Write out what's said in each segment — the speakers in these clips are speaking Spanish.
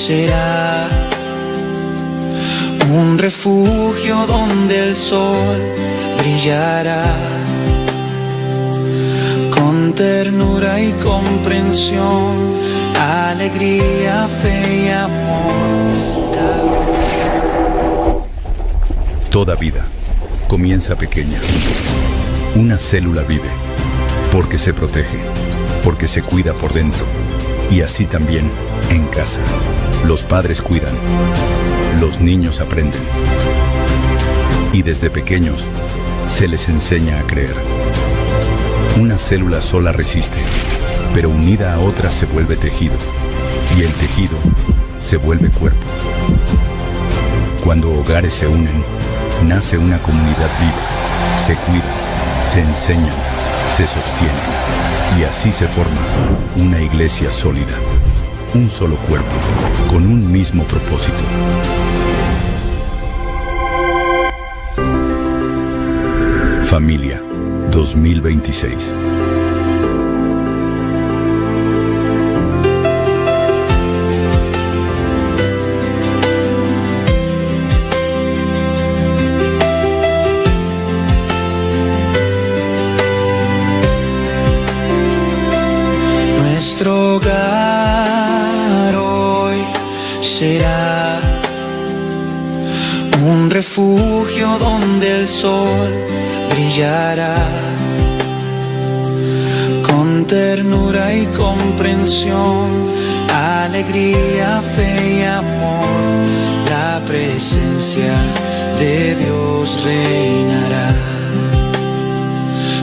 será un refugio donde el sol brillará con ternura y comprensión, alegría, fe y amor. Toda vida comienza pequeña. Una célula vive porque se protege, porque se cuida por dentro. Y así también en casa. Los padres cuidan, los niños aprenden. Y desde pequeños se les enseña a creer. Una célula sola resiste, pero unida a otras se vuelve tejido. Y el tejido se vuelve cuerpo. Cuando hogares se unen, nace una comunidad viva. Se cuidan, se enseñan, se sostienen. Y así se forma una iglesia sólida. Un solo cuerpo, con un mismo propósito. Familia 2026. Nuestro hogar hoy será un refugio donde el sol brillará con ternura y comprensión, alegría, fe y amor. La presencia de Dios reinará.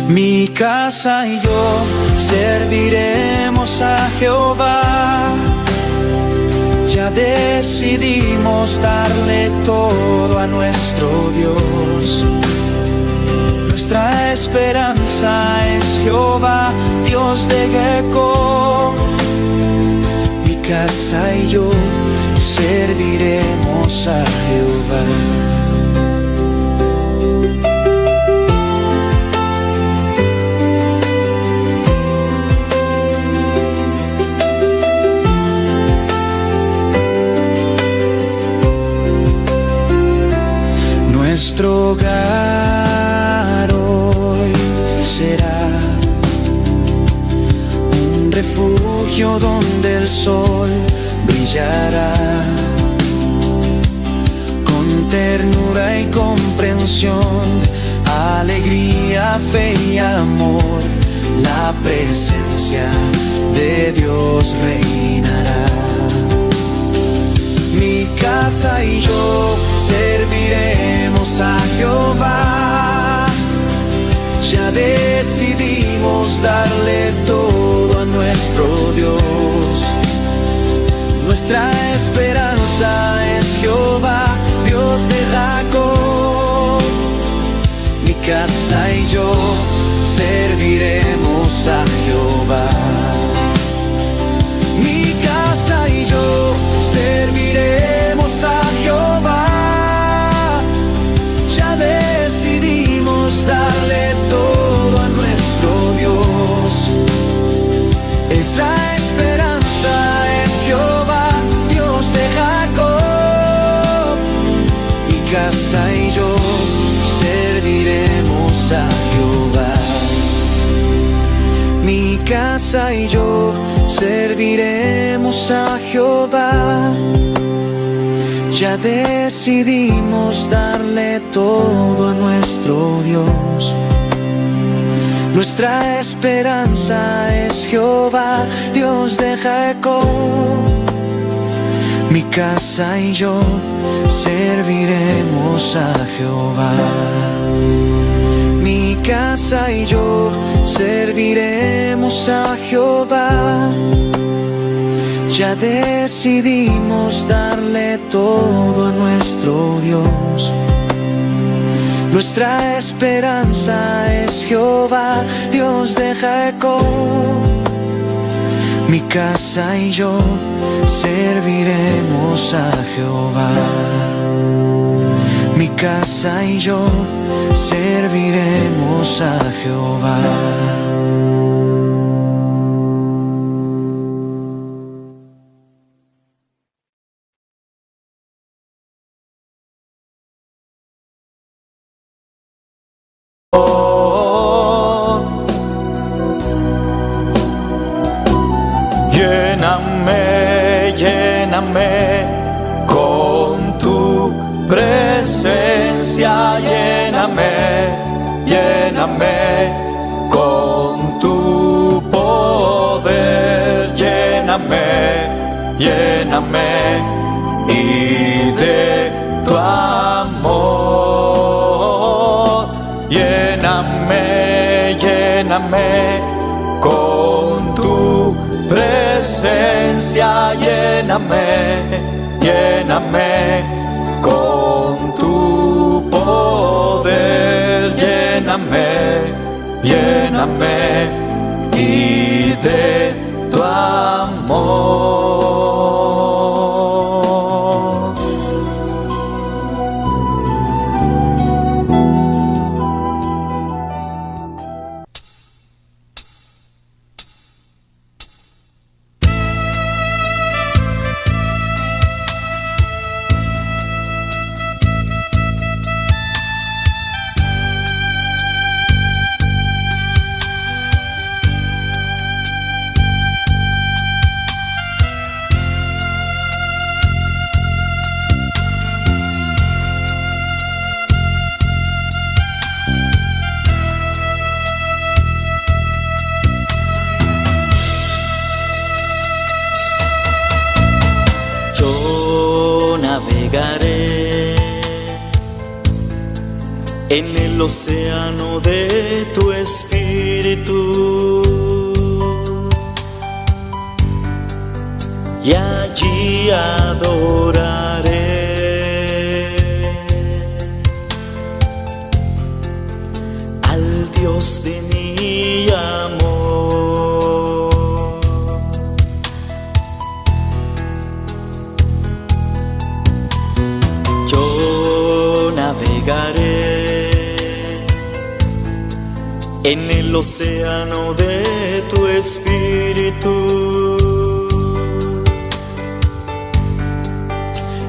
Mi casa y yo serviremos a Jehová. Ya decidimos darle todo a nuestro Dios. Nuestra esperanza es Jehová, Dios de Jacob. Mi casa y yo serviremos a Jehová. Nuestro hogar hoy será un refugio donde el sol brillará con ternura y comprensión, alegría, fe y amor. La presencia de Dios reinará. Mi casa y yo serviremos a Jehová. Ya decidimos darle todo a nuestro Dios. Nuestra esperanza es Jehová, Dios de Jacob. Mi casa y yo serviremos a Jehová. Mi casa y yo serviremos a Jehová. Ya decidimos darle todo a nuestro Dios. Nuestra esperanza es Jehová, Dios de Jacob. Mi casa y yo serviremos a Jehová. Mi casa y yo serviremos a Jehová. Ya decidimos darle todo a nuestro Dios. Nuestra esperanza es Jehová, Dios de Jacob. Mi casa y yo serviremos a Jehová. Mi casa y yo serviremos a Jehová. Ya decidimos darle todo a nuestro Dios. Nuestra esperanza es Jehová, Dios de Jacob. Mi casa y yo serviremos a Jehová. Mi casa y yo serviremos a Jehová. Lléname, lléname con tu presencia, lléname, lléname con tu poder, lléname, lléname y de tu amor, lléname, lléname con tu presencia, lléname, lléname con tu poder, lléname, lléname y de tu amor. Navegaré en el océano de tu espíritu y allí adoraré al Dios de mi amor. Navegaré en el océano de tu espíritu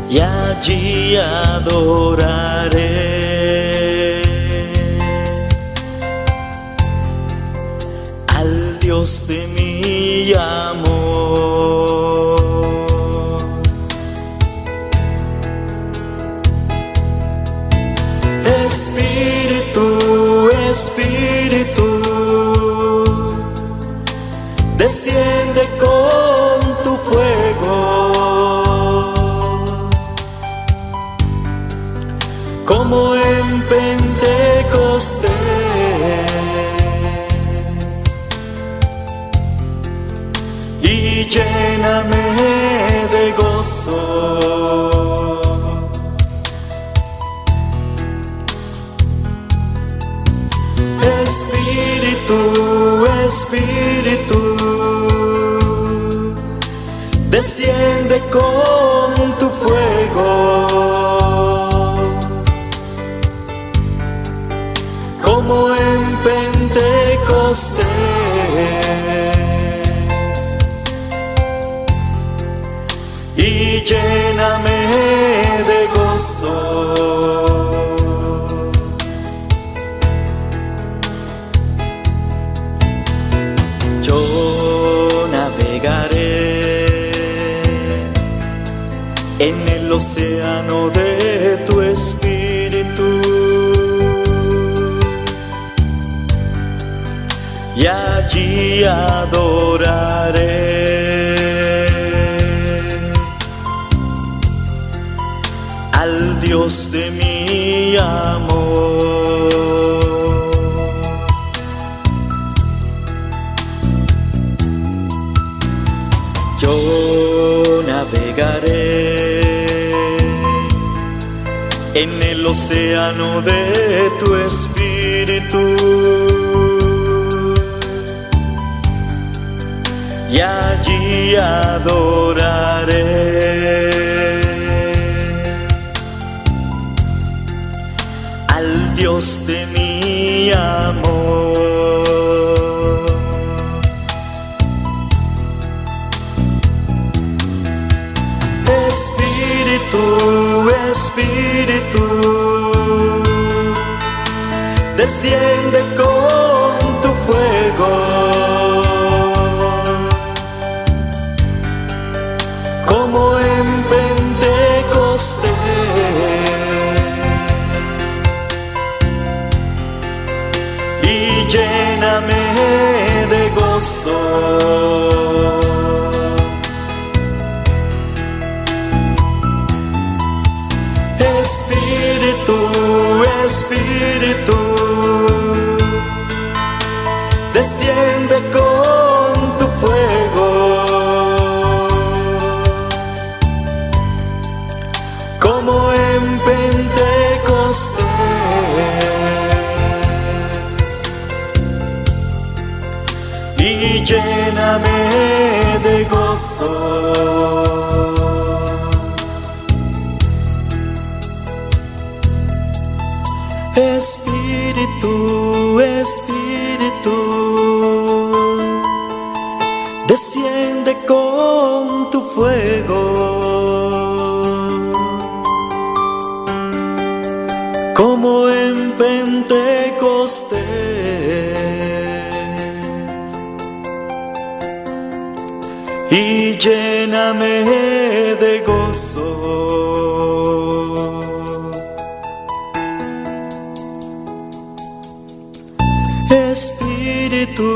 y allí adoraré al Dios de mi amor. Espíritu, Espíritu, desciende con tu fuego, como en Pentecostés, y lléname de gozo. Espíritu, Espíritu, desciende con tu fuego, como en Pentecostés, y lléname de gozo. Yo navegaré en el océano de tu espíritu y allí adoraré al Dios de mi amor. Yo navegaré en el océano de tu espíritu y allí adoraré al Dios de mi amor. Espíritu, Espíritu, desciende con tu fuego, como en Pentecostés, y lléname de gozo. Espíritu, Espíritu, desciende con tu fuego, como en Pentecostés, y lléname de gozo. Espíritu, Espíritu, desciende con tu fuego, como en Pentecostés, y lléname de gozo. Espíritu.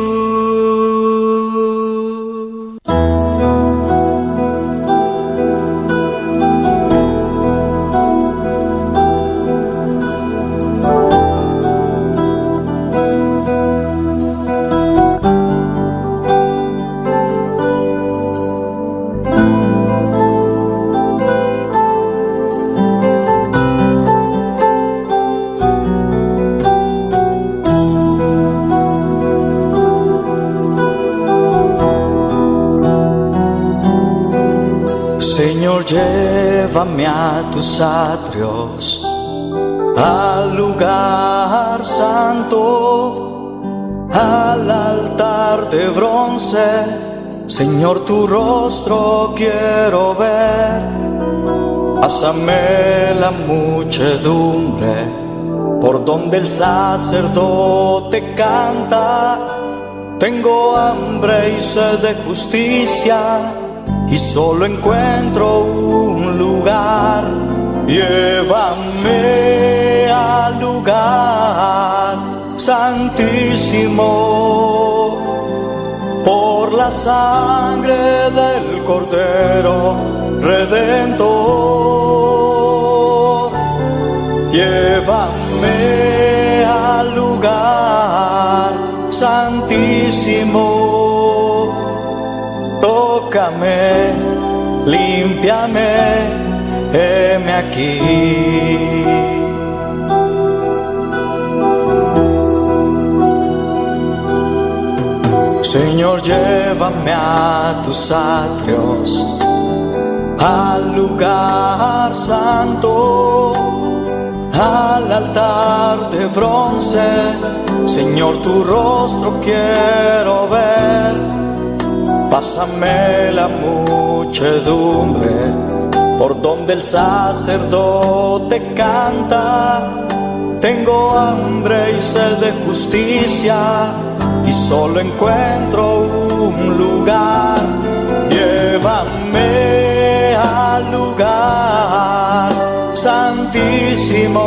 Señor, llévame a tus atrios, al lugar santo, al altar de bronce. Señor, tu rostro quiero ver. Pásame la muchedumbre por donde el sacerdote canta. Tengo hambre y sed de justicia, y solo encuentro un lugar. Llévame al lugar santísimo, por la sangre del Cordero Redentor. Llévame al lugar santísimo, tócame, límpiame, heme aquí. Señor, llévame a tus atrios, al lugar santo, al altar de bronce. Señor, tu rostro quiero ver. Pásame la muchedumbre por donde el sacerdote canta. Tengo hambre y sed de justicia, y solo encuentro un lugar. Llévame al lugar santísimo,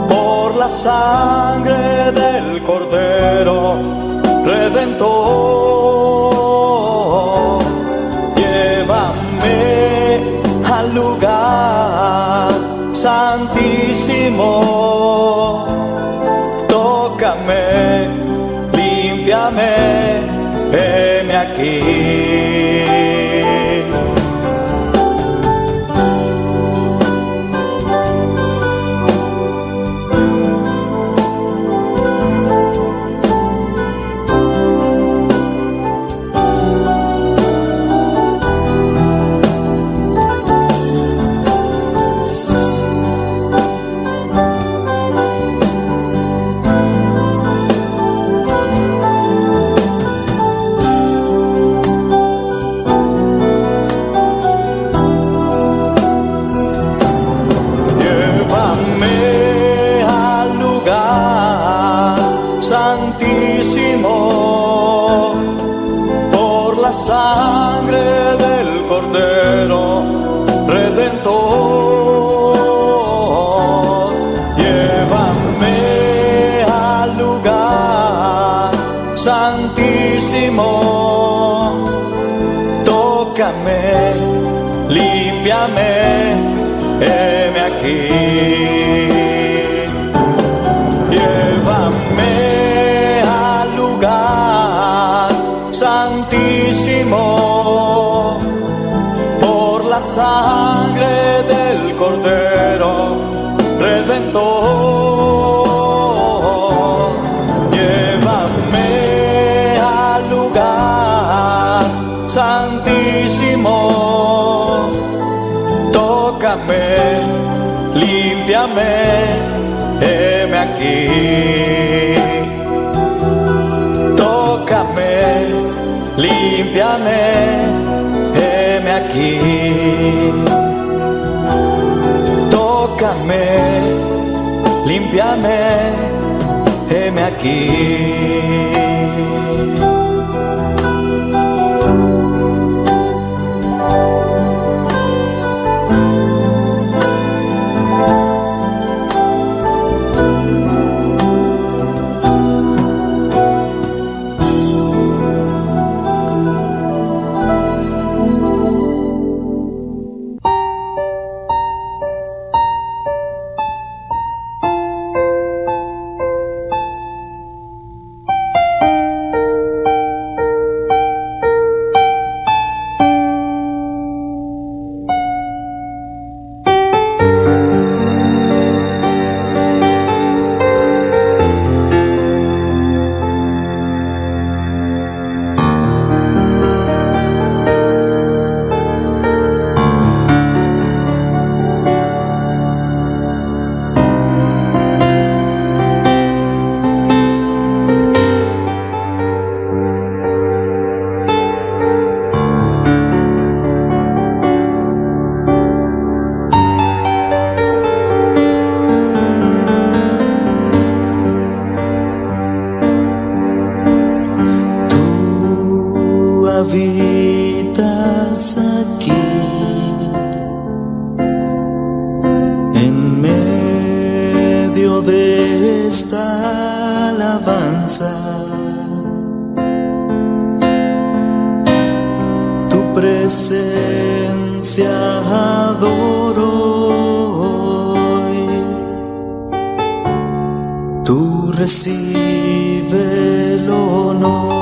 por la sangre del Cordero Redentor. Llévame al lugar santísimo, tócame, límpiame, heme aquí. aquí. Llévame al lugar santísimo por la sangre del Cordero Redentor. Llévame al lugar santísimo, tócame, límpiame, heme aquí. Tócame, límpiame, heme aquí. Tócame, límpiame, heme aquí. Habitas aquí en medio de esta alabanza. Tu presencia adoro hoy. Tú recibe el honor.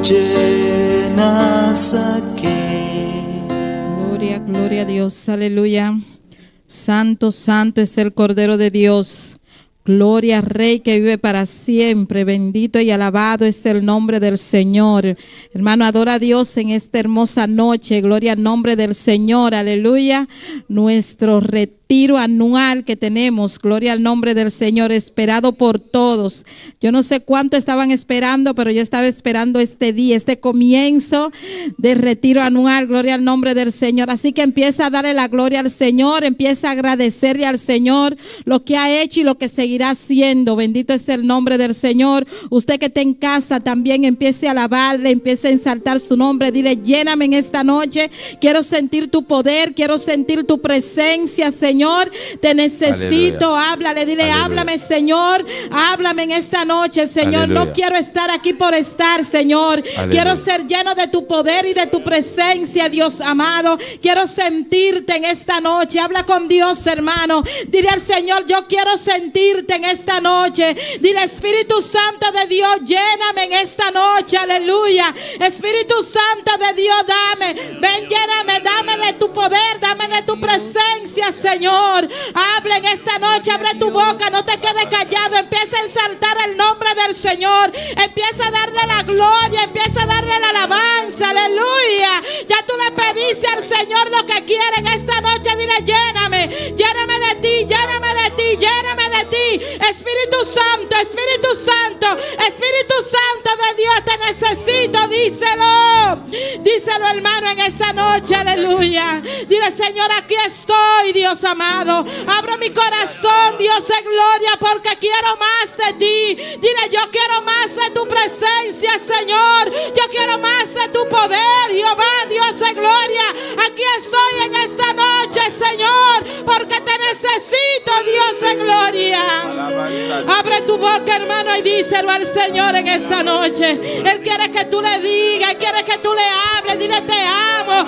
Llenas aquí. Gloria, gloria a Dios, aleluya. Santo, santo es el Cordero de Dios. Gloria al Rey que vive para siempre. Bendito y alabado es el nombre del Señor. Hermano, adora a Dios en esta hermosa noche. Gloria al nombre del Señor, aleluya. Nuestro retiro anual que tenemos, gloria al nombre del Señor, esperado por todos. Yo no sé cuánto estaban esperando, pero yo estaba esperando este día, este comienzo de retiro anual, gloria al nombre del Señor. Así que empieza a darle la gloria al Señor, empieza a agradecerle al Señor lo que ha hecho y lo que seguirá haciendo. Bendito es el nombre del Señor. Usted que está en casa también empiece a alabarle, empiece a exaltar su nombre. Dile: lléname en esta noche, quiero sentir tu poder, quiero sentir tu presencia, Señor. Te necesito. Aleluya. Háblale, dile: aleluya. Háblame, Señor, háblame en esta noche, Señor. Aleluya. No quiero estar aquí por estar, Señor. Aleluya. Quiero ser lleno de tu poder y de tu presencia, Dios amado. Quiero sentirte en esta noche. Habla con Dios, hermano. Dile al Señor: yo quiero sentirte en esta noche. Dile: Espíritu Santo de Dios, lléname en esta noche. Aleluya. Espíritu Santo de Dios, dame, ven, lléname, dame de tu poder, dame de tu presencia, Señor. Habla en esta noche, abre tu boca, no te quedes callado. Empieza a exaltar el nombre del Señor. Empieza a darle la gloria, empieza a darle la alabanza. Aleluya. Ya tú le pediste al Señor lo que quiere en esta noche. Dile: lléname, lléname de ti, lléname de ti, lléname de ti. Espíritu Santo, Espíritu Santo, Espíritu Santo de Dios, te necesito. Díselo, díselo, hermano, en esta noche. Aleluya. Dile: Señor, aquí estoy, Dios amado. Abro mi corazón, Dios de gloria, porque quiero más de ti. Dile: yo quiero más de tu presencia, Señor. Yo quiero más de tu poder, Jehová, Dios de gloria. Aquí estoy en esta noche, Señor, porque te necesito, Dios de gloria. Abre tu boca, hermano, y díselo al Señor en esta noche. Él quiere que tú le digas, Él quiere que tú le hables. Dile: te amo,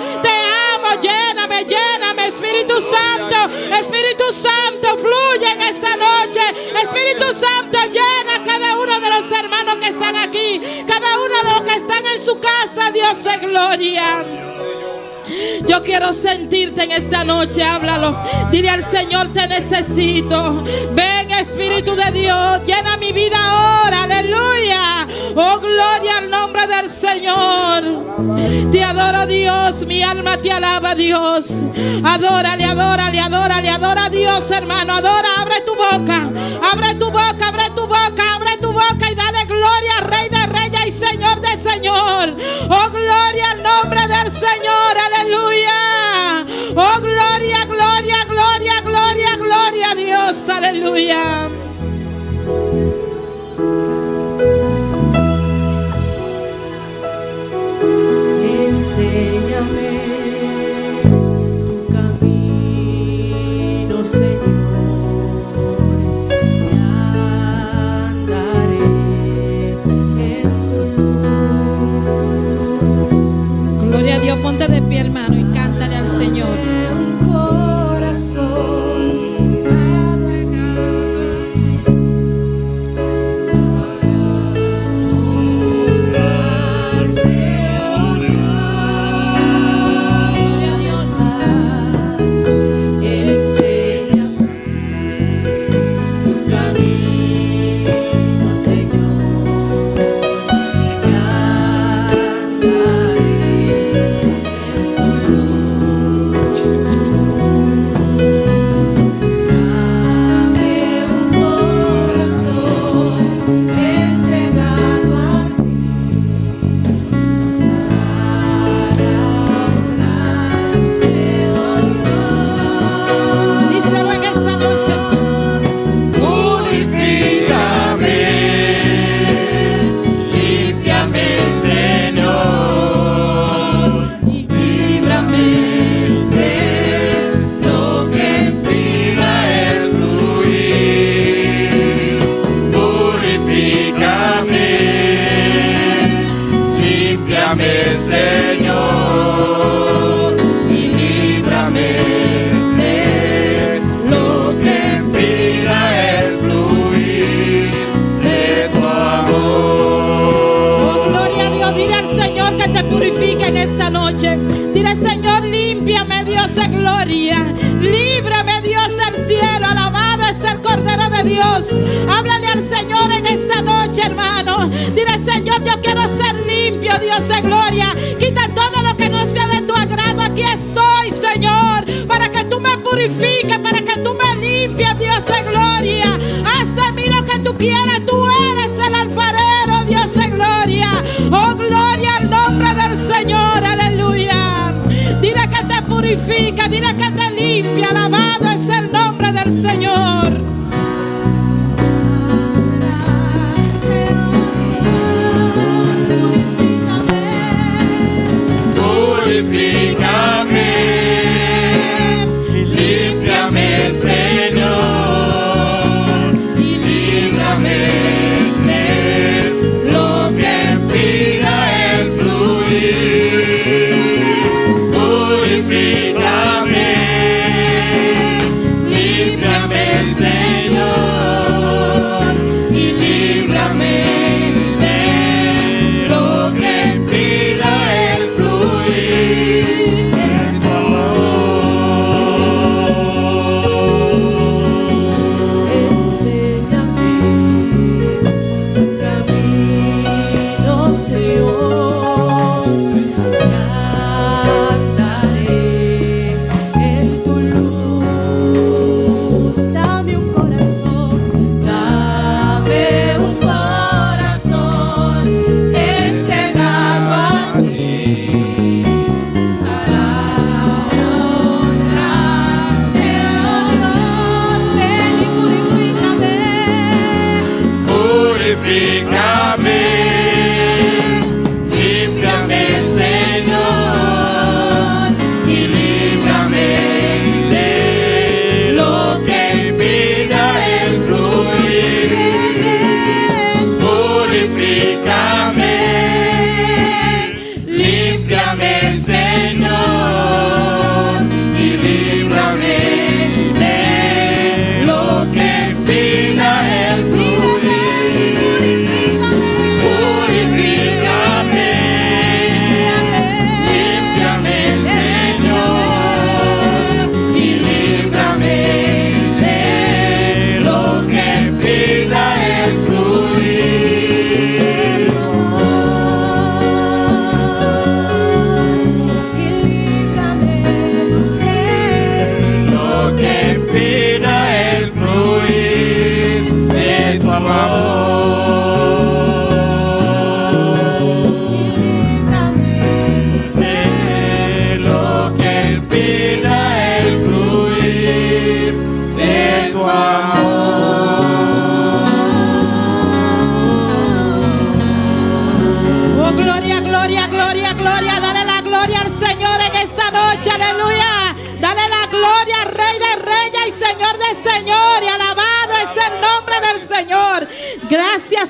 lléname, lléname. Espíritu Santo, fluye en esta noche. Espíritu Santo, llena a cada uno de los hermanos que están aquí, cada uno de los que están en su casa, Dios de gloria. Yo quiero sentirte en esta noche. Háblalo. Dile al Señor: te necesito. Ven, Espíritu de Dios, llena mi vida ahora. Aleluya. Oh, gloria al nombre del Señor. Te adoro, Dios. Mi alma te alaba, Dios. Adórale, adórale, adórale. Adora a Dios, hermano. Adora. Abre tu boca. Abre tu boca, abre tu boca, abre tu boca y dale gloria al Rey de Reyes y Señor de Señor. Oh, gloria al nombre del Señor. Aleluya. Oh, gloria, gloria, gloria, gloria, gloria a Dios. Aleluya. Enséñame tu camino, Señor, y andaré en tu luz. Gloria a Dios. Ponte de pie, hermano, y cántale al Señor. Un corazón Háblale al Señor en esta noche, hermano. Dile: Señor, yo quiero ser limpio, Dios de gloria. Quita todo lo que no sea de tu agrado. Aquí estoy, Señor, para que tú me purifiques, para que tú me limpies, Dios de gloria. Haz de mí lo que tú quieras. Tú eres el alfarero, Dios de gloria. Oh, gloria al nombre del Señor. Aleluya. Dile que te purifica, dile que te limpia. Alabado es el nombre del Señor. Purifícame, límpiame, Señor, y líbrame de lo que impida el fluir. Purifícame,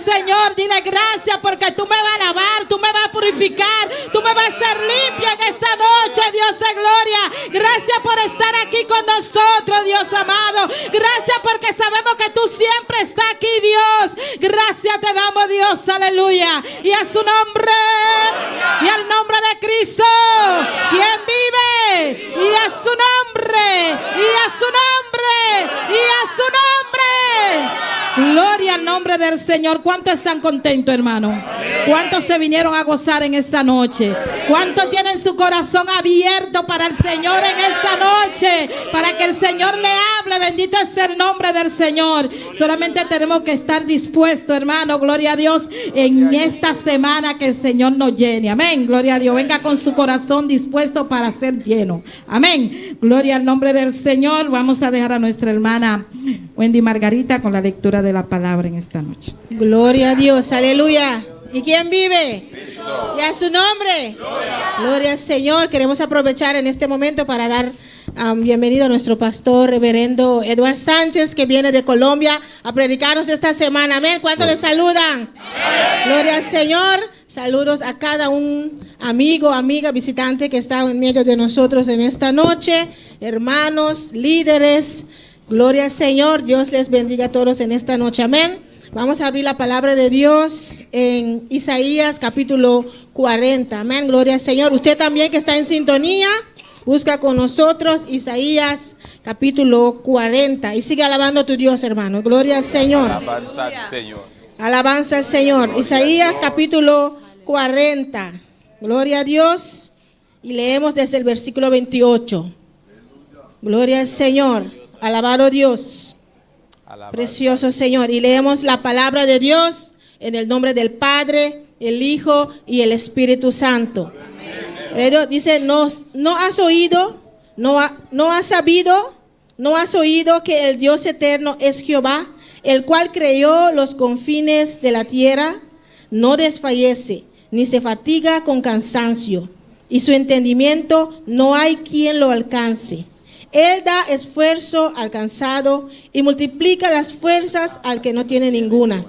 Señor, dile gracias porque tú me vas a lavar, tú me vas a purificar, tú me vas a hacer limpia en esta noche, Dios de gloria. Gracias por estar aquí con nosotros, Dios amado. Gracias porque sabemos que tú siempre estás aquí, Dios. Gracias te damos, Dios, aleluya. Y a su nombre, y al nombre de Cristo, quien vive, y a su nombre, y a su nombre, y a su nombre. Gloria al nombre del Señor. ¿Cuántos están contentos, hermano? ¿Cuántos se vinieron a gozar en esta noche? ¿Cuántos tienen su corazón abierto para el Señor en esta noche? Para que el Señor le hable. Bendito es el nombre del Señor. Solamente tenemos que estar dispuestos, hermano. Gloria a Dios. En esta semana que el Señor nos llene. Amén. Gloria a Dios. Venga con su corazón dispuesto para ser lleno. Amén. Gloria al nombre del Señor. Vamos a dejar a nuestra hermana Wendy Margarita con la lectura de la palabra en esta noche. Gloria a Dios, aleluya. ¿Y quién vive? Cristo. Y a su nombre. Gloria al Señor. Queremos aprovechar en este momento para dar bienvenido a nuestro pastor reverendo Eduardo Sánchez, que viene de Colombia a predicarnos esta semana. Amén. ¿Cuántos le saludan? Amén. Gloria al Señor. Saludos a cada un amigo, amiga, visitante que está en medio de nosotros en esta noche. Hermanos, líderes. Gloria al Señor. Dios les bendiga a todos en esta noche. Amén. Vamos a abrir la palabra de Dios en Isaías capítulo 40. Amén. Gloria al Señor. Usted también que está en sintonía, busca con nosotros Isaías capítulo 40. Y sigue alabando a tu Dios, hermano. Gloria al Señor. Alabanza al Señor. Alabanza al Señor. Isaías capítulo 40. Gloria a Dios. Y leemos desde el versículo 28. Gloria al Señor. Alabado Dios. Precioso Señor. Y leemos la palabra de Dios en el nombre del Padre, el Hijo y el Espíritu Santo. Pero dice, no has oído, no has sabido, no has oído que el Dios eterno es Jehová, el cual creó los confines de la tierra, no desfallece, ni se fatiga con cansancio, y su entendimiento no hay quien lo alcance. Él da esfuerzo al cansado y multiplica las fuerzas al que no tiene ninguna.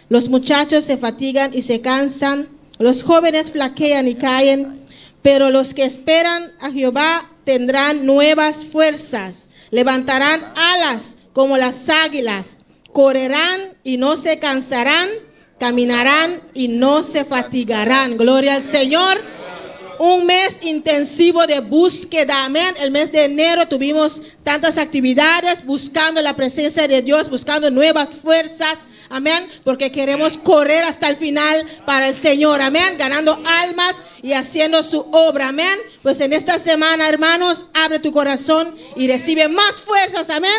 Los muchachos se fatigan y se cansan, los jóvenes flaquean y caen, pero los que esperan a Jehová tendrán nuevas fuerzas, levantarán alas como las águilas, correrán y no se cansarán, caminarán y no se fatigarán. Gloria al Señor. Un mes intensivo de búsqueda, amén. El mes de enero tuvimos tantas actividades buscando la presencia de Dios, buscando nuevas fuerzas, amén, porque queremos correr hasta el final para el Señor, amén, ganando almas y haciendo su obra, amén. Pues en esta semana, hermanos, abre tu corazón y recibe más fuerzas, amén,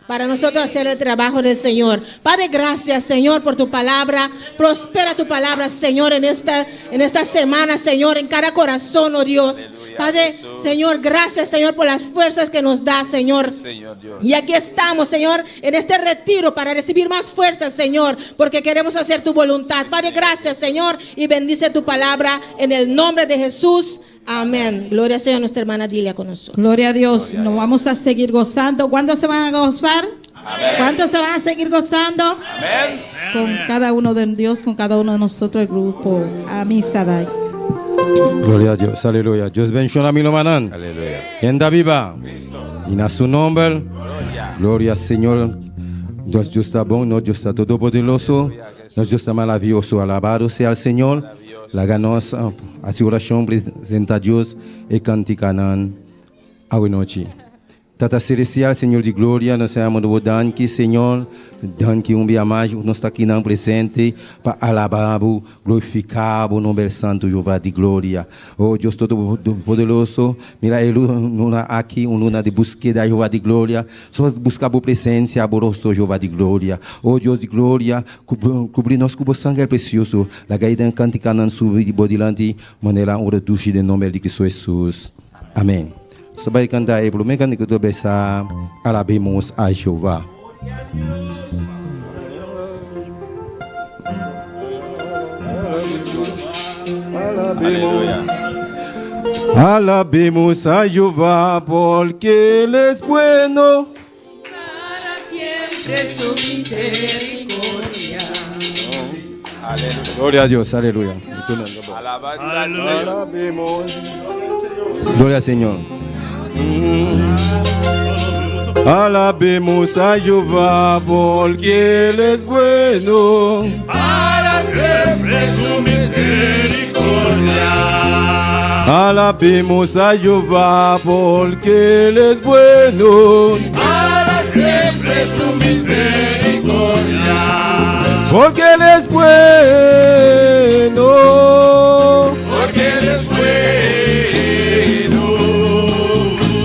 para nosotros hacer el trabajo del Señor. Padre, gracias, Señor, por tu palabra. Prospera tu palabra, Señor, en esta semana, Señor, en cada corazón, oh Dios. Padre, Señor, gracias, Señor, por las fuerzas que nos da, Señor. Y aquí estamos, Señor, en este retiro para recibir más fuerzas, Señor, porque queremos hacer tu voluntad. Padre, gracias, Señor, y bendice tu palabra en el nombre de Jesús. Amén. Gloria sea a nuestra hermana Dilia con nosotros. Gloria a Dios. Nos vamos a seguir gozando. ¿Cuántos se van a gozar? Amén. ¿Cuántos se van a seguir gozando? Amén. Con cada uno de Dios, con cada uno de nosotros, el grupo Amisadai. Gloria a Dios, aleluya. Dios bendiga a mi hermano. Aleluya. ¿Quién da viva? Y a su nombre. Gloria al Señor. Dios está bon, no Dios está todopoderoso. Dios está maravilloso. Alabado sea el Señor. La ganosa, asiguración presenta a Dios y canticanan a buena noche. Tata celestial, Senhor de glória, nós amamos danke, Senhor, danke dia mais, nós está aqui não presente para alabar, glorificar o nome santo, Jeová de glória. Oh Deus Todo-Poderoso, mira ele aqui, luna de búsqueda, Jeová de glória, só buscar a presença, a rosto, Jeová de glória. Oh Deus de glória, cobrir nós com o sangue precioso, la gaida canticando sobre de bodilante, maneira ora duche de nome de Cristo Jesus. Amém. Sebaik anda ibu mekan ikut besa alabemos a Jehová. Alabemos a Jehová porque Él es bueno. Para siempre su misericordia. Gloria a Dios, aleluya. En tu nombre. Alabanza al Señor. Alabemos. Gloria al Señor. Alabemos a Jehová porque Él es bueno. Para siempre su misericordia. Alabemos a Jehová porque Él es bueno. Para siempre su misericordia. Porque Él es bueno. Porque Él es bueno.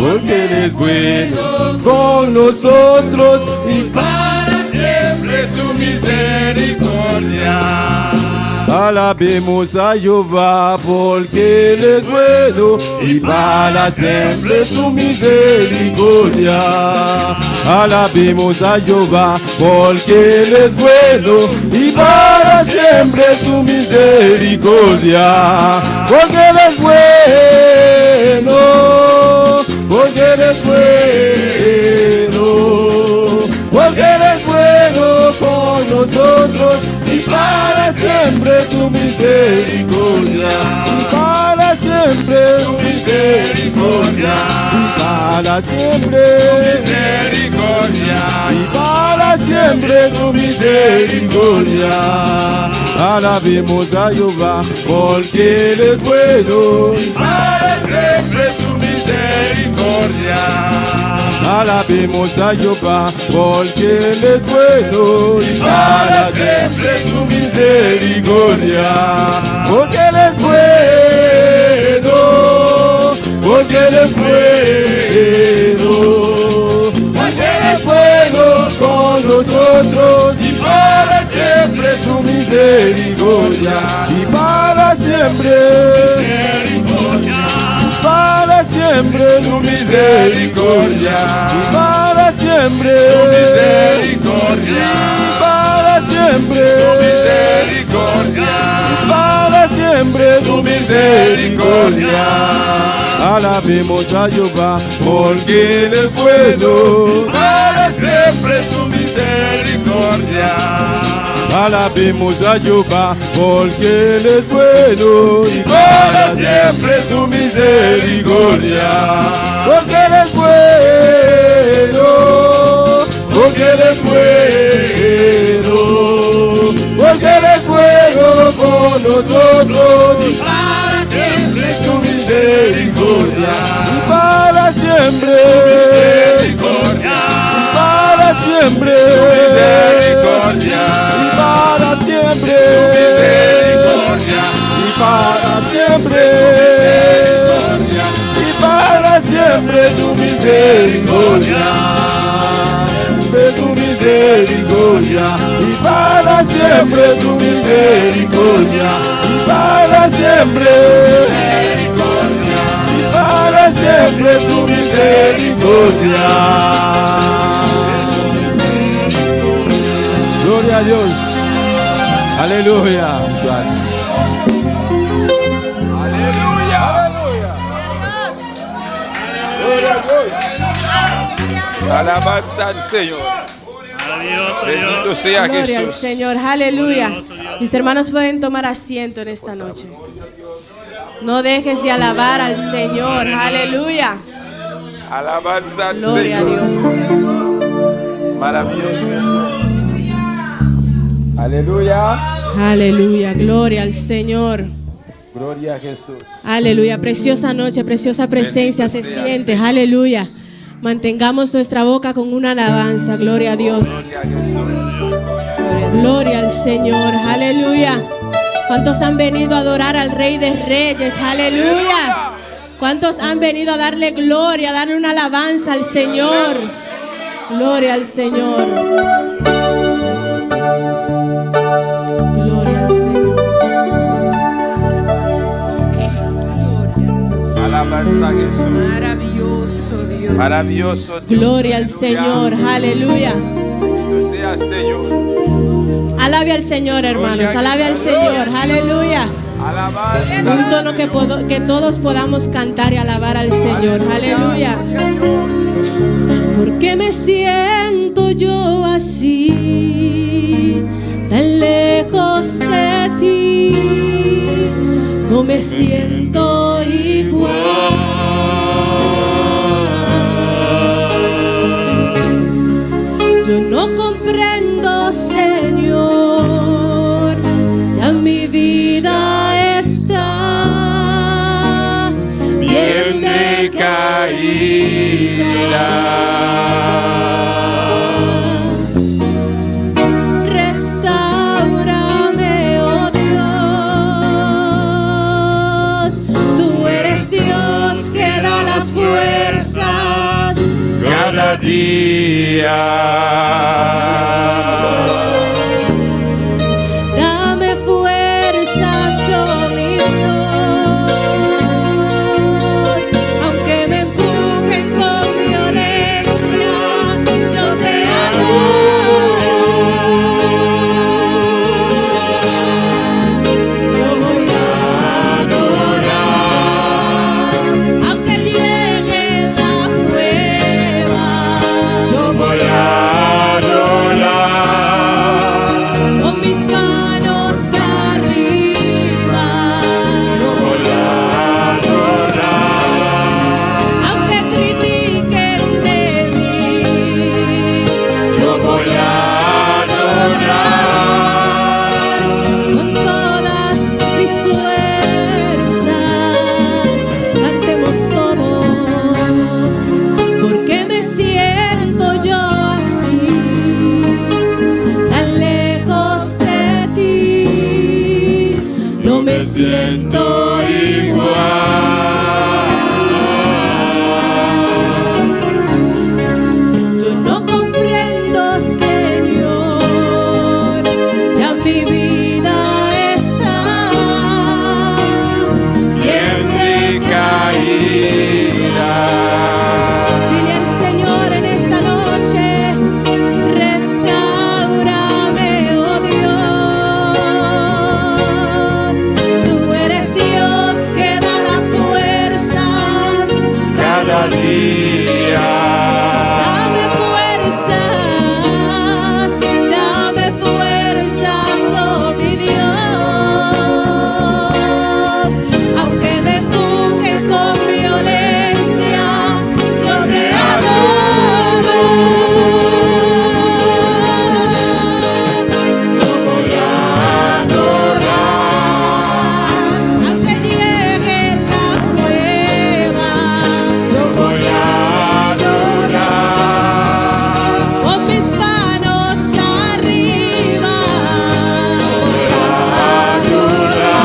Porque Él es bueno con nosotros y Para siempre su misericordia. alabemos a Jehová porque Él es bueno y para siempre su misericordia. Alabemos a Jehová porque Él es bueno y para siempre su misericordia. Porque Él es bueno, porque Él es bueno, porque Él es bueno con nosotros y para siempre su misericordia. Y para siempre su misericordia. Y para siempre su misericordia. Y para siempre su misericordia. Alabemos a Jehová porque Él es bueno. Para siempre su misericordia. Alabemos a Jehová porque Él es bueno y para siempre su misericordia. Porque Él es bueno, porque Él es bueno, porque Él es bueno con nosotros y para siempre su misericordia. Y para siempre para siempre su misericordia, y para siempre su misericordia, y para siempre su misericordia, y para siempre su misericordia. Alabemos a Jehová porque Él es bueno, Para siempre su misericordia. alabemos a Jehová porque Él es bueno y para siempre su misericordia. Porque Él es bueno, porque Él es bueno, porque Él es bueno con nosotros y para siempre su misericordia. Y para siempre Misericordia. para siempre Su misericordia. y para siempre Misericordia. y para siempre y para siempre su misericordia de su misericordia y para siempre su misericordia y para siempre y para siempre su misericordia. Gloria a Dios. Aleluya. Gloria a Dios. Alabanza al Señor. Bendito sea Gloria al Jesús. Señor, aleluya. Mis hermanos pueden tomar asiento en esta noche. No dejes de alabar al Señor, aleluya. Alabanza al Gloria a Señor. Dios. Maravilloso. Aleluya. Aleluya, gloria al Señor. Gloria a Jesús. Aleluya, preciosa noche, preciosa presencia se siente, aleluya. Mantengamos nuestra boca con una alabanza, gloria a Dios. Gloria a Jesús. Gloria al Señor, aleluya. ¿Cuántos han venido a adorar al Rey de Reyes? Aleluya. ¿Cuántos han venido a darle gloria, a darle una alabanza al Señor? Gloria al Señor. Gloria al Señor. Alabanza a Jesús. Maravilloso Dios. Maravilloso Dios. Gloria al Señor, aleluya. Bendito sea el Señor. Alabe al Señor, hermanos, alabe al Señor, aleluya. Alabanza. Un tono que todos podamos cantar y alabar al Señor, aleluya. ¿Por qué me siento yo así, tan lejos de no me siento igual. Yo no comprendo, Señor, ya mi vida está bien decaída. Restáurame, oh Dios, tú eres Dios que da las fuerzas cada día. Dame fuerzas, oh mi Dios, aunque me empujen con violencia, yo te adoro. Yo voy a adorar, aunque llegue la prueba. Yo voy a adorar, con mis manos arriba. Yo voy a adorar, aunque critiquen de mí. Yo voy a adorar, con todas mis fuerzas. Cantemos todos, porque me siento yo así, tan lejos de ti. No me siento igual. Yo no comprendo, Señor, ya mi vida está bien decaída. Dile al Señor en esta noche: restáurame, oh Dios, tú eres Dios que da las fuerzas Cada día. Dame fuerzas, oh mi Dios, aunque me empujen con violencia, yo te adoro. Yo voy a adorar, aunque llegue la prueba. Yo voy a adorar, con mis manos arriba. Voy a adorar,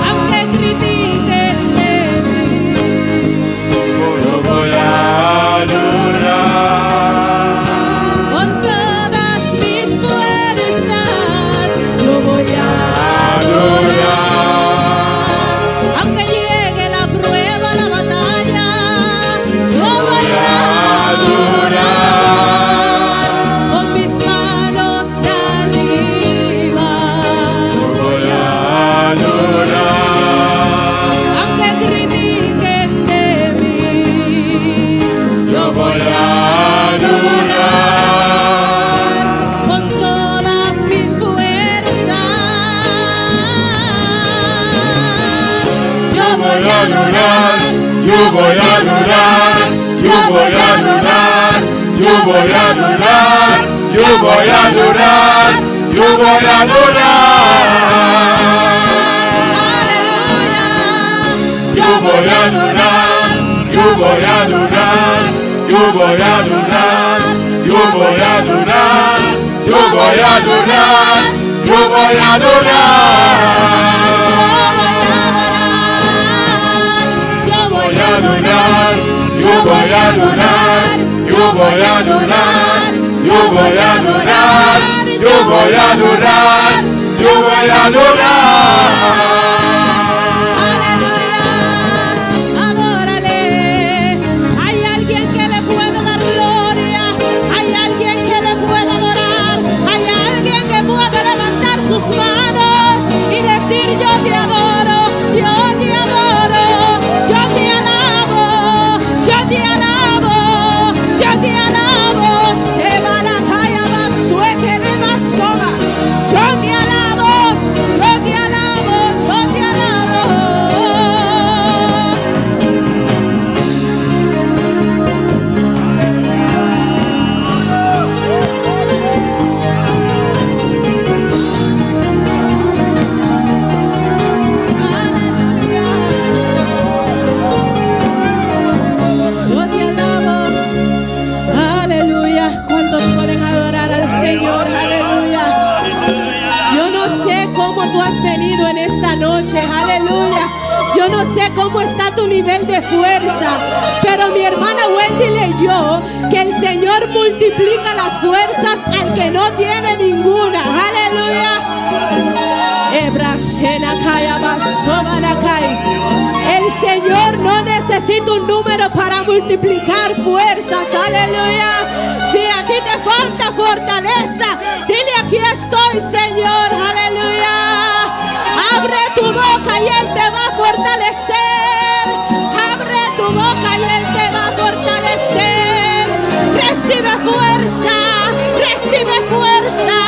aunque critiquen de mí. Yo voy a adorar, Con todas mis fuerzas yo voy a adorar, aunque llegue la prueba, la batalla. Yo voy a adorar, con mis manos arriba. voy a adorar, Aunque critiquen de mí, yo voy a adorar, con todas mis fuerzas. Yo voy a adorar, yo voy a adorar, yo voy a adorar, yo voy a adorar, yo voy a adorar, yo voy a adorar. Yo voy a adorar, yo voy a adorar, yo voy a adorar, yo voy a adorar, yo voy a adorar, yo voy a adorar. yo voy a adorar, yo voy a adorar, yo voy a adorar, yo voy a adorar, yo voy a adorar, yo voy a adorar. Aleluya, adórale. Hay alguien que le pueda dar gloria, hay alguien que le pueda adorar, hay alguien que pueda levantar sus manos y decir: yo te adoro, yo te adoro, yo te alabo, yo te alabo, yo te alabo. Se va la calle, va suete de más soga. Yo te alabo, yo te alabo. noche, aleluya. Yo no sé cómo está tu nivel de fuerza, pero mi hermana Wendy leyó que el Señor multiplica las fuerzas al que no tiene ninguna, aleluya. El Señor no necesita un número para multiplicar fuerzas, aleluya. Si a ti te falta fortaleza, dile: aquí estoy, Señor, aleluya. Abre tu boca y Él te va a fortalecer. Abre tu boca y Él te va a fortalecer. Recibe fuerza, recibe fuerza,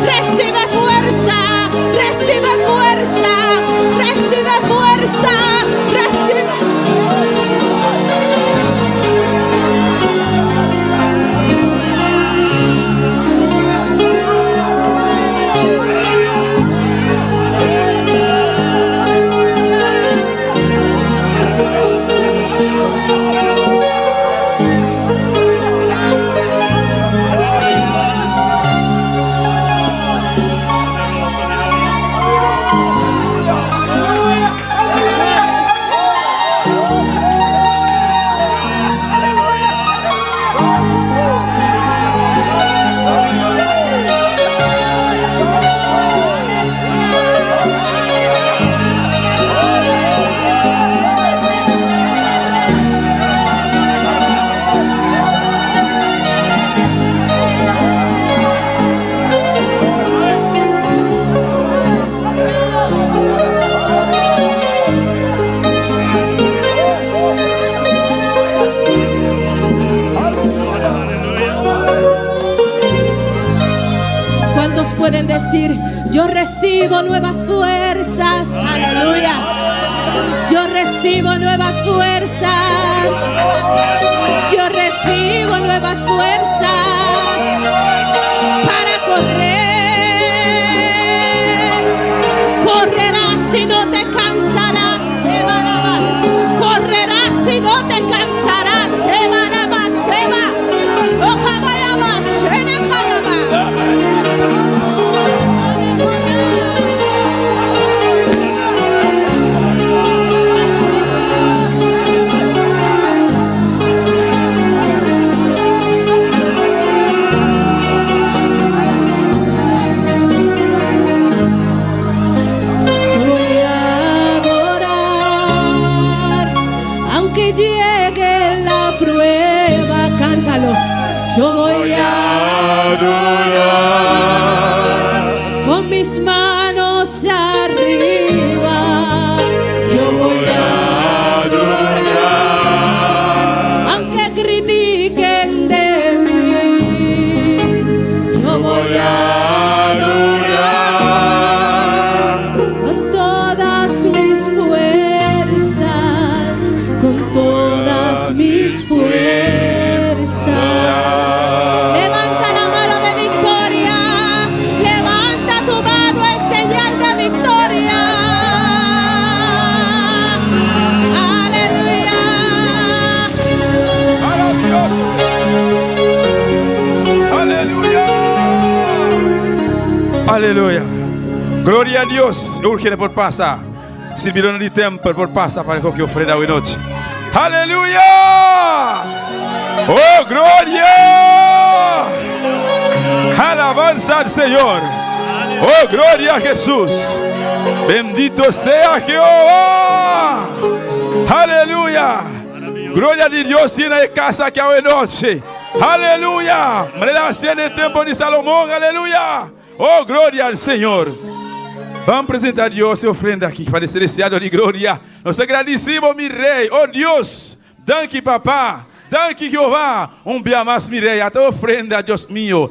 recibe fuerza, recibe fuerza, recibe fuerza, recibe. Pueden decir: yo recibo nuevas fuerzas, aleluya. Yo recibo nuevas fuerzas. Yo recibo nuevas fuerzas para correr. Correrás y no te cansarás, correrás y no te cansarás, yo voy a adorar con mis manos arriba. Yo voy a adorar, aunque critiquen de mí. Yo voy a adorar con todas mis fuerzas, con todas mis fuerzas. Aleluia. Glória a Deus. Urge por passar. Serviram de tempo por passar para qualquer ofrenda hoje noite. Aleluia. Oh, glória. Alabanza al Senhor. Oh, glória a Jesus. Bendito sea Jehová. Aleluia. Glória a Deus na casa aqui hoje noite. Aleluia. Relação de tempo de Salomão. Aleluia. Oh, glória ao Senhor. Vamos apresentar a Deus a ofrenda aqui para esse celestial de glória. Nós agradecemos, meu rei. Oh, Deus. Danke, papá. Danke, Jeová. Dia mais, meu rei. A tua ofrenda, Deus meu.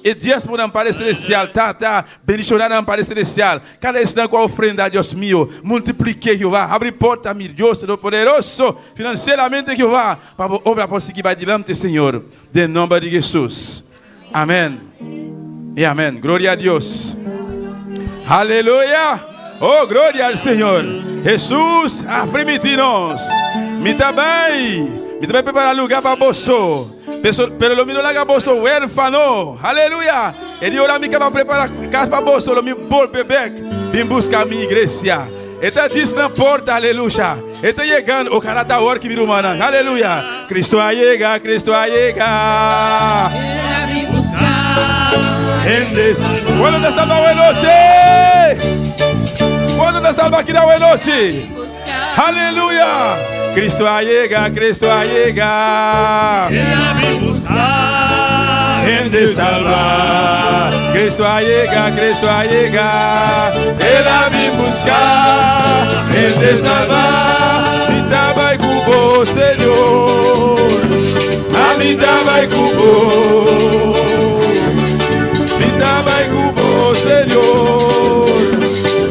E dízimo não para celestial. Tá. Bendicionar não para celestial. Cada instante com a ofrenda, Deus meu. Multiplique, Jeová. Abre porta, meu Deus, do poderoso. Financeiramente, Jeová. Para a obra por seguir adiante, Senhor. Em nome de Jesus. Amém. E amém. Glória a Deus. Aleluia. Oh, glória ao Senhor. Jesus, permite-nos. Me também preparar lugar para bolso. Pero lo mío laga bolso huérfano. Aleluia. Ele ora me que vai preparar casa para bolso. Lo me volve back. Vim buscar a minha igreja. Está diz na porta, aleluia. Está chegando, o cara tá hora que vira humana, aleluia. Cristo a llegar, Cristo a llegar. Ven a buscar. Quando está na buena noche? Quando está aqui na buena noche? Aleluia. Cristo a llegar, Cristo a llegar. Ven a mi buscar. Gente salvar. Cristo a llegar, Cristo a llegar. Él a mi buscar. Gente salvar. Mi taba y cubo, Señor. A mi taba y cubo. Mi taba y cubo, Señor.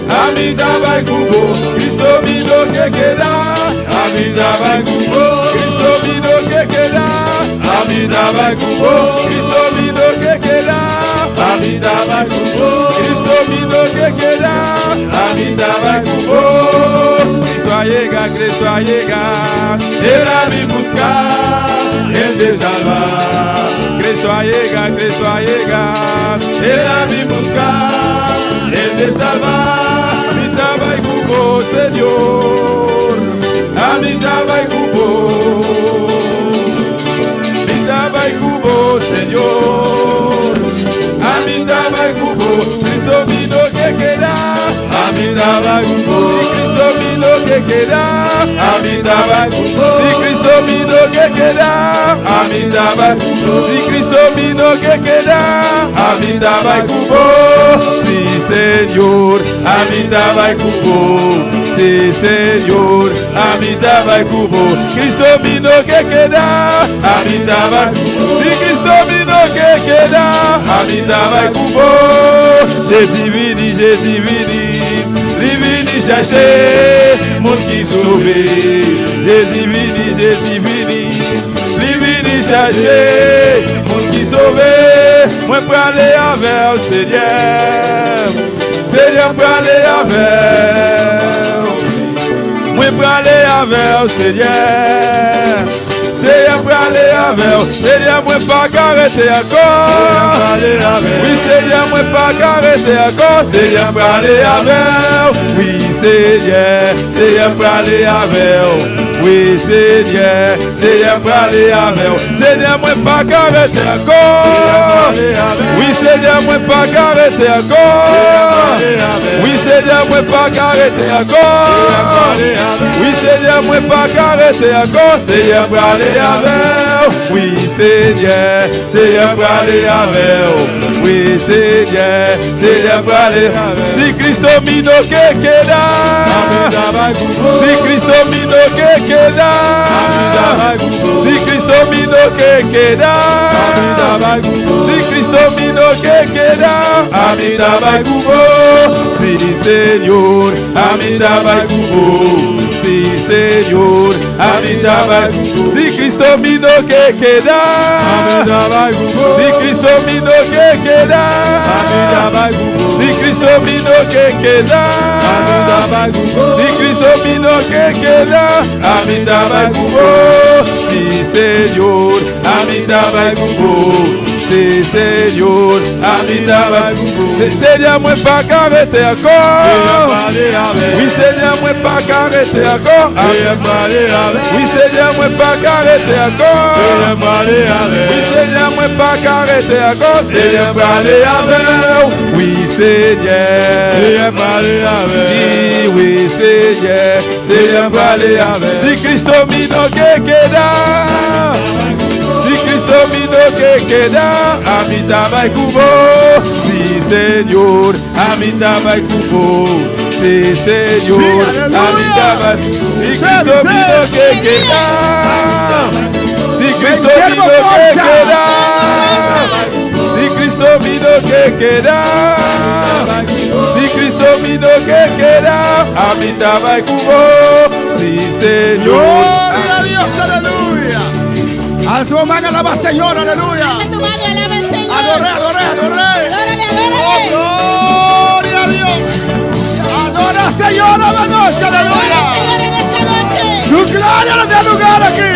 A mi taba y cubo. Cristo vino que queda. A mi taba y cubo. Cristo vino que queda. A mi taba y cubo. Cristo vino que queda. A mi taba y cubo. Cristo vino que queda. A mi taba y cubo. Cristo a llegar, Cristo a llegar. Él a mi buscar, Él te salvar. Cristo a llegar, Cristo a llegar. Él a mi buscar, Él te salvar. Mi taba y cubo, Señor. A mi taba y cubo. Mi taba y cubo, Señor. A mi taba y cubo. Cristo vino que queda. A mi taba y cubo. Si Cristo vino que queda. A mi taba y cubo. Si Cristo vino que queda. A mi taba y cubo. Si Cristo vino que queda. A mi taba y cubo. Sí, Señor. A mi taba y cubo. Sí, Señor, a mi taba y cubo. Cristo vino que queda, a mi taba y cubo. Si Cristo vino que queda, a mi taba y cubo. Jésus vini, Divini chercher, mon qui sauvé. Jésus vini, Divini chercher, mon qui sauvé. Moi pour aller avec le Seigneur, Seigneur pour aller avec. Moi pour aller avec le Seigneur, Seigneur pour aller avec. Seigneur moi pas arrêter encore. Oui Seigneur moi pas arrêter encore. Seigneur pour aller avec. Oui Seigneur, Seigneur pour aller avec. Oui Seigneur, Seigneur pour aller avec. Seigneur moi pas arrêter encore. Oui Seigneur moi pas arrêter encore. Oui Seigneur moi pas arrêter encore. Oui Seigneur moi pas arrêter encore. Seigneur pour aller avec. Oui Seigneur, Seigneur pour aller avec. Oui Seigneur, Seigneur pour aller avec. Si Cristo vino que queda. Si Cristo vino que queda. Si Cristo vino que queda. Si Cristo vino que queda. A mi taba y cubo. Si Señor, a mi taba y cubo. Si Señor, a mi taba y cubo. Si Cristo vino que queda. Si Cristo vino que queda. Si Cristo vino que queda. Si Cristo vino que queda. A mi taba y cubo. Si Señor, a mi taba y cubo. Si Señor, a mi taba y cubo. Seigneur moi pas arrêter encore. Oui Seigneur moi pas arrêter encore. Oui Seigneur moi pas arrêter encore. Oui Seigneur moi pas arrêter encore. Seigneur pour aller avec. Oui Seigneur, oui Seigneur, Seigneur pour aller avec. Si Cristo vino que queda. Si Cristo vino que queda, a mi taba y cubo. Si Señor, a mi taba y cubo. Si Señor, a mi taba y cubo. Si Cristo vino que queda. Si Cristo vino que queda. Si Cristo vino que queda. Si Cristo vino que queda. A mi taba y cubo. Si Señor. Gloria a Dios, aleluya. Al su mano alaba al Señor, aleluya. Adoré, adoré, adoré. Oh, gloria a Dios. Adora al Señor a la noche, aleluya. Su gloria no tiene lugar aquí.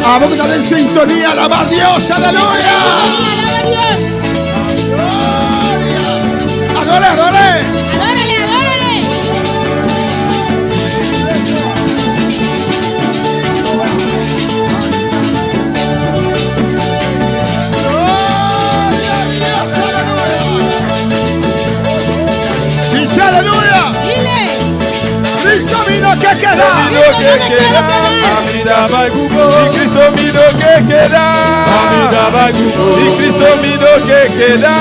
Vamos a estar en sintonía. Alaba a Dios. Aleluya. Alaba a Dios. Gloria. Adore, adore. Adórale, adórale. Gloria a Dios. Aleluya. Dice aleluya. Dile. Cristo vino que queda. Vino que queda, Amida Bagubo. Si Cristo vino que queda, Amida Bagubo. Si Cristo vino que queda,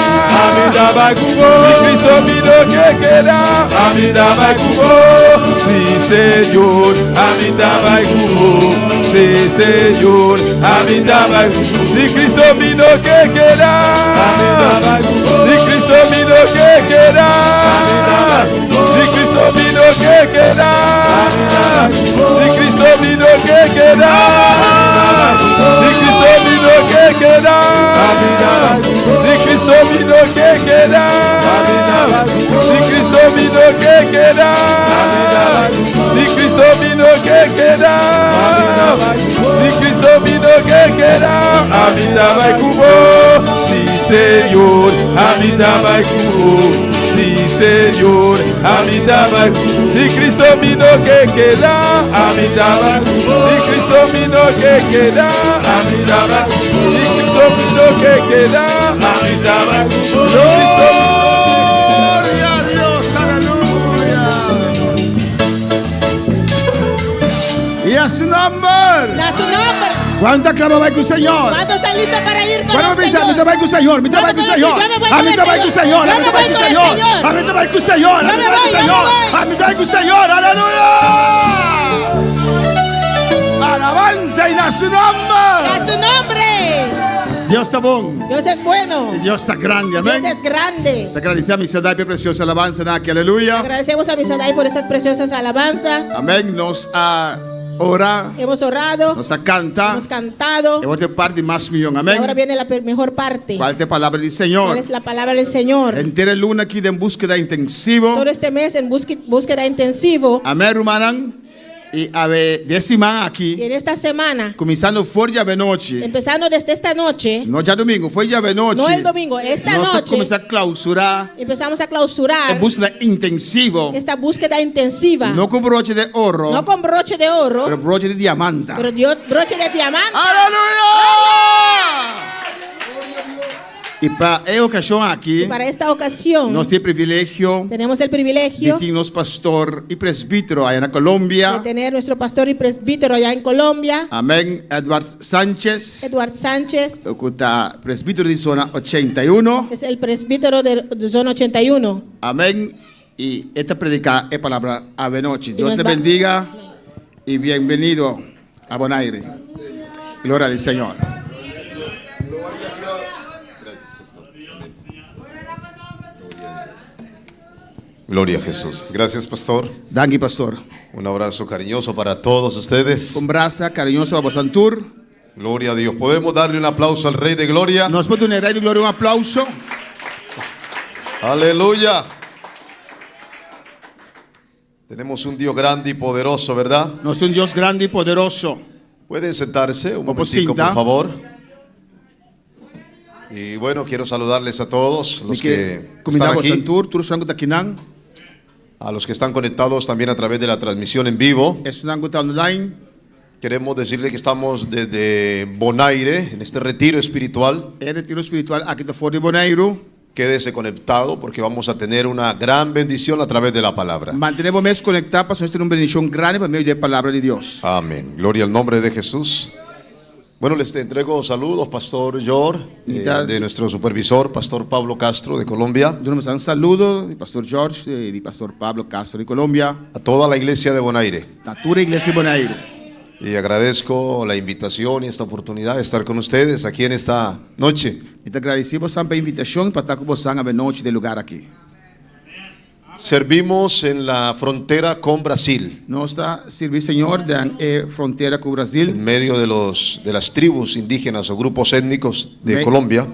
Amida Bagubo. Si Cristo vino que queda, Amida Bagubo. Sí, Señor, Amida Bagubo. Sí, Señor, Amida Bagubo. Si Cristo vino que queda, Amida Bagubo. Si Cristo vino que queda, Amida Bagubo. Si Cristo vino que queda, si Cristo vino que queda, si Cristo vino que queda, si Cristo vino que queda, si Cristo vino que queda, si Cristo vino que queda, si Cristo vino que queda, Amida Baikubo, sí Señor, Amida Baikubo. Sí, Señor, Amida Baikubo. Si Cristo vino que queda, Amida Baikubo. Si Cristo vino que queda, Amida Baikubo. Si Cristo vino que queda, Amida Baikubo. Gloria a Dios, aleluya. Y a su nombre. Da su nombre. ¿Cuánta clama va con el Señor? ¿Cuántos están listos para ir con ¿Cuándo el me Señor? dice, va con el Señor? ¿Me va con el Señor? ¿A mí te va con el Señor? ¿A mí te va con el Señor? ¿A mí te va con el Señor? ¿A mí te va con el Señor? ¿A mí te va con el Señor? ¡Aleluya! Alabanza y a su nombre. Da su nombre. Dios está bueno. Dios es bueno. Y Dios está grande, amén. Dios es grande. Te agradecemos a mi Sadai por preciosa alabanza, que aleluya. Agradecemos a mi Sadai por esas preciosas alabanzas. Amén. Nos ora, Hemos orado. nos canta. Hemos cantado. Y ahora parte más millón, Y amén. ahora viene la mejor parte. ¿Cuál es la palabra del Señor? ¿Cuál es la palabra del Señor? Entera luna aquí de en búsqueda intensivo. Todo este mes en búsqueda intensivo. Amén, hermanan. Y a ver, décima Y aquí. en esta semana, Comenzando fuera ya de noche. empezando desde esta noche, No ya domingo, fue ya de noche. no el domingo, esta Nós noche, começar a clausurar empezamos a clausurar en búsqueda intensivo. esta búsqueda intensiva. No con broche de oro, No con broche de oro, pero broche de diamante. pero broche de diamante. ¡Aleluya! Y para esta ocasión Y aquí, para esta ocasión, nos tiene privilegio tenemos el de privilegio tenernos pastor y presbítero allá en de Colombia. tener nuestro pastor y presbítero allá en Colombia, Amén. Edward Sánchez, Eduard Sánchez, oculta presbítero de zona 81. es el presbítero de zona 81. Amén. Y esta predica es palabra a noche. Dios nos te va- bendiga y bienvenido a Bonaire. Gloria al Señor. Gloria a Jesús. Gracias, pastor. Danke, pastor. Un abrazo cariñoso para todos ustedes. Con braza cariñoso a Bosantur. Gloria a Dios. ¿Podemos darle un aplauso al Rey de Gloria? Nos puede un rey de gloria un aplauso. Aleluya. Tenemos un Dios grande y poderoso, ¿verdad? Nos un Dios grande y poderoso. Pueden sentarse un Vamos, momentico, cinta. por favor. Y bueno, quiero saludarles a todos los que están Combinamos aquí, Bosantur, Turu Sango Taquinan. a los que están conectados también a través de la transmisión en vivo. Es un ángulo online. Queremos decirle que estamos desde Bonaire, en este retiro espiritual. El retiro espiritual aquí de Fort de Bonaire. Quédese conectado porque vamos a tener una gran bendición a través de la palabra. Mantenemos mes conectados para tener una bendición grande por medio de la palabra de Dios. Amén. Gloria al nombre de Jesús. Bueno, les entrego saludos, Pastor George, de nuestro supervisor, Pastor Pablo Castro, de Colombia. Damos un saludo de Pastor George y de Pastor Pablo Castro de Colombia. A toda la iglesia de Bonaire. Natura Iglesia de Bonaire. Y agradezco la invitación y esta oportunidad de estar con ustedes aquí en esta noche. Y te agradecemos por la invitación para estar con vosotros a noche del lugar aquí. Servimos en la frontera con Brasil, Nós está servir Señor de frontera con Brasil. en medio de las tribus indígenas o grupos étnicos de Colombia.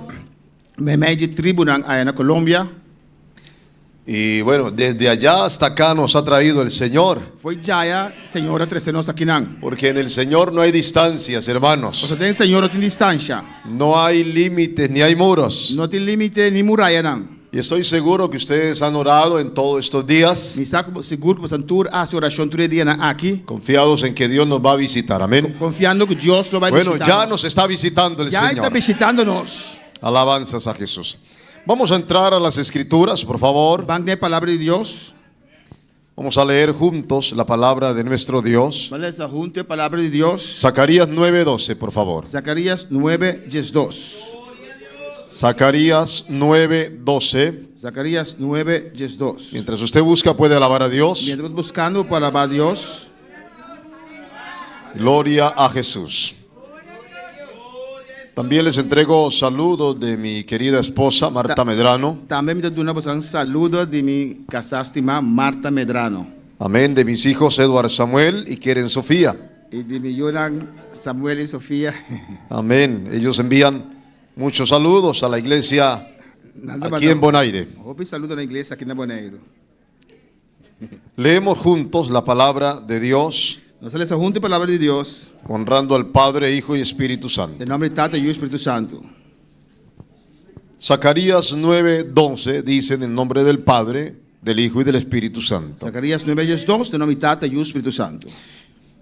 Me meio de tribo allá en Colombia. Y bueno, desde allá hasta acá nos ha traído el Señor. Foi Jaya, Senhor, trazendo-nos aqui não. Porque en el Señor no hay distancias, hermanos. Você tem Senhor, não tem distância. No hay límites ni hay muros. Não tem limite nem muralha não. Y estoy seguro que ustedes han orado en todos estos días, Me está seguro que você tur a oração todo dia aqui, confiados en que Dios nos va a visitar. Amén. confiando que Deus lo vai Bueno, visitar. ya nos está visitando el Já está Señor. visitando-nos. Alabanzas a Jesús. Vamos a entrar a las escrituras, por favor. Vamos ler a palavra de Deus. Vamos a leer juntos la palabra de nuestro Dios. Vamos ler junto a palavra de Deus. Zacarías 9:12, por favor. Zacarias 9:2. Zacarías 9:12. Zacarias 9:2. Mientras usted busca, puede alabar a Dios. Mientras buscando para alabar a Deus. Gloria a Jesús. También les entrego saludos de mi querida esposa Marta Medrano. Também me dá um saludo de minha casástima Marta Medrano. Amén. De mis hijos Eduardo Samuel y Keren Sofía. E de mi Yolan Samuel y Sofía. Amén. Ellos envían muchos saludos a la iglesia aquí en Bonaire. Un saludo a la iglesia aquí en Bonaire. Leemos juntos la palabra de Dios, Nós lemos juntos a palavra de Deus. honrando al Padre, Hijo y Espíritu Santo. Em nome do Tata e do Espírito Santo. Zacarías 9:12 dice en el nombre del Padre, del Hijo y del Espíritu Santo. Zacarias 9:2, em nome do Tata e do Espírito Santo.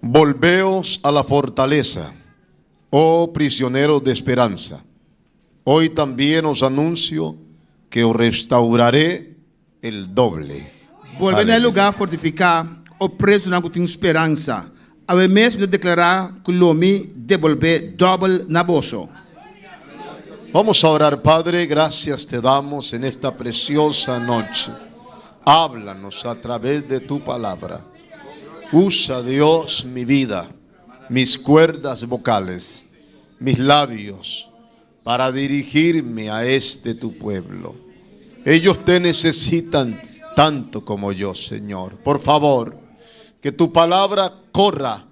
Volveos a la fortaleza, oh prisioneros de esperanza. Hoy también os anuncio que os restauraré el doble. Volver ao lugar fortificar, o preso não tem esperança. Ao mesmo de declarar que o homem devolver doble na bolsa. Vamos a orar, Padre, gracias te damos en esta preciosa noche. Háblanos a través de tu palabra. Usa, Dios, mi vida, mis cuerdas vocales, mis labios, para dirigirme a este tu pueblo. Ellos te necesitan tanto como yo, Señor. Por favor, que tu palabra corra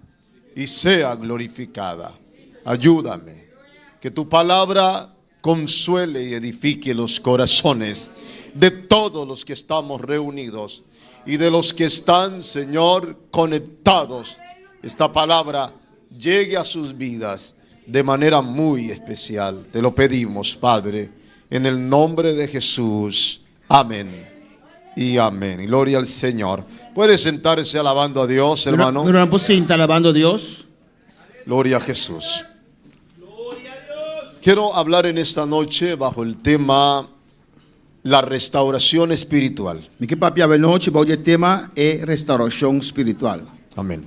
y sea glorificada. Ayúdame, que tu palabra consuele y edifique los corazones de todos los que estamos reunidos y de los que están, Señor, conectados. Esta palabra llegue a sus vidas de manera muy especial. Te lo pedimos, Padre, en el nombre de Jesús. Amén y amén. Gloria al Señor. ¿Puede sentarse alabando a Dios, hermano? Não posso alabando a Deus. Gloria a Jesús. Quiero hablar en esta noche bajo el tema la restauración espiritual. Me que papi a noite, o tema é restauração espiritual. Amén.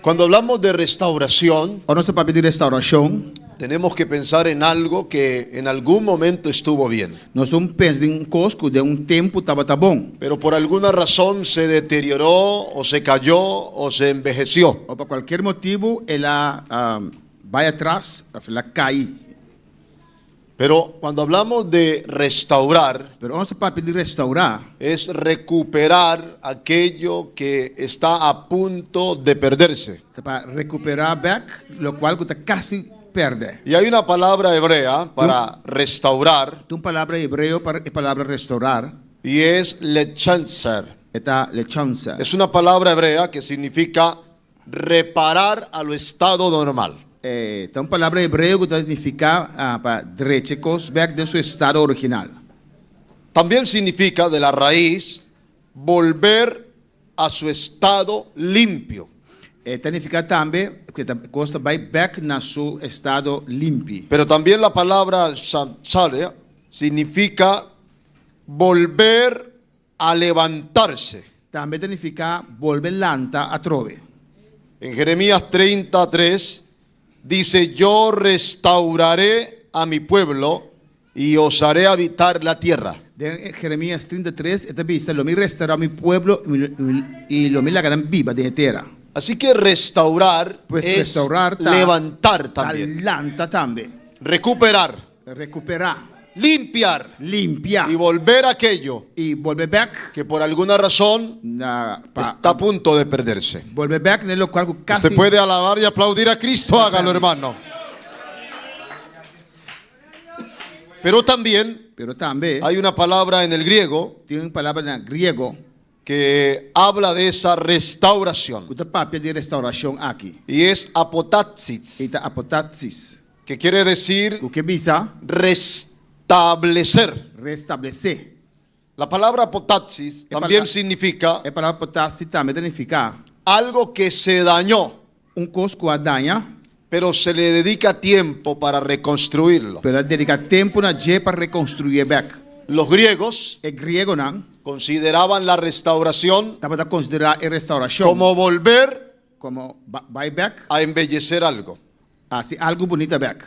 Cuando hablamos de restauración, O nosso papi de restauração, tenemos que pensar en algo que en algún momento estuvo bien, nós estamos pensando em cosco de tempo estava bom. pero por alguna razón se deterioró o se cayó o se envejeció. Ou por qualquer motivo, ela vai atrás, ela cai. Pero cuando hablamos de restaurar, Pero o nosso papi de restaurar es recuperar aquello que está a punto de perderse. é para recuperar back, lo qual está quase perde. Y hay una palabra hebrea para restaurar Tem uma palavra hebreu para a palavra restaurar, y es lechanzer. é lechança. Es una palabra hebrea que significa reparar a lo estado normal. Tem uma palavra hebreu que significa para drechecos back de seu estado original. También significa de la raíz volver a su estado limpio. Significa também que a costa vai back na seu estado limpo. Pero también la palabra shantzale significa volver a levantarse. Também significa volver lanta a trove. En Jeremías 33 dice: yo restauraré a mi pueblo y os haré habitar la tierra. De Jeremías 33, esta dice, lo mi restaurará mi pueblo y lo mi la gran viva de tierra. Así que restaurar Pues es restaurar levantar también, lanta también. recuperar, Recuperar, limpiar limpiar y volver aquello y volver back que por alguna razón está a punto de perderse. volver back en lo cual casi Usted puede alabar y aplaudir a Cristo, hágalo, hermano. Pero también Pero también hay una palabra en el griego tem uma palavra na griego que habla de esa restauración. que papel de restauração aqui. Y es apotatsis, Eta apotaxis. que quiere decir O que bisa restablecer. restabelecer. La palabra apotatsis también significa A palavra apotaxis também significa algo que se dañó, coisa que daña, pero se le dedica tiempo para reconstruirlo. para dedicar tempo na dia para reconstruir back. Los griegos É griego não, consideraban la restauración estava a considerar a restauração como volver como buy back, a embellecer algo. assim algo bonito back.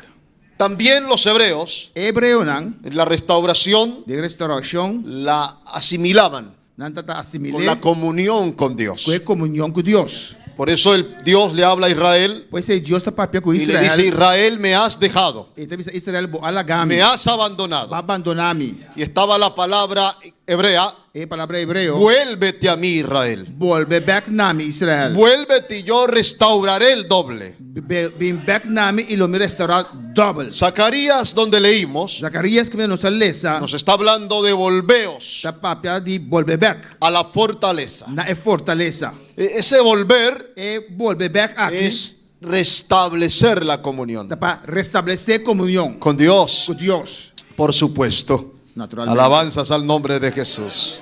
También los hebreos Hebreu não, en la restauración de restauração, la asimilaban não está con la assimilando comunión con Dios. com a comunhão com Deus. Por eso Dios le habla a Israel Pois é, Deus está papel com y le dice: Israel. Israel, me has dejado, Então Israel vou alagar-me, me has vai abandonado. abandonar-me. Y estaba la palabra hebrea: É palavra hebreu. vuélvete a mí, Israel. Volve back nami Israel. Vuélvete y yo restauraré el doble. Bem back nami e lo me restaurar double. Zacarías, donde leímos, Zacarias que nos lesa, nos está hablando de volveos está papel de volve back. a la fortaleza. Na é fortaleza. Ese volver É volve back aqui. es restablecer la comunión Está para restabelecer comunhão con Dios, com Deus. por supuesto. Naturalmente. Alabanzas al nombre de Jesús.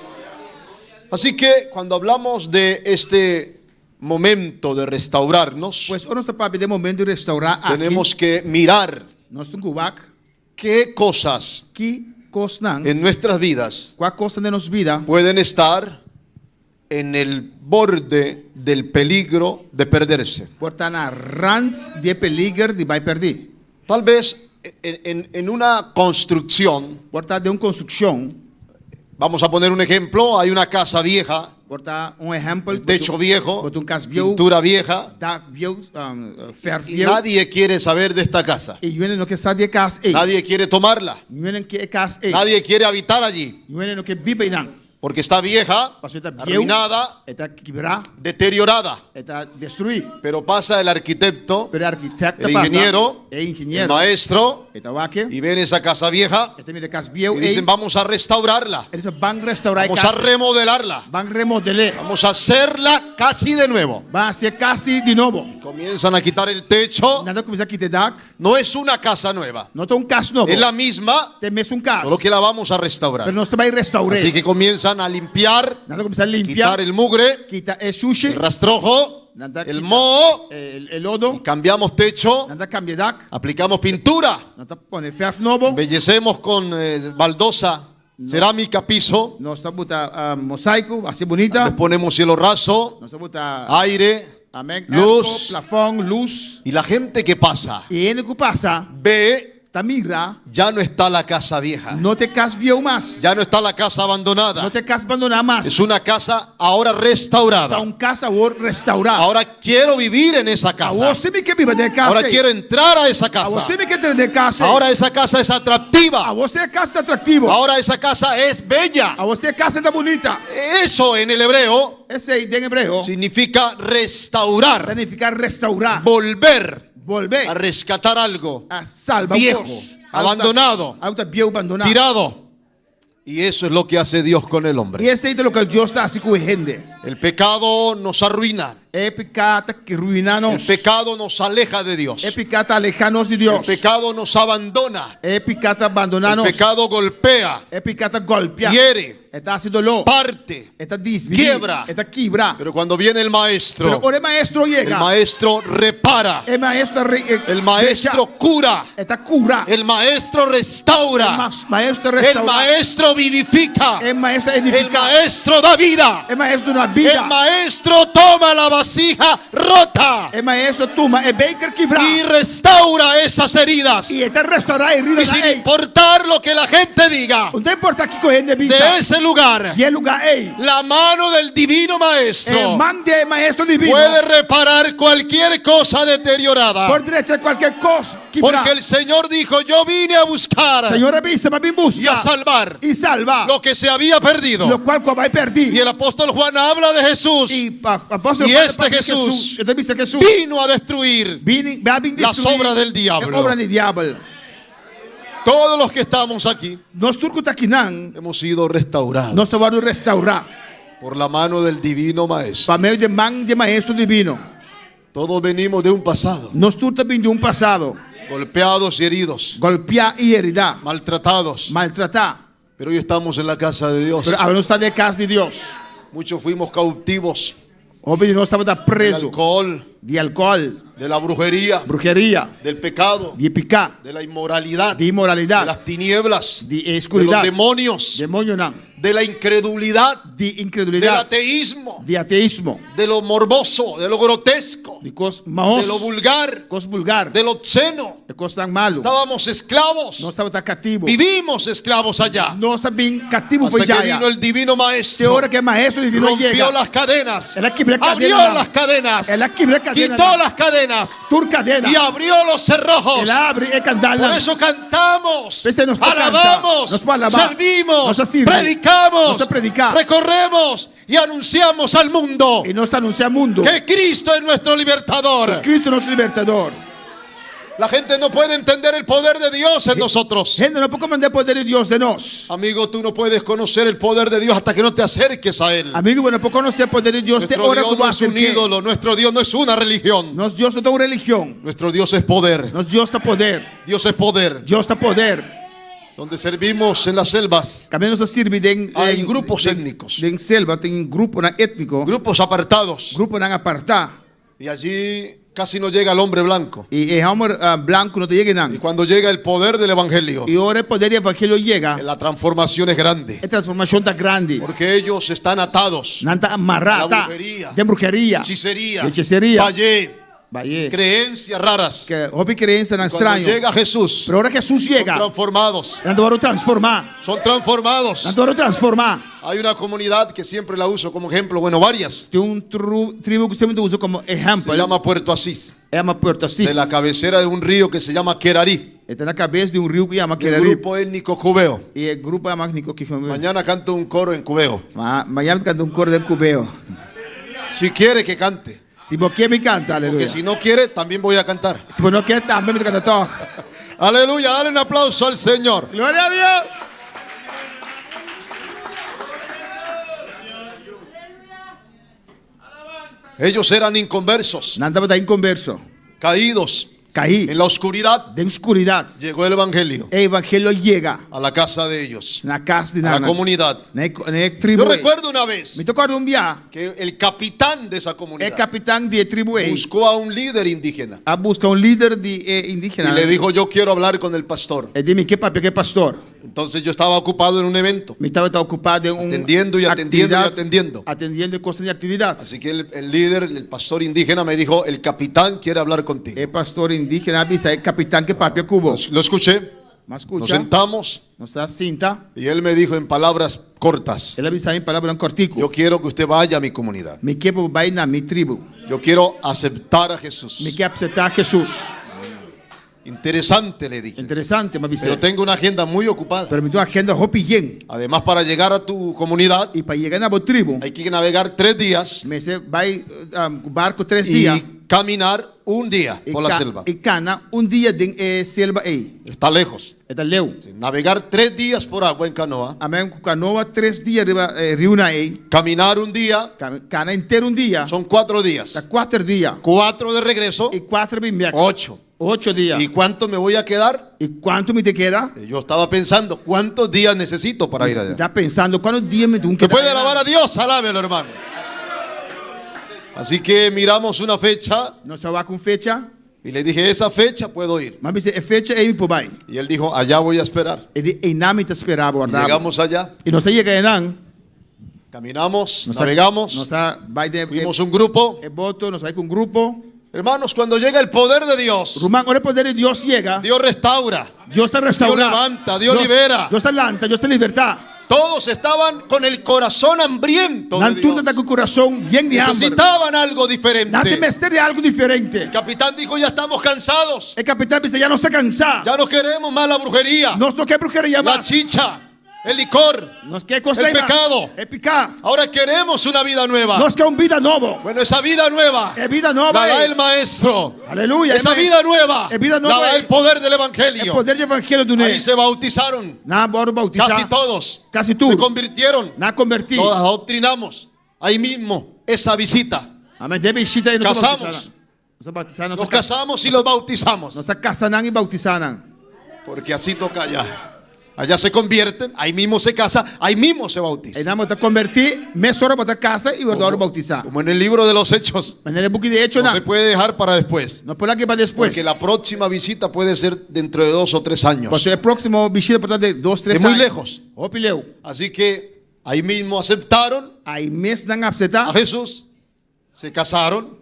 Así que cuando hablamos de este momento de restaurarnos, Pois o nosso papel de momento de restaurar aqui. tenemos que mirar Nós temos que back qué cosas que coisa en nuestras vidas qual coisa de nossa vida pueden estar en el borde del peligro de perderse. por estar na rand de peligro de vai perder. Tal vez en una construcción, Por estar de uma construção, vamos a poner un ejemplo, hay una casa vieja, por estar exemplo, techo viejo, por casa viejo, pintura vieja, da viejo, ferro y viejo. nadie quiere saber de esta casa. E Yuene no quer sair de casa, Nadie quiere tomarla. Yuene quer casa, Nadie quiere habitar allí, Yuene no quer viver não. porque está vieja, Porque está viejo, arruinada, está quebrada, deteriorada. está destruída. Pero pasa el arquitecto, Pero o arquitecto el passa, ingeniero, é el engenheiro, maestro, está aqui, y ven esa casa vieja está mira casa viejo, y dicen: vamos a restaurarla, eles vão restaurar a vamos a casa, remodelarla, vão remodelar, vamos a hacerla casi de nuevo. vão ser casa de novo. Comienzan a quitar el techo. Nada começa aqui de dar, No es una casa nueva, não tem casa novo, es la misma, tem mesmo casa, solo que la vamos a restaurar. pero nós também restaurar. Así que comienzan a limpiar, Nada começa a quitar limpar, el mugre, quita el sushi, el rastrojo, nada el quita moho, el lodo, cambiamos techo, nada cambia de dar, aplicamos pintura, nada põe ferro novo. embellecemos con baldosa, cerámica, piso, Nós estamos botando mosaico, assim bonita. les ponemos cielo raso, Nós estamos botando aire, amém, luz. plafond, luz. y la gente que pasa E ele que passa, ve, tá mira, ya no está la casa vieja, não te casa viejo mais. ya no está la casa abandonada, Não te casa abandonar mais. es una casa ahora restaurada. Tá casa agora restaurada. Ahora quiero vivir en esa A casa. você me quer viver de casa. Ahora quiero entrar a esa A casa. você me quer ter de casa. Ahora esa casa es A atractiva. você casa tá atrativo. Ahora esa casa es bella. A você casa tá bonita. Eso en el hebreo Esse aí em hebreu significa restaurar, significa restaurar, volver a volver, rescatar algo a salvar viejo, abandonado, algo tá viejo abandonado. tirado. Y eso es lo que hace Dios con el E hombre. esse aí é o que Deus está assim com a gente. El pecado nos arruina. É pecado que ruína El nós. pecado nos aleja de Dios. É pecado alejar-nos de El Deus. pecado nos abandona. É pecado El abandonar-nos. pecado golpea, É pecado golpear. hiere, Está assim dolor. parte. Está dividir. Quiebra. Está quebrar. Pero cuando viene el maestro, Pero o maestro el llega. maestro repara, El maestro el maestro cura, está cura. el maestro restaura, Maestro el restaura. maestro vivifica, El maestro el edifica. maestro da vida, El maestro na el vida. maestro toma la vasija rota El maestro toma el baker quebrar. y restaura esas heridas. Y está restaurar heridas. Y sin importar lo que la gente diga, Não importa aqui correndo de vista. de ese lugar, E é lugar ei. la mano del divino El maestro man de maestro divino. puede reparar cualquier cosa deteriorada. Pode echar qualquer cosa quebrar. Porque el Señor dijo: yo vine a buscar Senhor avisa para vir y a buscar salvar e salvar lo que se había perdido. lo qual vai perder. Y el apóstol Juan habla de Jesús. E apóstolo Y Paulo este fala de Jesús ele disse Jesus vino a destruir vai vir las destruir obras del diablo. a obra do diabo. Todos los que estamos aquí nós tudo que está aqui não, hemos sido restaurados nós vamos restaurar. por la mano del divino maestro. Para meio de mão de maestro divino. Todos venimos de un pasado, Nós tudo também de passado. golpeados y heridos, Golpear e heridar. maltratados, Maltratar. pero hoy estamos en la casa de Dios. Pero agora nós estamos de casa de Deus. Muchos fuimos cautivos Hoje nós estamos del presos alcohol, de álcool, de la brujería, bruxeria, del pecado, de picar, de la inmoralidad, de de imoralidade, las tinieblas, de de los escuridade, demonios, demônio não, de la incredulidad, de del incredulidade, ateísmo, de ateísmo, de lo morboso, de lo grotesco, de coisas de maus, lo vulgar, coisas vulgar, de lo obsceno. de coisas tão malas. Estábamos esclavos, Nós estamos cativos. vivimos esclavos allá, Nós também cativos foi hasta já. que vino el divino Tem maestro, hora que é maestro divino rompió chega. las cadenas, Ela quebra abrió cadena. las cadenas, Ela quebra cadena. quitó las cadenas Tur cadena. y abrió los cerrojos. Ela abre e Por candala. eso cantamos, Ese nos canta, alabamos, nos puede alabar, servimos, nos sirve, predicamos, nos predicar. recorremos y anunciamos al mundo E nós anunciamos mundo. que Cristo es nuestro libertador. Cristo é nosso libertador. La gente no puede entender el poder de Dios en nosotros. Gente, não pode comandar o poder de Deus de nós. Amigo, tú no puedes conocer el poder de Dios hasta que no te acerques a Él. Amigo, não pode conhecer o poder de Deus de Nuestro hora Dios que no vai es un ser. ídolo, nuestro Dios no es una religión. Nós Deus não tem uma religião. Nuestro Dios es poder. Nós Deus está poder. Dios es poder. Deus está poder. Donde servimos en las selvas, Também nós servimos hay grupos étnicos, em selva, tem grupo étnico, grupos apartados. grupo não apartar. Y allí casi no llega el hombre blanco. E alma branco não te chega Y não. cuando llega el poder del evangelio, E ora o poder do evangelho chega. la transformación es grande. A transformação está grande. Porque ellos están atados. Não está amarrada. La brujería, Tem bruxeria. Hechicería, Hechicería. vallé, Vai. creencias raras. Que houve crença não Cuando estranho. llega Jesús, Pero ahora Jesús son llega. transformados. Não dá transformar. Son transformados. Não dá transformar. Hay una comunidad que siempre la uso como ejemplo, bueno, varias. Tem tribo que sempre usa como exemplo. Se llama Puerto Asís. É uma Puerto Assis. De la cabecera de un río que se llama Querarí. Está na cabeça de rio que chama El Querarí. grupo étnico cubeo. E o grupo magnífico que chama. Mañana canto un coro en cubeo. Amanhã canta coro de cubeo. Si quiere que cante. Se você quer me canta, Porque aleluia. si no quiere, también voy a cantar. Se você não quer, também me canta todo. Aleluya, dale un aplauso al Señor. Glória a Deus. Ellos eran inconversos, Não estava daí em converso. caídos Caí en la oscuridad. de escuridade. Llegó el evangelio O evangelho chega a la casa de ellos, na casa de a la Nana. comunidad. Na tribo. Yo recuerdo una vez Me tocou um dia. que el capitán de esa É comunidad capitão de tribo buscó a un líder indígena a buscar líder de indígena. y le dijo, yo quiero hablar con el pastor. E disse-me que papo, que pastor. Entonces yo estaba ocupado en un evento, Me estava ocupado em atendiendo y atendiendo y atividade, atendiendo. Atendendo e coisas de atividades. Así que el líder, el pastor indígena me dijo, el capitán quiere hablar contigo. E pastor indígena avisa é capitão que papo cubo. Lo escuché, Mas nos escuta, sentamos nós está cinta. y él me dijo en palabras cortas, Ele avisa em palavra cortico. yo quiero que usted vaya a mi comunidad. Me quer vai na minha tribo. Yo quiero aceptar a Jesús. Me quer aceitar Jesus. Interesante, le dije. Interessante, mas Pero tengo una agenda muy ocupada. Pero me deu uma agenda rapidinho. Además, para llegar a tu comunidad E para chegar na minha tribo, hay que navegar 3 días me vai barco 3 y dias. caminar un día por la selva. E cana dia de selva aí. Está lejos. Está leu. Navegar 3 días por agua en canoa. Amém com canoa 3 dias rio na aí. Caminar un día. Cana inteiro dia. Son 4 días. Está 4 dias. 4 de regreso. E 4 bem 8. 8 dias. ¿Y cuánto me voy a quedar? E quanto me te queda? Yo estaba pensando, ¿cuántos días necesito para ir allá? Está pensando quantos dias me tem que ¿Que puede alabar a Dios? Alábelo, hermano. Así que miramos una fecha Nós só com fecha. y le dije, esa fecha puedo ir. Mas é fecha aí por vai. Y él dijo, allá voy a esperar. E de nome te esperava Y guardar. llegamos allá, E nós chega aí não. caminamos, Nós navegamos, Nós vai de fuimos un grupo. boto, nós vai com grupo. Hermanos, cuando llega el poder de Dios, Román, ora o poder de Deus chega. Dios restaura, Deus te restaura. Dios levanta, Dios libera. Deus te levanta, Deus te liberta. Todos estaban con el corazón hambriento de Não tudo Dios. está com o coração bem de hambre. Necesitaban algo Não te diferente. mestre de algo diferente. El capitán dijo, ya estamos cansados. O capitão disse, já não está cansado. Ya no queremos más la brujería, Nós não queremos bruxaria la mais. chicha, el licor, Nós quer coisa el pecado. É pecar. Ahora queremos una vida nueva. Nós quer vida nova. Bueno, esa vida nueva É vida nova. la da el maestro. Aleluia. Esa vida nueva É vida nova. la da el poder del É evangelio. poder de evangelho do Ahí Ney. se bautizaron. Na bora bautizar. Casi todos Casi se tudo. convirtieron. Na converti. Nos adoctrinamos. Ahí mismo, esa visita. Amém. Deve chita aí no Casamos. Nos casamos y los bautizamos. Nós casaram e bautizaram. Porque así toca allá. Allá se convierten, ahí mismo se casa, ahí mismo se bautiza. Aí nós vamos convertir, mesora botar casa e agora bautizar. Como en el libro de los Hechos. Mas no book de hecho No não. se puede dejar para después. Não pode aqui para depois. Porque la próxima visita puede ser dentro de 2 o 3 años. Porque o próximo visita por de 2, 3 Es anos. muy lejos. Ó, pileu. Así que ahí mismo aceptaron Aí mesmo não a aceitar Jesús, se casaron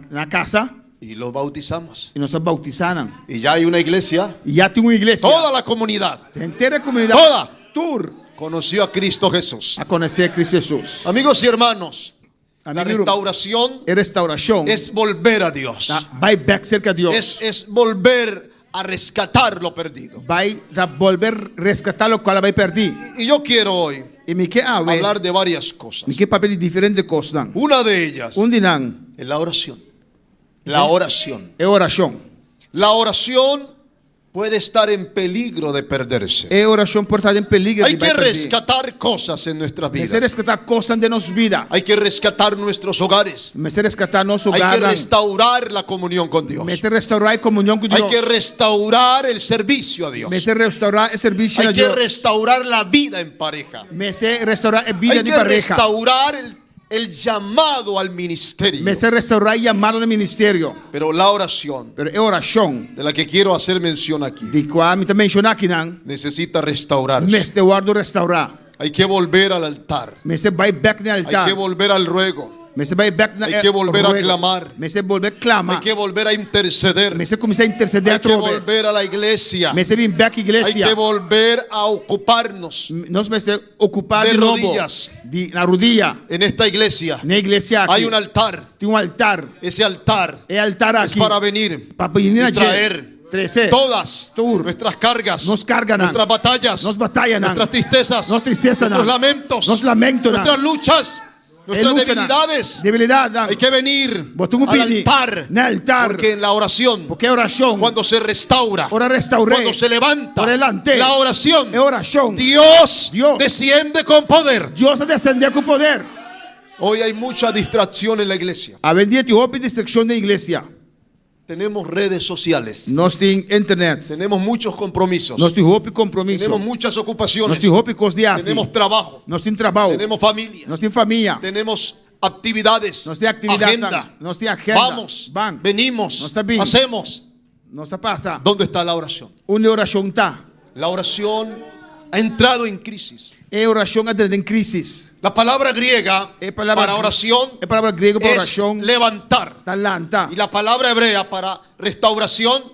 na casa y los bautizamos. e nós bautizaram. Y ya hay una iglesia. E já tem uma igreja. Toda la comunidad A inteira comunidade. Toda. Tour. conoció a Cristo Jesús. A conhecer Cristo Jesus. Amigos y hermanos, la Amigo, restauración é restauração. es volver a Dios. Vai back cerca de Deus. Es volver a rescatar lo perdido. Vai volver resgatar o qual vai perder. Y yo quiero hoy E me quer hablar de varias cosas. me quer papel de diferentes coisas. Una de ellas Um de não es la oración. La oración. é oração. La oración puede estar en peligro de perderse. É oração por estar em peligro Hay de que vai perder. rescatar cosas en nuestras Me vidas. ser resgatar coisas de nossa vida. Hay que rescatar nuestros hogares. Me ser resgatar nosso Hay hogar. que restaurar la comunión con Dios. Me ser restaurar a comunhão com Deus. Hay que restaurar el servicio a Dios. Me ser restaurar o serviço Hay a que Deus. restaurar la vida en pareja. Me ser restaurar a vida Hay de que pareja. restaurar el llamado al ministerio. Me ser restaurar e chamado no ministério. Pero la oración, Pero é oração de la que quiero hacer mención aquí, de qual me também mencionar aqui não. necesita restaurarse. Me ser guardo restaurar. Hay que volver al altar. Me ser vai back no Hay altar. que volver al ruego. Me ser vai back na Hay que volver a clamar. Me ser volver clamar. Hay que volver a interceder. Me ser começar a interceder Hay a que trove. volver a la iglesia. Me ser vir back Hay igreja. que volver a ocuparnos Nós me ser ocupar de de novo. rodillas. Na rodilha. en esta iglesia. Na igreja aqui. Hay un altar. Tem um altar. Ese altar É altar es aqui. para venir Para venir y a traer trazer todas Tur. nuestras cargas, Nos cargan. nuestras batallas, Nos batallan. nuestras tristezas, Nos tristezas. nuestros lamentos, Nos lamentos. nuestras luchas, nuestras debilidades. Debilidade. Hay que venir Botum al pini. altar, Na altar. porque en la oración, Porque é oração. cuando se restaura, Ora restaurei. cuando se levanta Ora levantei. la oración, É oração. Dios Dios. desciende con poder. Deus vai descender com poder. Hoy hay mucha distracción en la iglesia. A vendia te houve distração na igreja. Tenemos redes sociales, Nós tem internet. tenemos muchos compromisos, Nós tem houve compromisso. tenemos muchas Nós ocupaciones, tem houve coisas de assim. tenemos trabajo, Nós tem trabalho. tenemos familia, Nós tem família. tenemos actividades, Nós tem atividade. agenda. Nós tem agenda. Vamos, Van. venimos, Nós tá bem. hacemos. Nós passa. ¿Dónde está la oración? Onde oração está? La oración ha entrado en crisis. É oração entrando em crise. La palabra griega É palavra para oración É palavra grega para es oração. levantar. Talanta. Y la palabra hebrea para restauración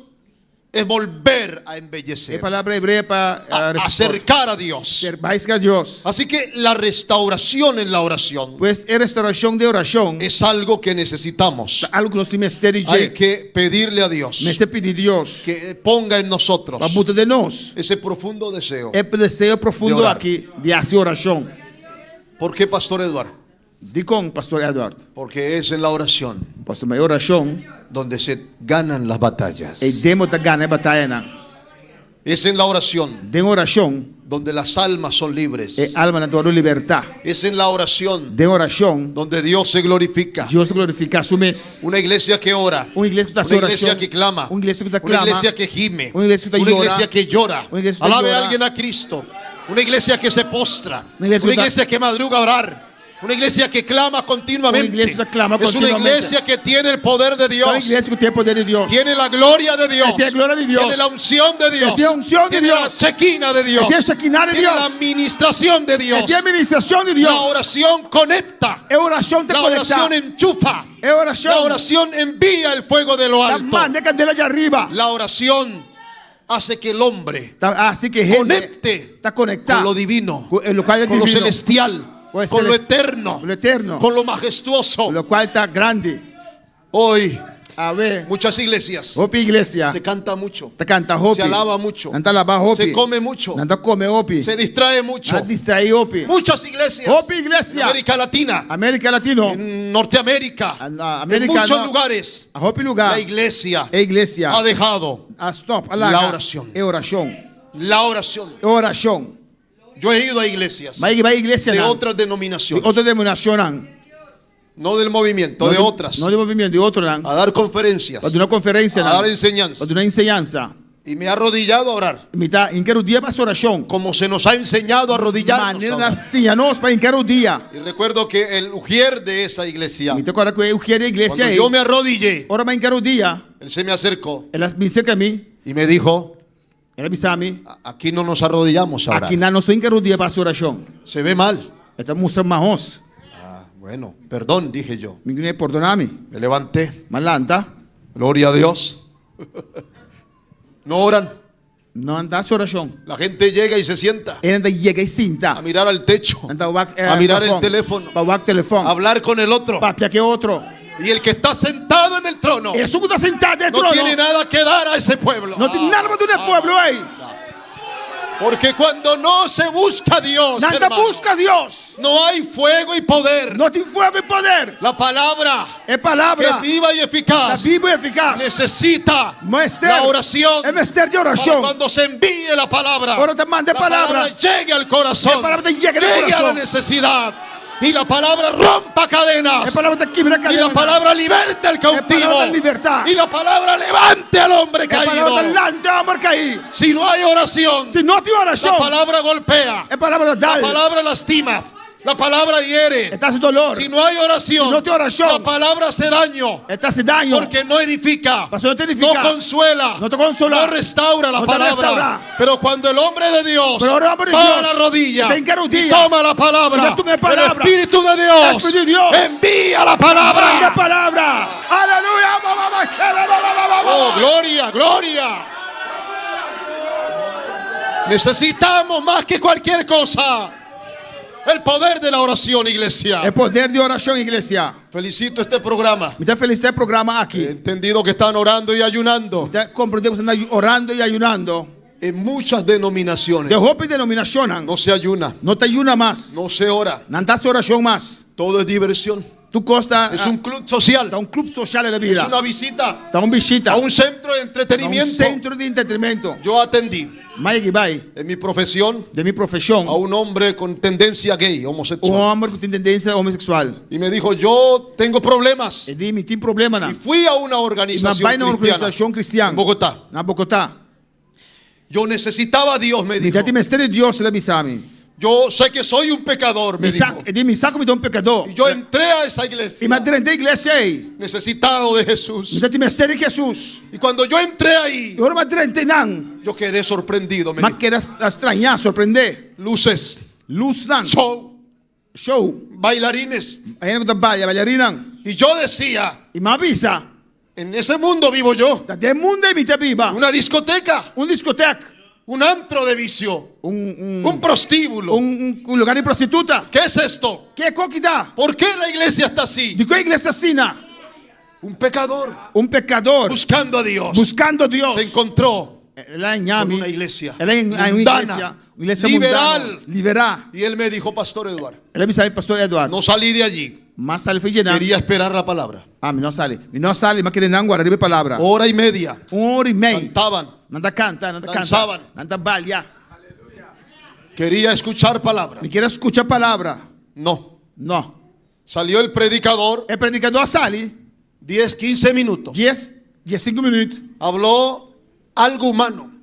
es volver a É embellecer, palavra hebreia para acercar a Dios. ser mais que a Deus. Así que la restauración en la oración Pois é restauração de oração. es algo que necesitamos. Algo que nós temos que ter Hay de. que pedirle a Dios Me pedir Deus. que ponga en nosotros Para muitos de nós. ese profundo deseo. É desejo De profundo orar. aqui de fazer oração. ¿Por qué, Pastor Eduardo? De com, pastor Eduardo. Porque es en la oración Pastor, mas oração donde se ganan las batallas. é demo da ganha batalha na. Es en la oración De oração donde las almas son libres. é alma na tua libertad. Es en la oración De oração donde Dios se glorifica. Deus glorifica su mês. Una iglesia que ora. Uma igreja que está Una iglesia que clama. Uma igreja que está Una clama. iglesia que gime. Una iglesia que Una llora. iglesia que llora. Una iglesia que Alabe llora. a alguien a Cristo. Una iglesia que se postra. Una iglesia Una que- iglesia que madruga a orar. Una iglesia que clama continuamente. Una iglesia que clama Es una continuamente. iglesia que tiene el poder de Então, a Dios. igreja que tem o poder de Deus. Tiene la gloria de Dios. Tiene la gloria de Dios. Tiene la unción de Dios. Tiene la unción de Tiene la Dios. chequina de Dios. Tiene la chequina de Tiene Dios. la administración de Dios. Tem a administração de La Deus. oración conecta. É oração te La conectar. oración enchufa. É La oração. oración envía el fuego de lo Da alto. manda candela de arriba. La oración hace que el hombre Tá, assim que rende. conecte Está conectado. con lo divino, Com o qual é con lo divino. celestial, Com o con lo celeste- eterno, Com o eterno. con lo majestuoso. O qual está grande. Hoy A ver. Muchas iglesias. Hopi iglesia. Se canta mucho. Te canta hopi. Se alaba mucho. Nanta alaba hopi. Se come mucho. Nanta come hopi. Se distrae mucho. Nanta distrae hopi. Muchas iglesias. Hopi iglesia. En América Latina. América Latino. En Norteamérica. América, en muchos no. lugares. A hopi lugar. La iglesia ha dejado stop. la oración. Oración. La oración. Oración. Yo he ido a iglesias Va iglesia de nan. otras denominaciones. De otra denominación. No del movimiento, de otras. No del movimiento, de otro. A dar conferencias. Para una conferencia. A dar enseñanza. Para una enseñanza. Y me ha arrodillado a orar. En qué día pasa oración. Como se nos ha enseñado a arrodillarnos. Manera así, no para en qué día. Y recuerdo que el ujier de esa iglesia. Me acuerdo que el ujier de iglesia. Cuando yo me arrodillé. Ahora me en qué día. Él se me acercó. Él me acerca a mí. Y me dijo. Él me a mí. Aquí no nos arrodillamos ahora. Aquí no estoy en qué día para oración. Se ve mal. Estamos mostrando más. Bueno, perdón, dije yo. Perdóname. Me levanté. Malanta. Gloria a Dios. No oran. No andas oración. La gente llega y se sienta. Llega y sienta. A mirar al techo. A mirar el teléfono. A hablar con el otro. Y el que está sentado en el trono. No tiene nada que dar a ese pueblo. No tiene nada de un pueblo ahí. Porque cuando no se busca a Dios, hermano, busca a Dios, no hay fuego y poder. No tiene fuego y poder. La palabra es palabra que es viva y eficaz. La viva y eficaz. Necesita la oración. Para cuando se envíe la palabra. La palabra llegue al corazón. Llegue a la necesidad. Y la palabra rompa cadenas. Y la palabra liberta al cautivo. Y la palabra levante al hombre caído. Si no hay oración, la palabra golpea. La palabra lastima. La palabra hiere. Si no hay oración, la palabra hace daño. Porque no edifica, no consuela, no restaura la palabra. Pero cuando el hombre de Dios va a la rodilla y toma la palabra, el Espíritu de Dios envía la palabra. Oh, gloria, gloria. Necesitamos más que cualquier cosa el poder de la oración, iglesia. El poder de oración, iglesia. Felicito este programa. Me felicito el programa aquí. He entendido que están orando y ayunando. Comprendemos que están orando y ayunando. En muchas denominaciones. No se ayuna. No te ayuna más. No se ora. No te oración más. Todo es diversión. Es un club social. Un club social en la vida. Es una visita. Una visita. A un centro de entretenimiento. Un centro de entretenimiento. Yo atendí. En mi profesión. A un hombre con tendencia gay, homosexual. Un hombre con tendencia homosexual. Y me dijo, yo tengo problemas. Y fui a una organización cristiana. En Bogotá. Yo necesitaba a Dios, me dijo. Yo sé que soy un pecador, me dijo. Y yo entré a esa iglesia. Necesitado de Jesús. Y cuando yo entré ahí, yo quedé sorprendido, me dijo. Luces. Show. Bailarines. Y yo decía, en ese mundo vivo yo. Una discoteca. Un antro de vicio. Un prostíbulo. Un lugar de prostituta. ¿Qué es esto? ¿Por qué la iglesia está así? Un pecador. Buscando a Dios. Se encontró con una iglesia. Mundana, liberal. Y él me dijo, Pastor Eduardo. No salí de allí. Quería esperar la palabra. Hora y media. Cantaban. Danzaban. Quería escuchar palabra. No. Salió el predicador. 10, 15 minutos. 5 minutos. Habló algo humano.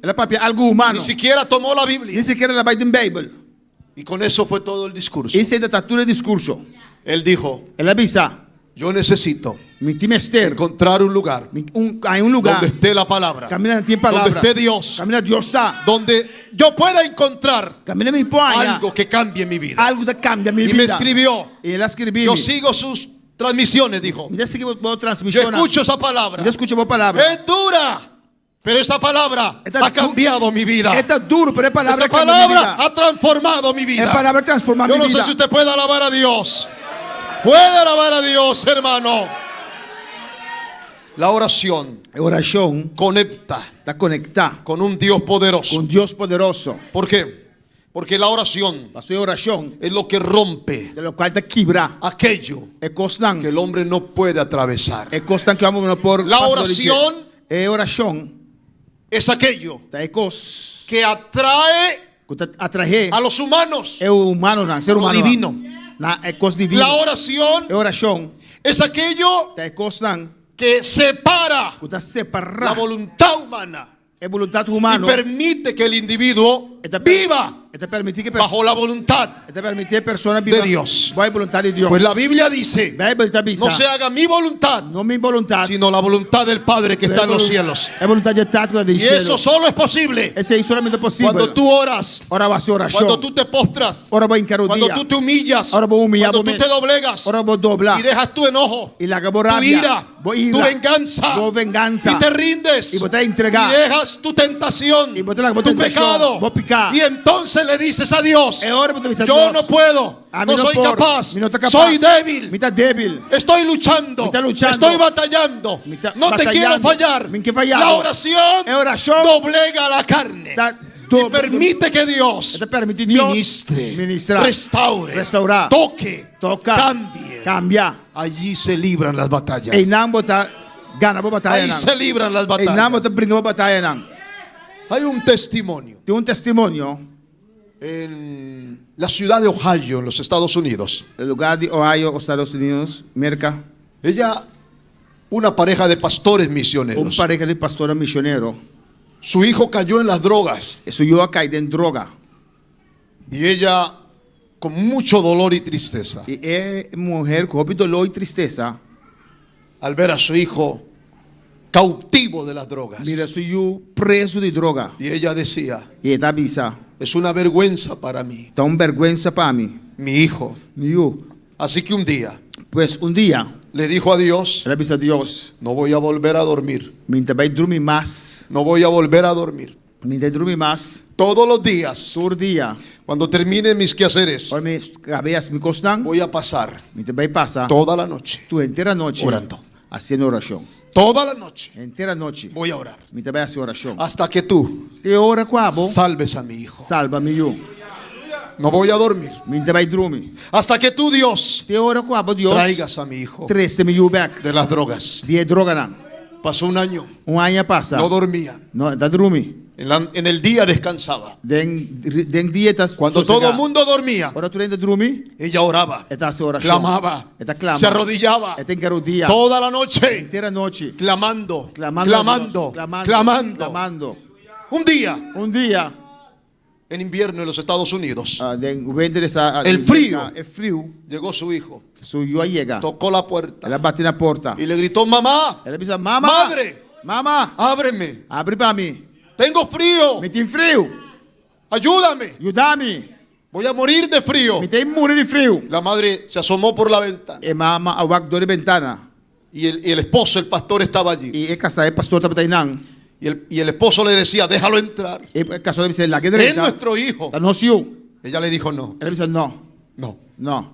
Ni siquiera tomó la Biblia. Y con eso fue todo el discurso. Él dijo, yo necesito encontrar un lugar donde esté la palabra, donde esté Dios, donde yo pueda encontrar algo que cambie mi vida. Y me escribió. Yo sigo sus transmisiones, dijo. Yo escucho esa palabra. Es dura, pero esa palabra ha cambiado mi vida. Esa palabra ha transformado mi vida. Yo no sé si usted puede alabar a Dios. Puede alabar a Dios, hermano. La oración oração conecta está conectada con un Dios poderoso. com Deus poderoso. ¿Por qué? Porque la oración A sua oração es lo que rompe de lo qual está quebrar aquello é constante. que el hombre no puede atravesar. É constante que o homem não pode. La oración é oração es aquello tá é cos que atrae que tá atrai a los humanos é o humano não, ser a lo humano. divino. Na é cos divino. La oración É oração es aquello tá é constante que separa que tá la separar voluntad humana é vontade y humana. permite que el individuo viva É permitir que bajo la voluntad. é permitir a pessoa viva de Dios. boa vontade de Deus. Pues la Biblia dice, A Bíblia está no se haga mi voluntad, não minha vontade, sino la voluntad del Padre que está en los cielos. É vontade tática de Y eso solo es posible Esse é solamente possível. cuando tú oras, Ora vai ser oração. cuando tú te postras, Ora vai encarar o cuando dia. tú te humillas, Ora vou humilhar cuando tú te doblegas Ora vou dobrar. y dejas tu enojo, E la tu rabia. ira, Vou ira. tu venganza, Vou vengança. y te rindes Y vou te y entregar. dejas tu tentación, Y vou te la- vou tu tentación. pecado, Vou picar. y entonces le dices a Dios, É hora para você yo no puedo, A mí no soy posso. capaz, Mi não tá capaz. soy débil, Mi tá débil. estoy luchando, Mi tá luchando. estoy batallando, Mi tá no te quiero batallando. fallar. Mi que fallar. La oración É oração. doblega la carne Tá y permite que Dios Te permite Deus ministre, ministrar, restaure, restaurar, toque, tocar, cambie. cambiar. Allí se libran las batallas. E não botar gana para batalha Ahí não. se libran las E não batallas. botar brincar para batalha não. Hay un testimonio Tem testemunho en la ciudad de Ohio, en los Estados Unidos. no lugar de Ohio, os Estados Unidos, América, Ella, una pareja de pastores misioneros. pareja de pastor missionário. Su hijo cayó en las drogas Isso eu a cair em droga. y ella, con mucho dolor y tristeza, E é mulher com dolor e tristeza. al ver a su hijo cautivo de las drogas. Mira, sou eu preso de droga. Y ella decía, E está avisa. es una vergüenza para mí, Tá vergüenza para mim. mi hijo. Eu. Así que un día Pues um dia, le dijo a Dios, ela avisa a Deus. no voy a volver a dormir, Minta vai dormir mais. no voy a volver a dormir. Minta dormir mais. Todos los días, Todo dia. cuando termine mis quehaceres, Ora me cabeça me costam. voy a pasar Minta vai passar. toda la noche Tu inteira noite. orando. Haciendo oração. Toda la noche Inteira noite. voy a orar Minta vai hacer oração. hasta que tú E ora quabo. salves a mi hijo. Salva-me eu. No voy a dormir Minta vai dormir. hasta que tú, Dios, Te ora quabo Deus. traigas a mi hijo 13 mil back. de las drogas. De droga não. Pasó un año, Ano passa. no dormía. Não, está dormir. En el día descansaba. Den dia está Cuando todo el mundo dormía, Ora tu ainda dormir. ella oraba, Está a oração. clamaba, Está clama. se arrodillaba Está encarou dia. toda la noche, Inteira noite. clamando, Clamando. clamando, clamando. Clamando. Un día, Um dia. en invierno en los Estados Unidos, O ventre está. El frio. É frio. llegó su hijo, Subiu a chega. tocó la puerta Ela bate na porta. y le gritó, mamá, Ela diz: Mama. madre, Mama. ábreme, Abre para mim. tengo frío, Me tem frio. ayúdame, Ajuda-me. voy a morir de frío. Me tem muro de frio. La madre se asomó por la ventana E mama ao backdoor de ventana. y el esposo, el pastor, estaba allí. E é casar, é pastor tá batainan. Y el esposo le decía, déjalo entrar, E casou dice lá que es direita. nuestro hijo. Tá nocio. Ella le dijo, no, Ela diz: Não. no. Não.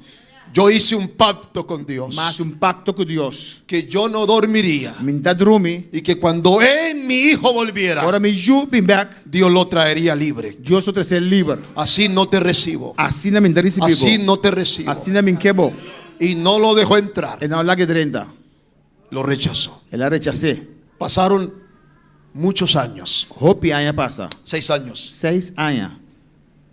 Yo hice un pacto con Dios, Mas pacto com Deus. que yo no dormiría Me tá dormir. y que cuando mi hijo volviera, Ora me ju bem back. Dios lo traería libre. Deus o trazer livre. Así no te recibo, Assim na me recebido. así no te recibo. Assim na me quebo. Y no lo dejó entrar, E não lá que direita. lo rechazó. Ela rechacei. Pasaron muchos años, Hopi aña passa. 6 años. 6 anos.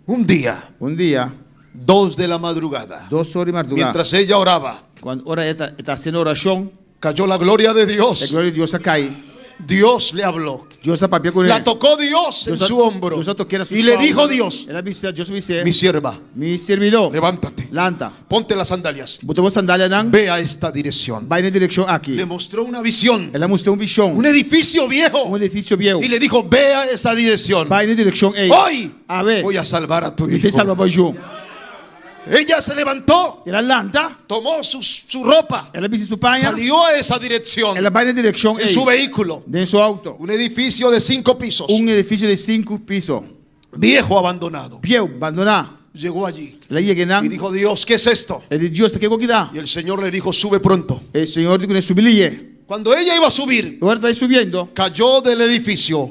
Un día, Um dia, 2 de la madrugada, 2 horas de madrugada. mientras ella oraba, Quando ora está fazendo oração, cayó la gloria de a Dios. glória de Deus cai. Dios le habló. Deus papia com ele. La tocó Dios en su hombro Deus toquei na sua y le espalda. dijo Dios, Ela disse, Deus me disse, mi sierva, mi servidor, levántate, lanta. ponte las sandalias, Botou a sandália não, ve a esta dirección. vai na direção aqui. Le mostró una visión, Ela mostrou visão. un edificio viejo, Edifício viejo. y le dijo, ve a esa dirección. Vai na direção aí. Hoy A ver, voy a salvar a tu me tem hijo. salva baju. Ella se levantó, Ela lanta. tomó su ropa, Ela viste su panha. salió a esa dirección Ela vai na direção en aí. su vehículo. Dentro do seu auto. Un edificio de 5 pisos, Edifício de 5 pisos. viejo, abandonado. Viejo, abandonar. Llegó allí Ela ia que não. y dijo, Dios, ¿qué es esto? Ele disse, Deus, está aqui que dá. Y el Señor le dijo, sube pronto. O Senhor diz que subir. Cuando ella iba a subir, Agora está subindo. cayó del edificio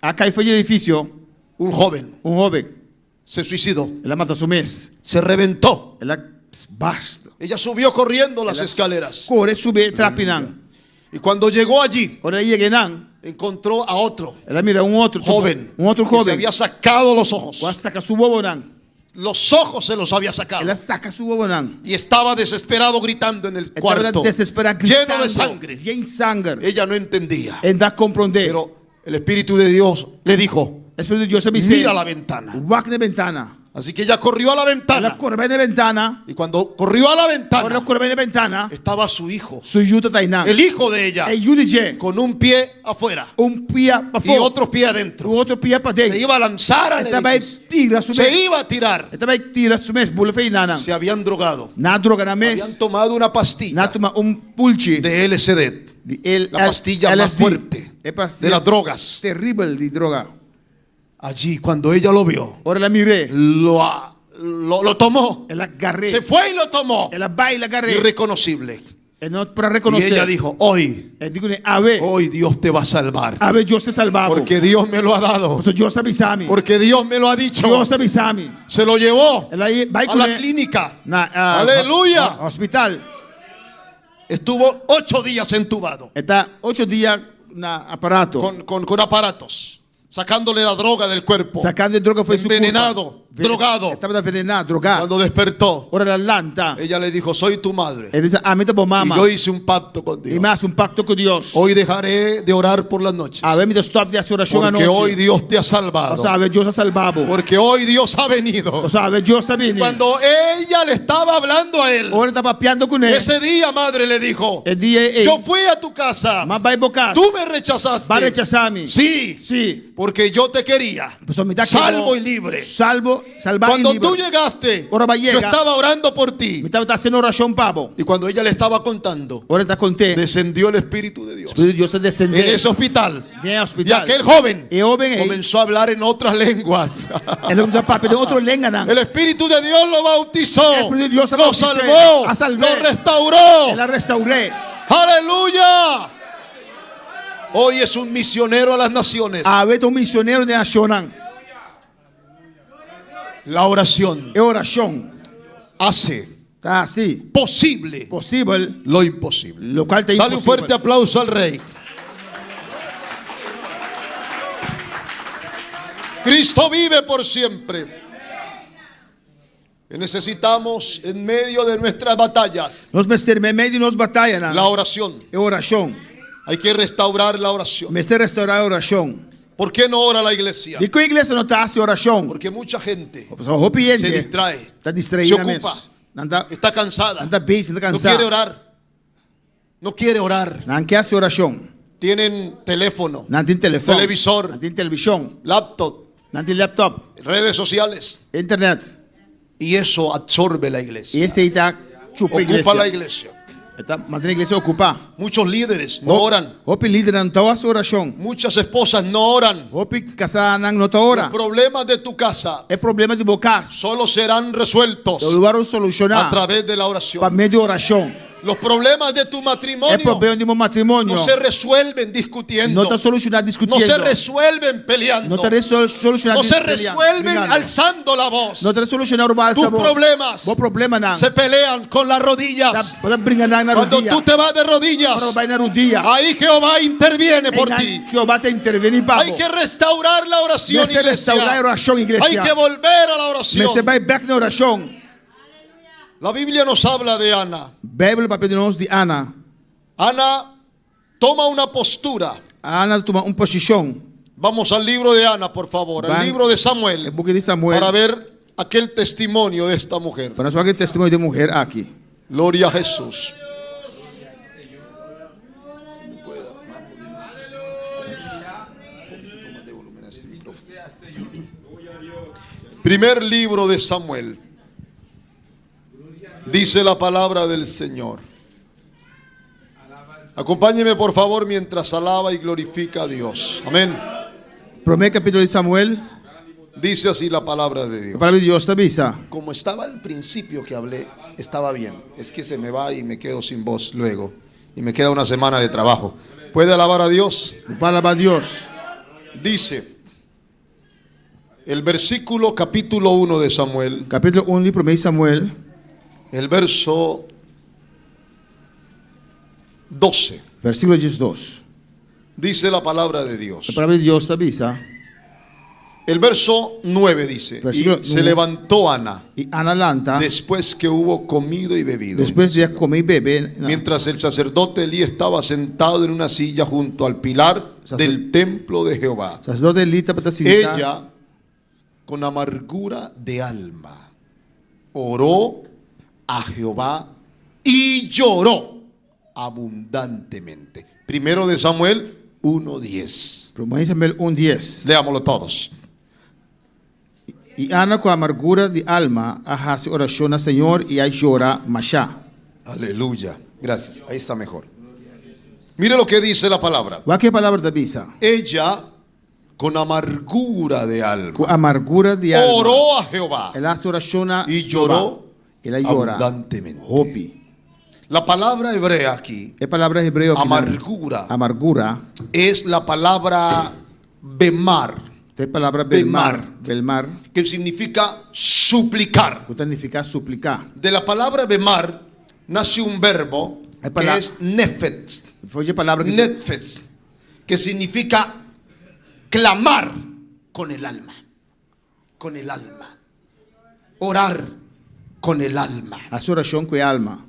Acá foi de edifício. un joven. Jovem. Se suicidó. Ela matou seu mês. Se reventó. Ela basta. Ella subió corriendo las escaleras. Corre, subir, trapinando. Y cuando llegó allí, Ora ia ganhando. encontró a otro Ela mira outro joven. outro que se jovem. había sacado los ojos. Quase saca su bobo não. Los ojos se los había sacado. Ela saca su bobo não. Y estaba desesperado gritando en el Estava cuarto. desesperada Lleno gritando. de sangre. Em sangue. Ella no entendía. Em dar compreender. Pero el Espíritu de Dios le dijo, Espírito de Deus me disse. mira la ventana. Walk na ventana. Así que ella corrió a la Ela ventana. corre bem na ventana. Y cuando corrió a la Ora ventana, corre bem na ventana. estaba su hijo. Su juta tá indo. El hijo de ella. É Yudije. Con un pie afuera. Pia para Y fora. otro pie adentro. Outro pia para Se dentro. iba a lanzar al Ela vai edificio. tirar su Se mês. iba a tirar. Ela vai tirar su mês. Bula feinana. Se habían drogado. Na droga na Habían mês. tomado una pastilla Na toma pulche. de LSD. La pastilla más fuerte É de pastilla las drogas. terrível de droga. Allí, cuando ella lo vio, Ora la miré. lo tomó. Ela agarré. Se fue y lo tomó. Ela vai e la agarré. Irreconocible. É não para Y reconocer. ella dijo, hoy Dios te va a salvar. Ave Deus te salvava. Porque Dios me lo ha dado. Porque Deus avisame. Porque Dios me lo ha dicho. Deus avisame. Se lo llevó Ela vai a la clínica. Aleluya. Aleluya. Hospital. Estuvo 8 días entubado. Está 8 dias na aparato. Con aparatos. Sacándole la droga del cuerpo. Sacando droga foi envenenado, drogado. Estava envenenado, drogado. Cuando despertó, Ora la lanta. ella le dijo, soy tu madre. Ele disse, "Amita bo mama." Y yo hice un pacto con E Dios. mais pacto com Deus. Hoy dejaré de orar por las noches. Ave me stop de oração à Porque noite. hoy Dios te ha salvado. O sea, ave Deus ha salvado. Porque hoy Dios ha venido. O sea, ave Deus ha venido. Cuando ella le estaba hablando a él, Ora estava piando com ele. ese día, madre, le dijo, E dia yo fui a tu casa. Mas vai bocar. Tú me rechazaste. Vai rechazar-me. Sí. Sí. Porque yo te quería. Salvo y libre. Salvo, salvar Cuando y libre. tú llegaste, Ora vai yo llegar. estaba orando por ti. Me estava fazendo oração pavo. Y cuando ella le estaba contando, Ora está com te. descendió el Espíritu de Dios. Espírito de Deus descendeu. En ese hospital. De Y hospital. aquel joven E homem aí. comenzó a hablar en otras lenguas. Ele não papo de outro lenga não. El Espíritu de Dios lo bautizó, El Espíritu de Dios lo bautizó, salvó, a salvé. lo restauró. Ela restaurei. Aleluya. Hoy es un misionero a las naciones. Ave um missionário de nacional. La oración É oração. hace Tá assim. posible Possível. lo imposible. Lo qual tem Dale un fuerte aplauso al Rey. Cristo vive por siempre. Y necesitamos en medio de nuestras batallas Nós mestre meio de nós batalha la na. oración. É oração. Hay que restaurar la oración. Mestre restaurar a oração. ¿Por qué no ora la iglesia? E que a igreja não está assim oração? Porque mucha gente Se se distrae, Está distraída se mesmo. ocupa, Não está está cansada, bem, está no cansada. quiere orar, no quiere orar. Não quer ser oração. Tienen teléfono, Não tem telefone. televisor, Não tem televisão. laptop, Não tem laptop. redes sociales, Internet. y eso absorbe la iglesia, E esse aí está chupa a ocupa la igreja. iglesia. Está mantendo a igreja ocupada. Muchos líderes no oran, Hope líder não está a oração. muchas esposas no oran. Hope casada não está Los ora. problemas de tu casa É problema de bocar. solo serán resueltos O lugar a solucionar través de la para oración. meio de oração. Los problemas de tu É matrimonio problema de meu matrimônio. no se resuelven discutiendo, Não está solucionado no discutindo. se resuelven peleando, Não está solucionado no se resuelven alzando la voz. Não está solucionado o Tus problemas O problema não. se pelean con las rodillas. Pode brincar na Cuando rodilha. tú te vas de Quando rodillas, vai na rodilha. ahí Jehová interviene por ti. Que vai te intervenir para. Hay que restaurar la oración, Nesse restaurar a iglesia. oração, igreja. Hay que volver a la oración. Nesse vai back na oração. La Biblia nos habla de Ana. Bíblia, papel de nós de Ana. Ana toma una postura. A Ana toma posição. Vamos al libro de Ana, por favor, al Van- libro de O Samuel, book de Samuel. para ver aquel testimonio de esta mujer. Para nós ver testemunho de mulher aqui. Gloria a Jesús. Primer libro de Samuel. Dice la palabra del Señor. Acompáñeme por favor mientras alaba y glorifica a Dios. Amén. Primeiro capítulo de Samuel. Dice así la palabra de Dios. A palavra de Deus está vista. Como estaba al principio que hablé, estaba bien. Es que se me va y me quedo sin voz luego. y me queda una semana de trabajo. ¿Puede alabar a Dios? Para alabar a Dios. Dice el versículo capítulo 1 de Samuel, Capítulo 1 de 1 Samuel, el verso 12. versículo 12. Dice la palabra de Dios. La palabra de Dios avisa. El verso 9 dice, Versículo y se 9. levantó Ana Y Ana lanta, después que hubo comido y bebido. después de comer y beber, Mientras el sacerdote Elí estaba sentado en una silla junto al pilar del templo de Jehová. sacerdote Elí estaba sentado. Ella, con amargura de alma, oró a Jehová y lloró abundantemente. Primero de Samuel 1:10. Primero de Samuel 1:10. Leámoslo todos. E Ana, com amargura de alma, hace oração ao Senhor e a llora machá. Aleluya. Gracias. Ahí está mejor. Mire lo que dice la palabra. Qual que é a palavra da Bisa? Ella, con amargura de alma, Com amargura de alma, oró a Jehová ela hace oração y lloró ela llora. abundantemente. Hopi. La palabra hebrea aquí, É palavra hebreu aqui. amargura, Amargura. es la palabra bemar, Tem palavra belmar. Belmar, que significa suplicar. que significa suplicar. De la palabra bemar nace un verbo Es que es nefet, Foi a palavra que nefet, que significa clamar con el alma, con el alma, orar con el alma. hace oração com a alma.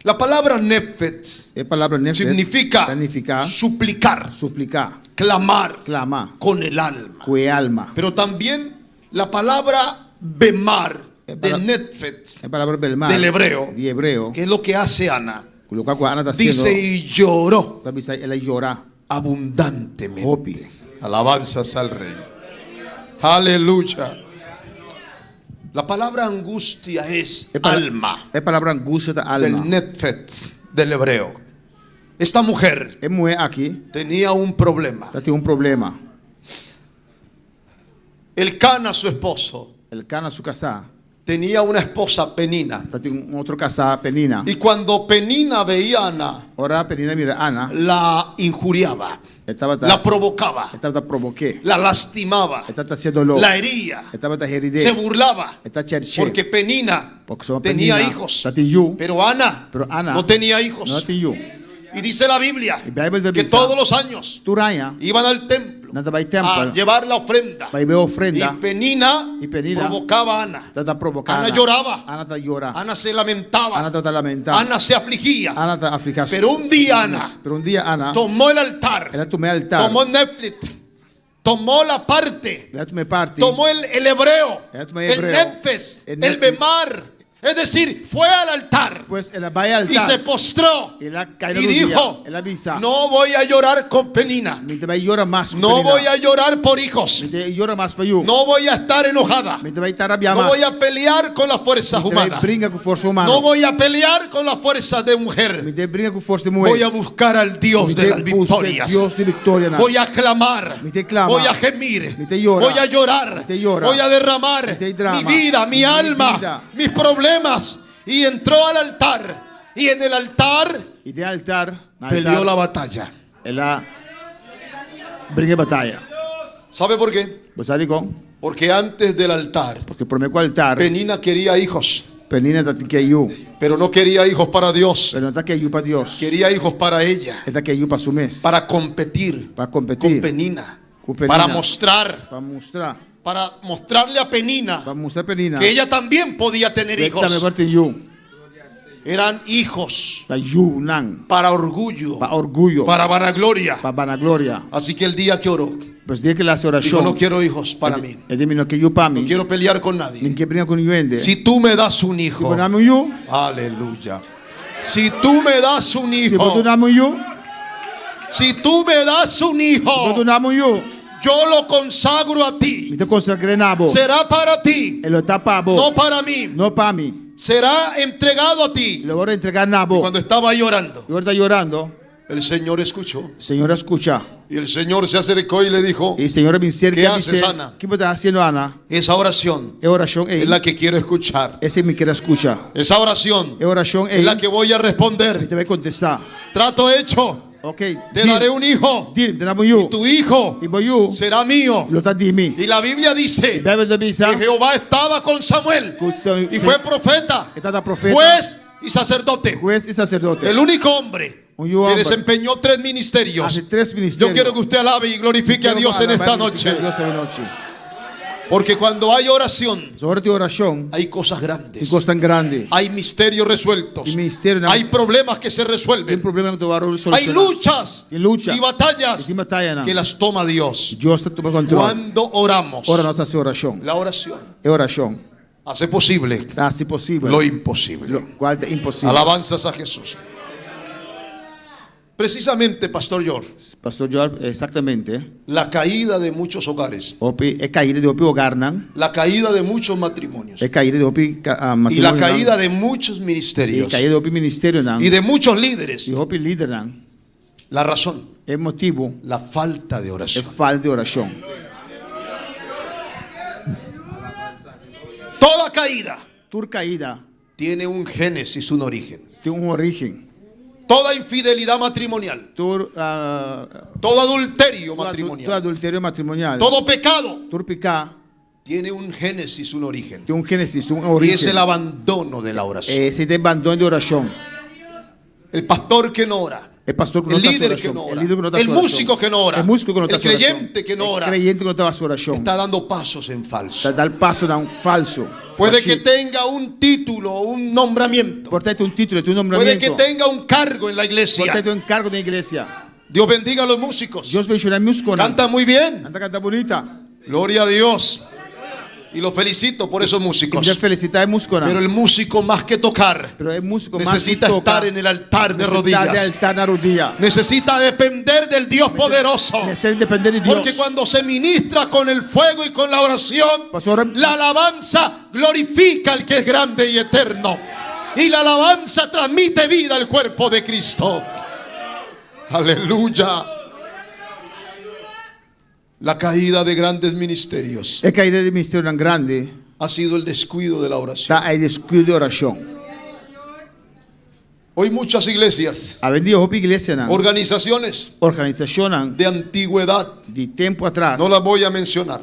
La palabra nefet É palavra nefet, significa suplicar, suplicar, clamar clamar con el alma. com a alma. Pero también la palabra bemar Es de para- Netfet, É palavra belmar. del hebreo, De hebreo. que es lo que hace Ana, Colocar com a Ana está dice sendo. y lloró Ela llora. abundantemente. Hopi. Alabanzas al Rey. Aleluya. La palabra angustia es alma, É palavra angústia da del alma. Netfet, del hebreo. Esta mujer É mulher aqui, tenía un problema. ela tem problema. El Cana, su esposo, Ele cana su casar. tenía una esposa Penina. Ela tem outro casar, Penina. Y cuando Penina veía a Ana, Ora, Penina mira Ana. la injuriaba, Estava la provocaba, Estava provoqué. la lastimaba, Estava se dolor. la hería, Estava heride. se burlaba, Estava cherche. porque Penina Porque só tenía Penina, hijos, ela tem yu. pero Ana Pero Ana no tenía não hijos. tem yu. Y dice la Biblia E Bible da que Bisa. todos los años Turanha. iban al templo Nada vai a temple. llevar la ofrenda. Vai ver Y ofrenda. Penina Y Penina provocaba a Ana. Está provocada. Ana lloraba. Ana está llora. Ana se lamentaba. Ana está lamentando. Ana se afligía. Ana está afligada. Pero un día Ana Pero un día Ana. tomó el altar, Ela tomou o altar. tomó Netflix, tomó la parte, Ela tomou parte. tomó el hebreo, Ela tomou el hebreo. Netfes, El el Netfes. bemar. Es decir, fue al altar Pues ela vai ao y se altar. postró Ela cai y no dijo, dia. Ela avisa. no voy a llorar con Penina, Me te vai llorar mais. no voy a llorar por hijos, Me te llora mais para you. no voy a estar enojada, Me te vai estar arrabiar no mais. voy a pelear con las fuerzas Me te vai humanas, brinca com força humana. no voy a pelear con las fuerzas de mujer, Me te brinca com força de mulher. voy a buscar al Dios Me de te las busca victorias. Dios de victoria. Voy a clamar, Me te clama. voy a gemir, Me te llora. voy a llorar, Me te llora. voy a derramar Me te drama. mi vida, mi Mi alma, vida. mis problemas. Y entró al altar. Y en el altar E de altar. Na peleó altar, la batalla. Ela brinca batalha. ¿Sabe por qué? Você sabe como? Porque antes del altar, Porque por meio do altar. Penina quería hijos, Penina está que you. pero no quería hijos para Dios. Pero não está que you para Deus. Quería hijos para ella, Está que you para su mes. para competir Para con competir. Penina, Com Penina. para mostrar, Para mostrar. mostrarle a Penina Para mostrar Penina. que ella también podía tener Ela também hijos. vai ter you. Eran hijos Da you nan. para orgullo, Para orgulho. para vanagloria. Para vanagloria. Así que el día que oró, Pues dia que ela se dijo, oração. no quiero hijos para mí, Ele disse, não quero you para no mim. quiero pelear con nadie. Ninguém brinca com ninguém. Si tú me das un Se hijo, você não you. aleluya. Si tú me das un Se hijo, você não you. si tú me das un Se hijo, você não you. yo lo consagro a ti. Me te consagrei na boa. Será para ti, Ele está para boa. no para mí. Não para mim. Será entregado a ti. Ele vai entregar na Y boa. cuando estaba llorando, E agora está chorando. El Señor escuchó. O Senhor escucha. Y el Señor se acercó y le dijo, E o Senhor me cerca ¿Qué e me haces, disse: Ana? O que você está fazendo, Ana? esa oración É oração, es la que quiero escuchar. Essa me quer escuchar. Esa oración É oração, es la que voy a responder. te vai contestar. Trato hecho. Ok. Te daré un hijo. Dile, te damos you. Tu hijo E voi you. será mío. Lo está di me. Y la Biblia dice Bíblia da Bisa. que Jehová estaba con Samuel y fue profeta, Estava profeta. juez y sacerdote. Juez e sacerdote. El único hombre que hombre. desempeñó 3 ministerios. Hace 3 Yo ministerios. quiero que usted alabe y glorifique a Dios en esta noche. Porque cuando hay oración, Ora de oração. hay cosas grandes. E coisa tão grande. Hay misterios resueltos. E mistério. Hay problemas que se Tem resuelven. problema que tu vai Hay luchas Tem luta. y batallas E batalha não. que las toma Dios. Deus está tomando controle. Cuando oramos, Ora nossa oração. la oración É oração. hace posible Se possível. lo imposible. Guarda impossível. Alabanzas a Jesús. Precisamente, Pastor George, Pastor George, exatamente. la caída de muchos hogares, É caída de opi hogar não. la caída de muchos matrimonios É caída de opi y la caída de muchos É ministerios caída de opi ministério não. y de muchos líderes, E opi líder não. la razón, É motivo. la falta de É oración. falta de oração. Toda caída Toda caída tiene un génesis, un origen. tem origem. Toda infidelidad matrimonial, Todo todo adulterio matrimonial, adultério matrimonial. todo pecado Todo pecado tiene un génesis, un origen. tem gênesis, Y es origem. el abandono de la oración. Se tem abandono de oração. El pastor que no ora, É pastor que não el está líder oração. que no ora, El líder que não está el oração. músico que no ora, El músico que não el está oração. creyente que no ora, El creyente que não está oração. está dando pasos en falso. Está dando passo não falso. Puede que tenga un título, un nombramiento. Portanto, um título, um Puede nombramiento. que tenga un cargo en la iglesia. Portanto, um encargo da igreja. Dios bendiga a los músicos. Deus vai chorar músico. Canta muy bien. Anda canta bonita. Gloria a Dios. Y los felicito por esos músicos. Queria felicitar músico. Pero el músico más que tocar Pero el músico necesita más que estar toca, en el altar de necesita rodillas. de altar na rodilla. Necesita depender del Dios poderoso. Necesita depender de Dios. Porque cuando se ministra con el fuego y con la oración, Pastor, la alabanza glorifica al que es grande y eterno. Y la alabanza transmite vida al cuerpo de Cristo. Aleluya. La caída de grandes ministerios a caída de ministério tão grande. ha sido el descuido de la oración. Está aí descuido de oração. Hoy muchas iglesias, A vendia roupa igreja não. organizaciones Organização não. de antigüedad, De tempo atrás. no las voy a mencionar,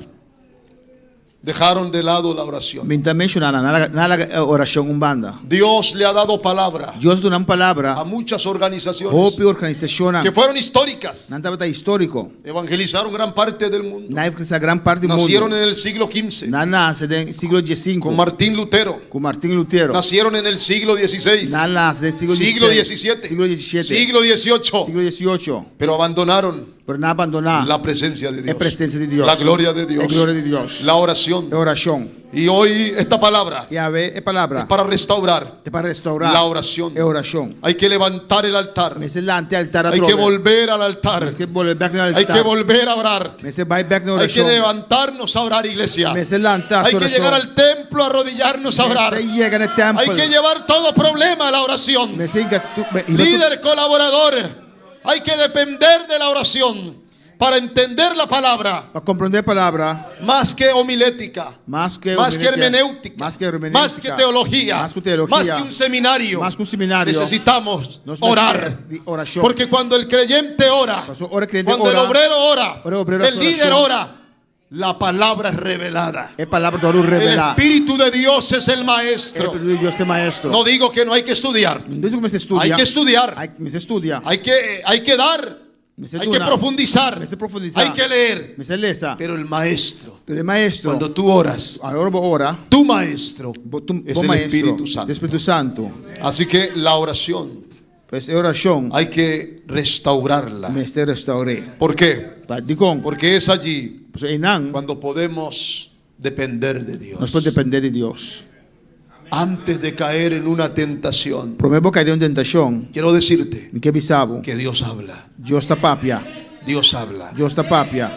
dejaron de lado la oración. Minta mencionar na oração umbanda. Dios le ha dado palabra Deus dá uma a palavra. muchas organizaciones Roupa organização não. que fueron históricas, Não estava histórico. evangelizaron gran parte del mundo, Na época essa grande parte do nacieron mundo. en el siglo XV Na nasce no século XV. con Martín Lutero, Com Martim Lutero. nacieron en el siglo XVI, Na nasce no século siglo XVII. XVII, Siglo XVII. siglo XVIII, Siglo XVIII. pero abandonaron Por não abandonar la presencia de a Dios, presença de Deus. la gloria de A Dios, glória de Deus. la oración. A oração. Y hoy esta palabra E a ver, é palavra. es para restaurar É para restaurar. la oración. É oração. Hay que levantar el altar, Mas é lá ante altar a hay que trova. volver al altar, Mas que volver back no hay altar. que volver a orar, Mas é vai back na hay que oração. levantarnos a orar, iglesia. Mas é lá ante a Hay que oração. llegar al templo a arrodillarnos a orar. Mas é chega no templo. Hay que llevar todo problema a la oración. Mas é que Líder, colaborador, hay que depender de la oración para entender la palabra, para compreender a palavra. más que homilética, Más que hermenéutica, Más que hermenéutica. más que teología, Más que teología. más que un seminario. Más que un seminario. Necesitamos Nos orar. necesita de oración. Porque cuando el creyente ora, Ora creyente cuando el ora, obrero ora, ora obrero el hace líder oración. ora, la palabra es revelada. É palavra do El revelar. Espíritu de Dios es el É maestro. o Deus é maestro. No digo que no hay que estudiar. Não diz como se estudia. Hay que estudiar. Mas se estudia. Hay que dar. Mas se Hay que duna. profundizar. Mas se profundizar. Hay que leer. Mas se lesa. Pero el maestro, Pero é maestro. cuando tú oras, Agora ora. tu maestro es Bom el maestro. Espíritu Santo. Do Espírito Santo. Así que la oración Pois é oração. hay que restaurarla. Mas te restaurei. ¿Por qué? De como? Porque es allí Pois é não. cuando podemos depender de Dios. Nós podemos depender de Deus. Antes de caer en una tentación, Primeiro cair em tentação. quiero decirte Me que bisabo. que Dios habla. Deus está papia. Dios habla. Deus está papia.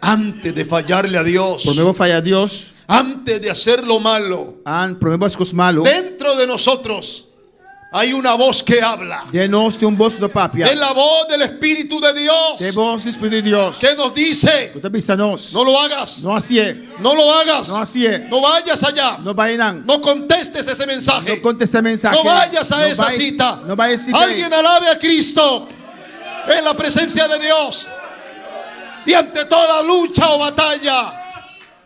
Antes de fallarle a Dios, Primeiro fallar a Deus. antes de hacer lo malo Primeiro as coisas malo. dentro de nosotros, Hay una voz que habla. De nós tem voz do papia. Es la voz del Espíritu de Dios De voz do Espírito de Deus. que nos dice: Que também está nós. no lo hagas, Não assim é. no lo hagas, Não assim é. no vayas allá, Não vai não. no contestes ese mensaje, Não contesta mensagem. no vayas a Não esa vai- cita. Não vai a cita. Alguien alabe a Cristo en la presencia de Dios. Y ante toda lucha o batalla,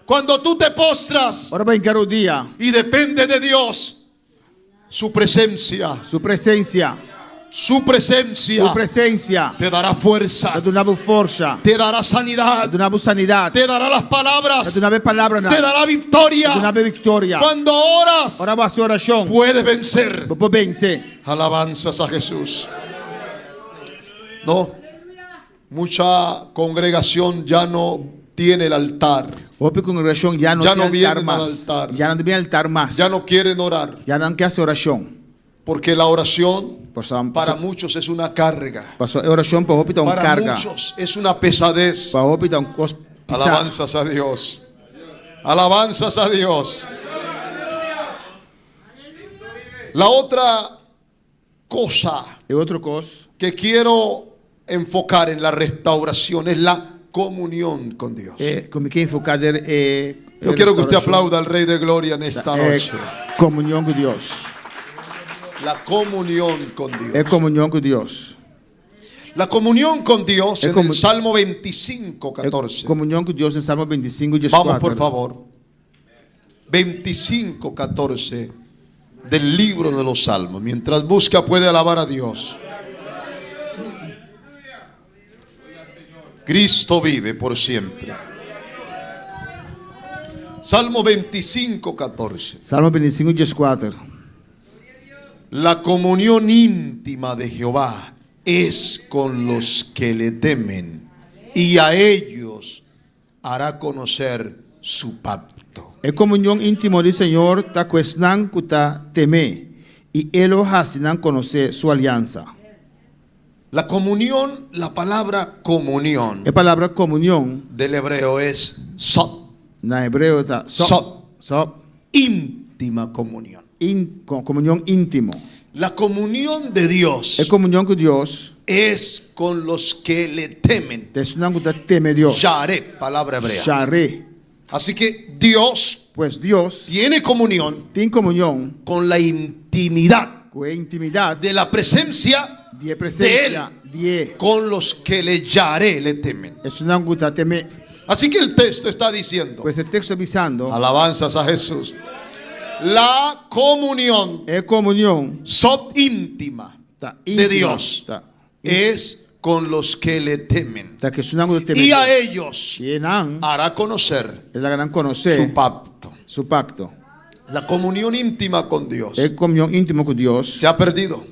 cuando tú te postras Ora vai encarar o dia. y depende de Dios, su presencia, Sua presença. su presencia Sua presença. te dará fuerzas, Te donava força. te dará Te sanidad, donava sanidade. te dará las Te palabras, donava palavra. te dará victoria. Te donava vitória. Cuando oras, Ora vai sua oração. puedes vencer. Vou vencer. Alabanzas a Jesús. No, mucha congregación ya no tiene el altar, Outra congregação já não Já tem não viene altar no mais. altar. Já não tem altar mais. ya no quieren orar, Já não quer essa oração. porque la oración para Para muchos es una carga, oração para outra para carga. muchos es una pesadez. Para outra Alabanzas a Dios, alabanzas a Dios. La otra cosa E outra coisa. que quiero enfocar en la restauración es la comunión con Dios. Como que enfocar é Yo quiero que usted aplauda al Rey de Gloria en esta noche. Comunhão com Deus. La comunión con Dios. É comunhão com Deus. La comunión con Dios en el comu- Salmo 25, É 14. comunhão com Deus em Salmo 25, 14. Vamos, por favor. 25, 14 del libro de los Salmos. Mientras busca, puede alabar a Dios. Cristo vive por siempre. Salmo 25, 14. Salmo 25, 14. La comunión íntima de Jehová es con los que le temen, y a ellos hará conocer su pacto. É comunhão íntima do Senhor, tá questão que tá temer, e ele hacinan conhecer sua aliança. La comunión, la palabra comunión A palavra comunhão, del hebreo es sot, na hebreu tá Sop. íntima comunión. Comunhão íntimo. La comunión de Dios É comunhão com Deus, es con los que le temen. destinado que tá temer Deus. Yaré, palabra hebrea. Charé. Así que Dios Pues Deus tiene comunión tem comunhão con la intimidad com a intimidade de la presencia de presença de con los que le yaré, le temen. destinado que tá temer. Así que el texto está diciendo, Pues el texto avisando, alabanzas a Jesús, la comunión é comunhão sub íntima tá de íntima, Dios tá, es con los que le temen, tá questionando de temer. y a ellos E não, hará conocer eles harão conhecer su pacto. su pacto. La comunión íntima con Dios É comunhão íntima com Deus. se ha perdido.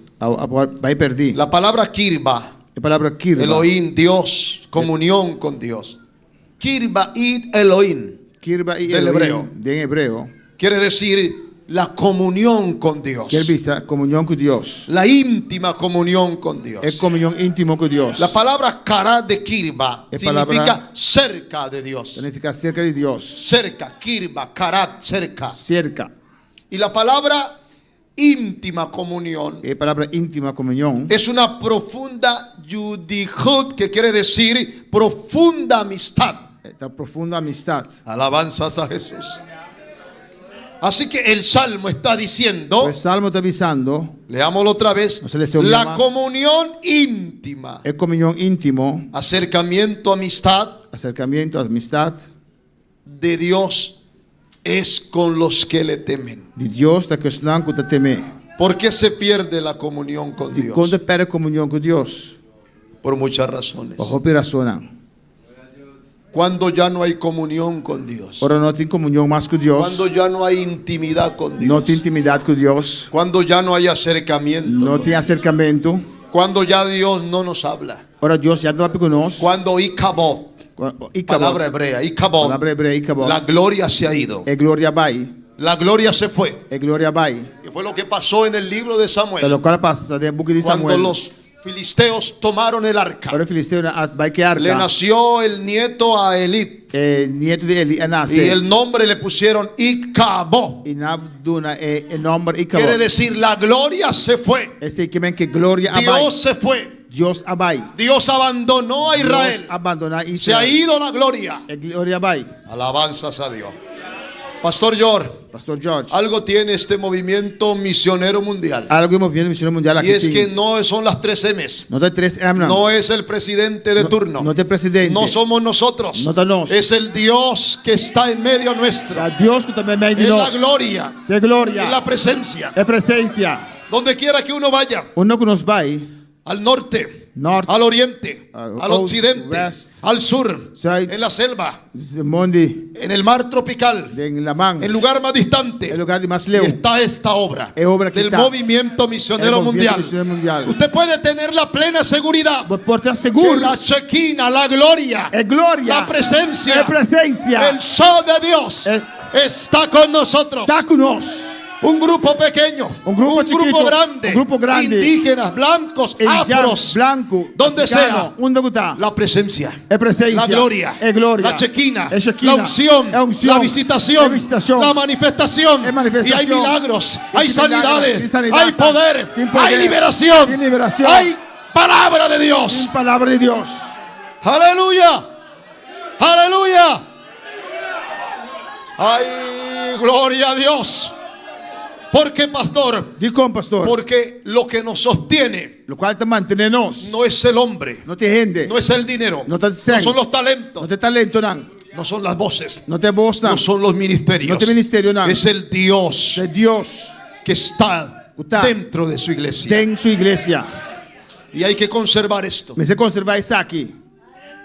Vai perder. La palabra kirba, A palavra kirba. Elohim, Dios, comunión con Dios. Kirba id Elohim Kirba e del Elohim, hebreo. de hebreo. quiere decir la comunión con Dios, Quer dizer comunhão com Deus. la íntima comunión con Dios. É comunhão íntima com Deus. La palabra cara de kirba Es significa palabra- cerca de Dios. Significa cerca de Deus. Cerca, kirba, karat, cerca. Cerca. Y la palabra íntima comunión É palavra íntima comunhão. es una profunda yudihut, que quiere decir profunda amistad. Esta profunda amistade. Alabanzas a Jesús. Así que el Salmo está diciendo, O Salmo está avisando, leámoslo otra vez, No se les olvida la más. comunión íntima, é comunhão íntimo, acercamiento, amistad acercamento, amistade de Dios es con los que le temen. de Deus, está questionando que está temer. ¿Por qué se pierde la comunión con De Dios? quando perde comunhão com Deus, Por muchas razones. por operação. Cuando ya no hay comunión con Dios. Ora não tem comunhão mais com Deus, Cuando ya no hay intimidad con não Dios. tem intimidade com Deus, Cuando ya no hay acercamiento. não tem acercamento. Cuando ya Dios no nos habla. Ora Deus já não vai conosco. Cuando Ikabot, palabra hebrea, Ikabot, Palavra hebrea, Ikabot. la gloria se ha ido. É glória vai. La gloria se fue. É glória vai. Y fue lo que pasó en el libro de Samuel. Pelo qual passa de book de Cuando Samuel. los filisteos tomaron el arca. Ora o filisteu vai que arca. Le nació el nieto a Elib. nieto de Eli, Y nace. el nombre le pusieron Icabod. Inabduna el nombre Icabod. Quiere decir la gloria se fue. Ese que ven que gloria abai. Dios se fue. Dios abai. Dios abandonó a Israel. Dios abandona a Se ha Israel. ido la gloria. Gloria abai. Alabanzas a Dios. Pastor George, Pastor George. algo tiene este movimiento misionero mundial. Algo hemos visto en Misión Mundial aquí. Y es que no son las 3 M's. no te 3 M. No es el presidente de turno. No te presidente. No somos nosotros. No te nos. Es el Dios que está en medio nuestro. A Dios que también me Es la gloria. De gloria. Es la presencia. De presencia. Donde quiera que uno vaya. Uno que nos va ahí. Al norte. North, al oriente, al al occidente, west, al sur, side, en la selva, Mondi, en el mar tropical, en la man, el lugar más distante. el lugar de más Y lejos. está esta obra que del está. movimiento misionero El movimiento mundial. mundial. Usted puede tener la plena seguridad Por estar que seguro. la Shekinah, la gloria, gloria. la presencia, presencia. el show de Dios está con nosotros. Está con nosotros. Un grupo pequeño, un grupo chiquito, grande, un grupo grande, indígenas, blancos, afros, blanco, donde sea, sea, la presencia, presencia, la gloria, gloria, la Shekinah, Shekinah, la unción, la visitación, la manifestación, y hay milagros, hay sanidades, hay poder, hay liberación, hay palabra de Dios. Palabra de Dios. Aleluya, aleluya. Ay, gloria a Dios. ¿Por qué, pastor? Digo, pastor. Porque lo que nos sostiene, lo cual te mantenemos, no es el hombre, no te gente, no es el dinero, no son los talentos, no te talento, no son las voces, no te voz, no son los ministerios, no te ministerio, es el Dios, que está dentro de su iglesia. En su iglesia. Y hay que conservar esto. Me se conserva eso aquí.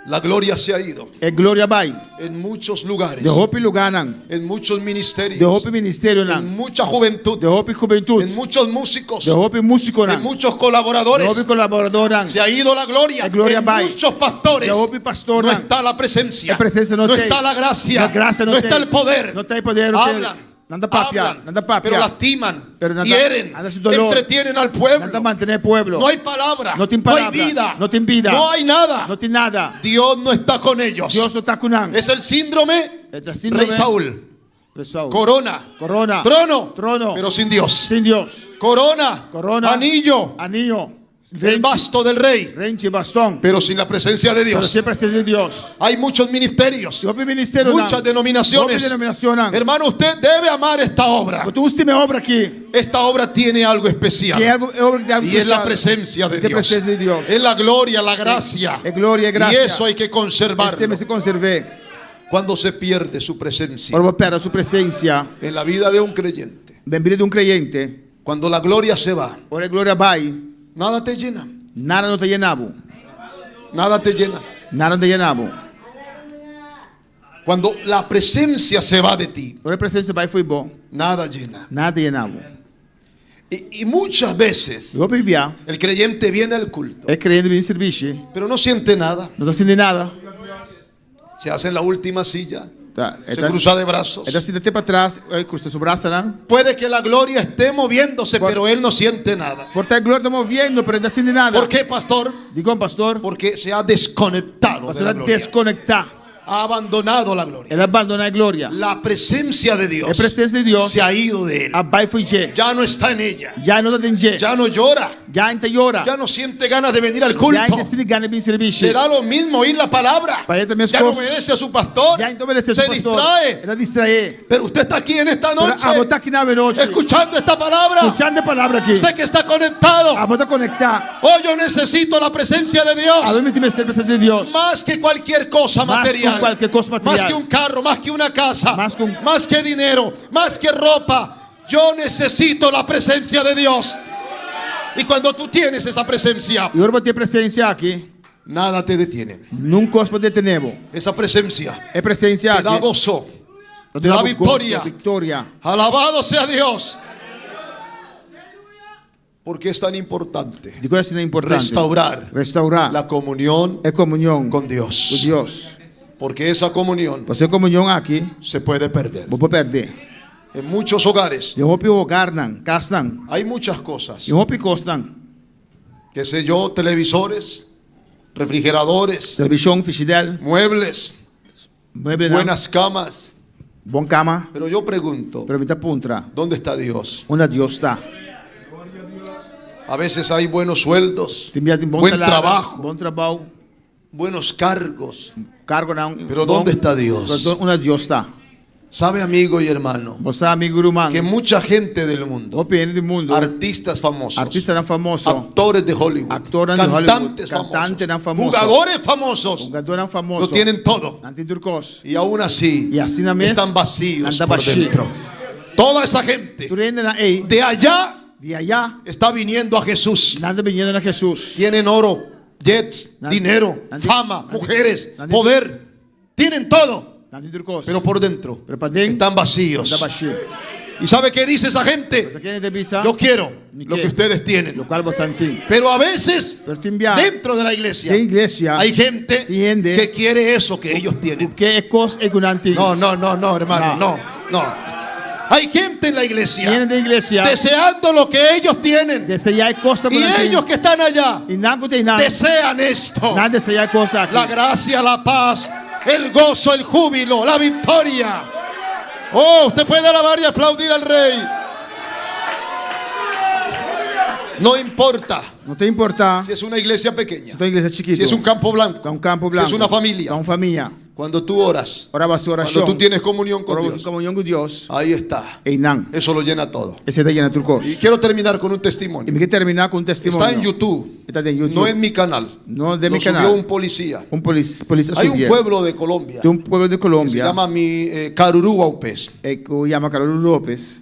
La gloria se ha ido. Gloria vai. En muchos lugares. De hopi luganan. En muchos ministerios. De hopi ministerio nan. En mucha juventud. De hopi juventud. En muchos músicos. De hopi músico nan. En muchos colaboradores. De hopi colaboradores. Se ha ido la gloria. Gloria en vai. muchos pastores. De hopi pastor. No está la presencia. No está la gracia. No está el poder. No está el poder. Hablan. Pero lastiman, hieren, entretienen al pueblo. No hay palabra, no hay vida, no hay nada. Dios no está con ellos. Es el síndrome Rey Saúl. Corona, trono, pero sin Dios. Corona, anillo, el basto del rey, pero sin la presencia de Dios. Hay muchos ministerios, muchas denominaciones. Hermano, usted debe amar esta obra. Esta obra tiene algo especial, y es la presencia de Dios. Es la gloria, la gracia, y eso hay que conservarlo. Cuando se pierde su presencia en la vida de un creyente, cuando la gloria se va, nada te llena. Nada no te llenaba. Nada te llena. Nada te llenaba. Cuando la presencia se va de ti, nada llena. Nada te llenaba. Y muchas veces el creyente viene al culto, pero no siente nada. No te siente nada. Se hace en la última silla. Se cruza de brazos. Puede que la gloria esté moviéndose, pero él no siente nada. ¿Por qué, pastor? Digo, pastor. Porque se ha desconectado de la gloria. Ha abandonado la gloria. Él abandona la gloria. La presencia de Dios, se ha ido de él. Ya no está en ella. Ya no llora. Ya no siente ganas de venir al culto. Le da lo mismo oír la palabra. Ya no obedece a su pastor. Se distrae. Pero usted está aquí en esta noche, escuchando esta palabra. Usted que está conectado. Oh, yo necesito la presencia de Dios. Más que cualquier cosa material. Más que un carro, más que una casa, más que dinero, más que ropa. Yo necesito la presencia de Dios. Y cuando tú tienes esa presencia, nada te detiene. Esa presencia te da gozo, te da victoria. Alabado sea Dios. Porque es tan importante restaurar la comunión con Dios. Porque esa comunión aquí se puede perder. En muchos hogares hay muchas cosas. Qué sé yo, televisores, refrigeradores, muebles, buenas camas. Buon cama. Pero yo pregunto, Pero mi puntra. ¿dónde está Dios? Una Dios sta. A veces hay buenos sueldos, Ti inviati un buon buen salario, trabajo, buon trabajo, buenos cargos. cargo na un. Pero ¿dónde está Dios? Pero una Dios sta. Sabe, amigo y hermano, Vos sa amigo rumano. que mucha gente del mundo, Vos pieni del mundo. artistas famosos, Artistas eran famosos. actores de Hollywood, Actores de cantantes Hollywood, cantantes eran famosos, famosos. jugadores famosos, Jugadores eran famosos. lo tienen todo. Antiturcos. Y aún así Y así na mes, están vacíos anda por vacío. dentro. Toda esa gente Tu rende na ei. de allá De allá. está viniendo a Jesús. Nada viniendo a Jesús. Tienen oro, jets, Nandi- dinero, Nandi- fama, Nandi- mujeres, Nandi- poder. Tienen todo, Antiturcos. pero por dentro Pero para dentro. están vacíos. Anda vacío. ¿Y sabe qué dice esa gente? Cosa che ne devisa? Yo quiero Ni lo che. que ustedes tienen. Lo cual vos sentí. Pero a veces Pero ti inviamo. dentro de la iglesia De iglesia. hay gente Tiende. que quiere eso que ellos tienen. Che è cos e con anti. No, hermano, No. no. Hay gente en la iglesia Viene de iglesia. deseando lo que ellos tienen. Desde ya hay cosa Y ellos que están allá Y nada te nada. desean esto. Nada desde ya hay cosa aquí. La gracia, la paz, el gozo, el júbilo, la victoria. Oh, usted puede alabar y aplaudir al Rey. No importa Non ti importa. si es una iglesia pequeña, Se tua iglesia chiquito. si es un campo blanco, Da un campo si blanco. es una familia. Da una familia. Cuando tú oras, Ora va su cuando oración. tú tienes comunión con Dios, Comunión con Dios. ahí está. E nan. Eso lo llena todo. E se te llena tu cos. Y quiero terminar con un E testimonio. mi che termina con un testimonio. Está en YouTube, Está en YouTube. no en mi canal. No de Lo mi subió canal. un policía. Un policía Hay un subió. pueblo de Colombia De un pueblo de que se Colombia. llama Carurú Aupés. Ecco, chiama Carolo Lopez.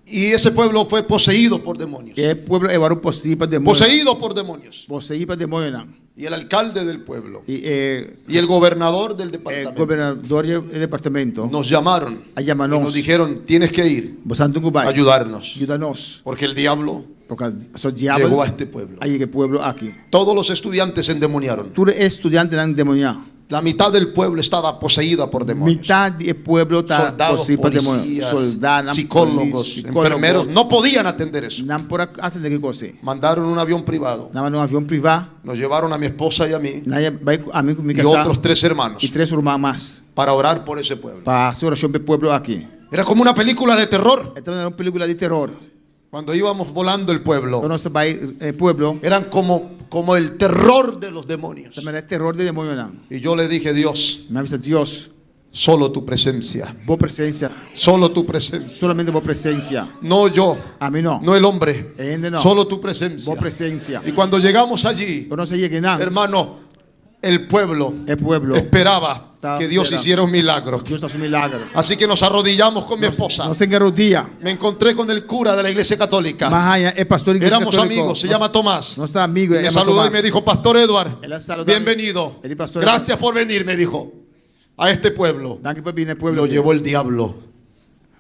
Y ese pueblo fue poseído por demonios. E il pueblo è un possibile demonio. Poseído por demonios. Poseído per demonio nan. Y el alcalde del pueblo E y el gobernador del il departamento governatore del departamento. nos llamaron A y chiamanos. nos dijeron, tienes que ir Vos santo a Kubai. ayudarnos. Ayúdanos. Porque el diablo Porque so llegó diavolo. a este pueblo. Ahí che pueblo aquí. Todos los estudiantes se endemoniaron. Tu è studiante nan demonia. La mitad del pueblo estaba poseída por demonios. Mitad del pueblo está Soldados, posible per demonio. policías, Soldados, psicólogos, enfermeros no podían atender eso. Non può attendere che cose. Mandaron un avión privado. Andiamo in un avion privato. Nos llevaron a mi esposa y a mí Vai a mí con mi y casa. otros 3 hermanos Y 3 hermanos más. para orar por ese pueblo. Para hacer oración per pueblo aquí. Era como una película de terror. Esta era una película di terror. Cuando íbamos volando el pueblo, Quando nostro pueblo. eran como el terror de los demonios. También è terror di demonio nan. Y yo le dije, Dios, Mi ha visto Dios. solo tu presencia, Vos presencia. solo tu presencia. Solamente vos presencia. No yo, A mí no. no el hombre, No. solo tu presencia. Vos presencia. Y cuando llegamos allí, Quando si llega nan. hermano, el pueblo Il pueblo. esperaba Estaba que Dios esperando. hiciera un milagro. Dios sta su milagro. Así que nos arrodillamos con mi esposa. Non si rodilla. Me encontré con el cura de la iglesia católica. Ma è pastore Éramos amigos, se llama Tomás. Nostro amigo Me saludó y me dijo, Pastor Edward, Él ha saludado. bienvenido. El pastor Gracias por venir, me dijo, a este pueblo. Anche poi viene il pueblo. Lo llevó el diablo.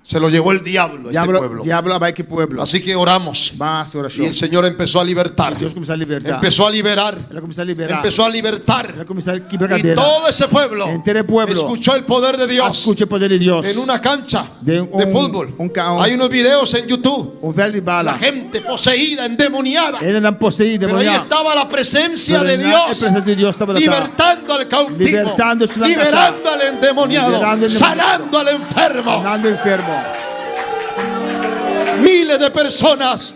Se lo llevó el diablo a este pueblo. Diablo va che pueblo. Así que oramos. Va a su Y oración. el Señor empezó a libertar. Dios comienza a libertar. Empezó a liberar. Él comienza a liberar. Empezó a libertar. Él comienza a quebrar Y cadena. todo ese pueblo Entero pueblo. escuchó el poder de Dios Escucha el poder de Dios. en una cancha De de un- fútbol. un- Hay unos videos en YouTube. Un fel di bala. La gente poseída, endemoniada. Ed erano posseduti Pero ahí demoniaci. estaba la presencia Pero de en la Dios, presencia de Dios estaba la libertando al cautivo, Libertando sulla liberando al endemoniado, Liberando al endemoniado. sanando al enfermo. Andando enfermo. Miles de personas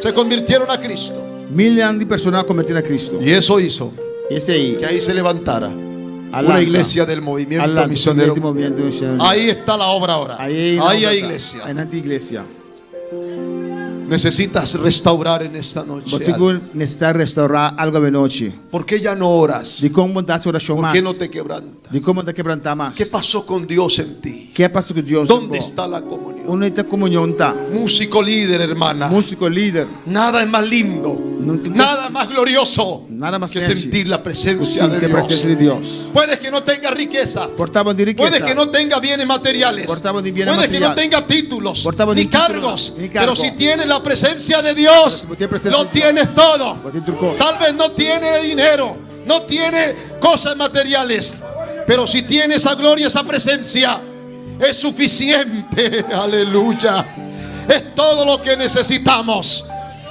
se convirtieron a Cristo. Milioni di persone convertite a Cristo. Y eso hizo E sei que ahí se levantara all'alta, una iglesia del movimiento all'alta, misionero. del movimento misionario. Ahí está la obra ahora. Ahí Ahí hay hay iglesia. iglesia. Necesitas restaurar en esta noche. Botigo necessita restaurare algo veloce. ¿Por qué ya no oras? Di come darsi orazione ¿Por más. qué no te quebrantas? Di come da quebrantar más. ¿Qué pasó con Dios en ti? Che passa con Dio? ¿Dónde está la comunión? Un'unità comunione sta. Músico líder, hermana. Musico leader. Nada es más lindo, nada más glorioso Nada más que merci. sentir la presencia Sente de la presenza Dios. di Dios. Puede que no tenga riquezas, Portavo di ricchezza. puede que no tenga bienes materiales, Portavo di bienes puede que no materiali. tenga títulos Portavo ni di titolo, cargos, ni cargo. pero si tiene la presencia de Dios, Pero si tiene presencia lo de Dios, tienes todo. Lo tiene turco. Tal vez no tiene dinero, no tiene cosas materiales, pero si tiene esa gloria, esa presencia, es suficiente. Aleluya. Es todo lo que necesitamos.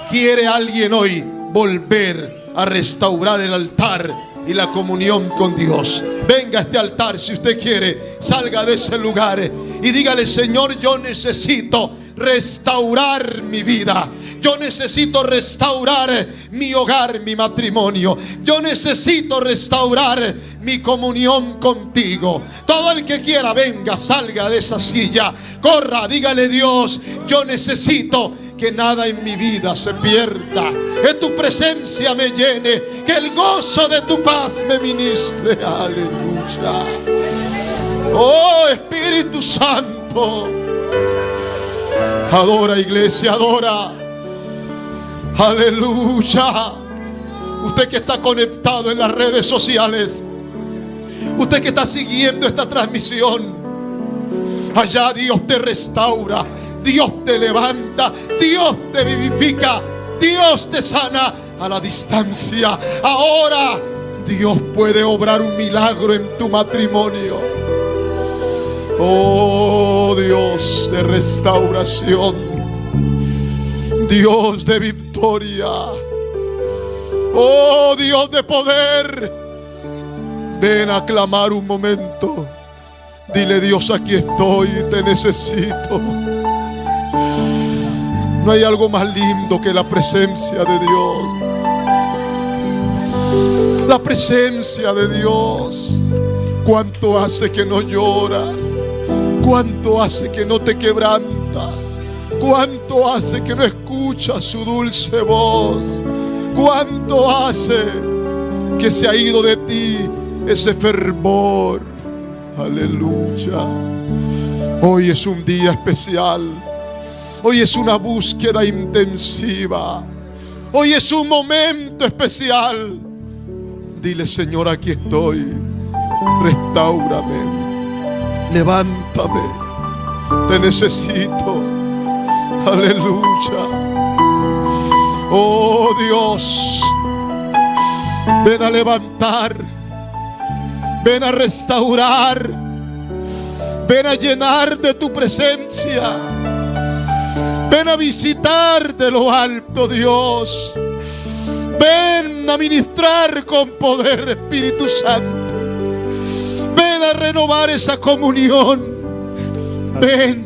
¿Quiere alguien hoy volver a restaurar el altar y la comunión con Dios. Venga a este altar si usted quiere. Salga de ese lugar y dígale: Señor, yo necesito restaurar mi vida. Yo necesito restaurar mi hogar, mi matrimonio. Yo necesito restaurar mi comunión contigo. Todo el que quiera, venga, salga de esa silla, corra, dígale: Dios, yo necesito que nada en mi vida se pierda, que tu presencia me llene, que el gozo de tu paz me ministre. Aleluya. Oh, Espíritu Santo, adora, iglesia, adora. Aleluya. Usted que está conectado en las redes sociales, usted que está siguiendo esta transmisión, allá Dios te restaura, Dios te levanta, Dios te vivifica, Dios te sana a la distancia. Ahora Dios puede obrar un milagro en tu matrimonio. Oh, Dios de restauración, Dios de victoria, oh, Dios de poder. Ven a clamar un momento. Dile: Dios, aquí estoy, te necesito. No hay algo más lindo que la presencia de Dios. La presencia de Dios. Cuánto hace que no lloras, cuánto hace que no te quebrantas, cuánto hace que no escuchas su dulce voz, cuánto hace que se ha ido de ti ese fervor. Aleluya. Hoy es un día especial. Hoy es una búsqueda intensiva. Hoy es un momento especial. Dile: Señor, aquí estoy. Restáurame. Levántame. Te necesito. Aleluya. Oh, Dios, ven a levantar. Ven a restaurar. Ven a llenar de tu presencia. Ven a visitar de lo alto, Dios. Ven a ministrar con poder, Espíritu Santo. Ven a renovar esa comunión. Ven,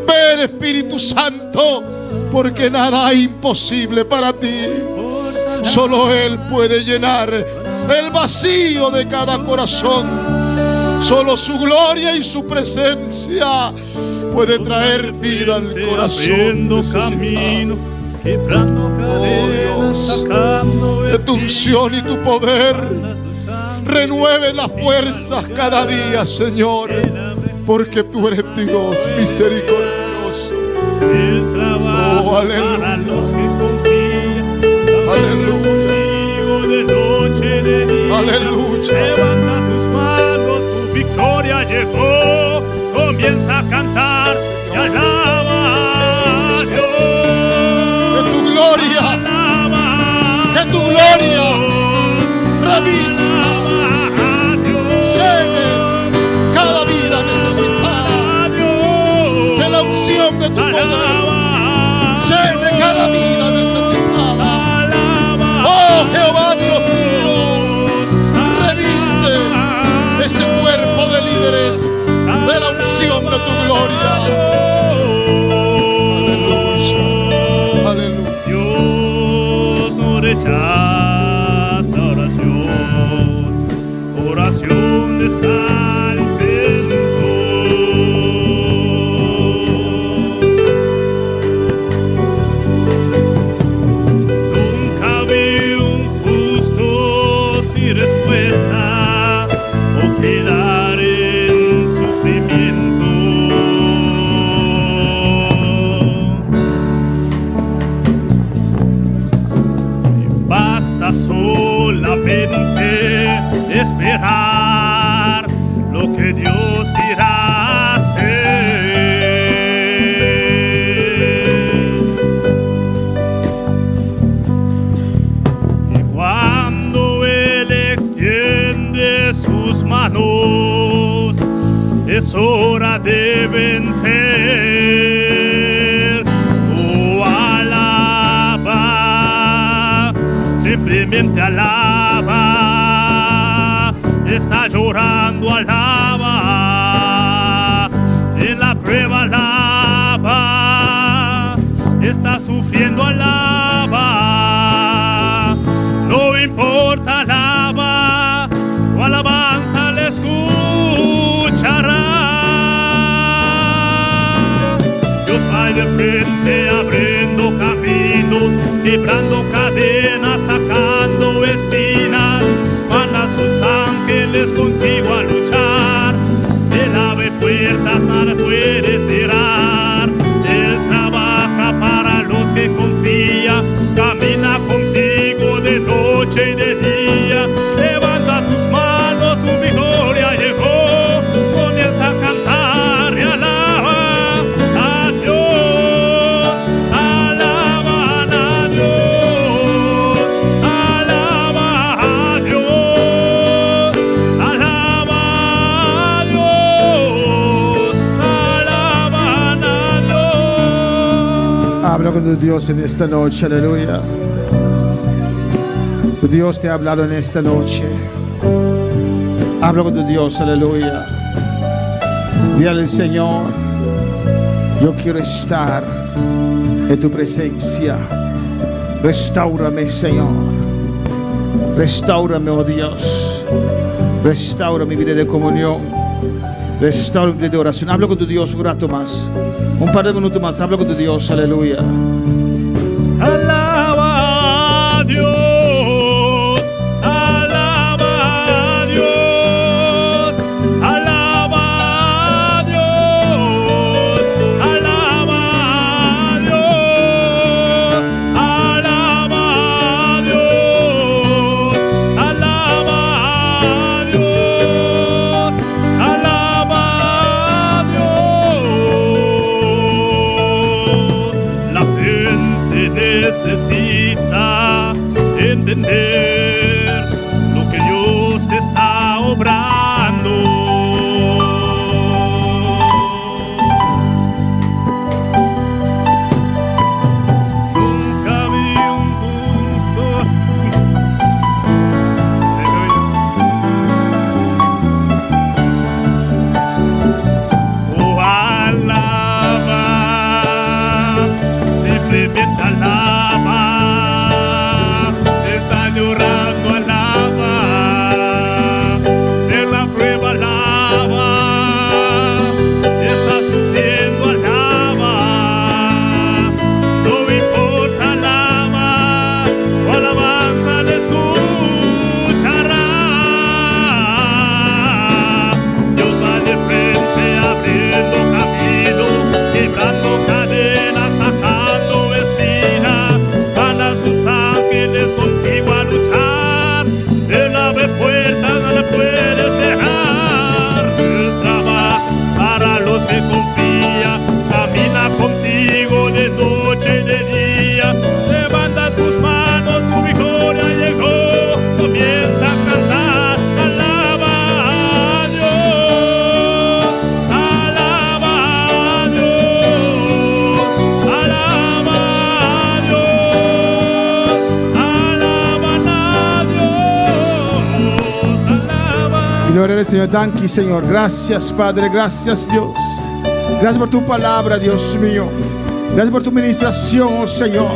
ven, Espíritu Santo, porque nada hay imposible para ti. Solo Él puede llenar el vacío de cada corazón. Solo su gloria y su presencia puede traer vida al corazón necesitado. Oh, Dios, de tu unción y tu poder, renueve las fuerzas cada día, Señor, porque tú eres Dios misericordioso. Oh, aleluya. Aleluya. Aleluya. Levanta tus manos, tu victoria llegó. Comienza a cantar y alaba a Dios. Que tu gloria, que tu gloria revisa, llene cada vida necesitada. Que la unción de tu poder llene cada vida necesitada. Oh, Jehová, Dios mío, reviste este cuerpo de líderes de la unción de tu gloria. Aleluya, aleluya. Dios no rechaza oración, oración de salvamento. Nunca vi un justo sin respuesta o quedar en sufrimiento. Basta solamente esperar lo que Dios irá a hacer. Y cuando Él extiende sus manos, es hora de vencer. Oh, alaba, simplemente alaba. está llorando, alaba. En la prueba, alaba. Está sufriendo, alaba. No importa, alaba. Tu alabanza le escuchará. Dios va de frente abriendo caminos, quebrando cadenas, sacando espinas. Manda a sus ángeles contigo a luchar. Él abre puertas, nada puede cerrar. Él trabaja para los que confían. Camina contigo de noche y de día. Levanta tus manos, tu victoria llegó. Comienza a cantar y alaba a Dios. Alaban a Dios. Alaba a Dios. Alaba a Dios. Alaban a Dios. Habla con tu Dios en esta noche, aleluya. Tu Dios te ha hablado en esta noche. Habla con tu Dios, aleluya. Dile al Señor, yo quiero estar en tu presencia. Restáurame, Señor. Restáurame, oh Dios. Restaura mi vida de comunión. Restaura mi vida de oración. Habla con tu Dios un rato más. Un par de minutos más. Habla con tu Dios, aleluya. Alaba a Dios. Alaba a Dios. Alaba a Dios. Alaba a Dios. Alaba a Dios. Alaba a Dios. Alaba a Dios. La gente necesita entender lo que Dios está obrando. Nunca vi un justo. Oh, alaba, simplemente alaba. Está llorando, alaba. En la prueba, alaba. Está sufriendo, alaba. No importa, alaba. Tu alabanza le escuchará. Dios va de frente abriendo caminos, quebrando cadenas, sacando espinas. Van a sus ángeles contigo a luchar. Él abre puertas, no le puede cerrar. Él trabaja para los que confían. Camina contigo de noche y de día. Levanta tus manos, tu victoria llegó. Comienza a cantar, alaba a Dios. Alaba a Dios. Alaba a Dios. Alaban a Dios. Alaba. Gloria al Señor. Thank you, Señor. Gracias, Padre. Gracias, Dios. Gracias por tu palabra, Dios mío. Gracias por tu ministración, oh Señor.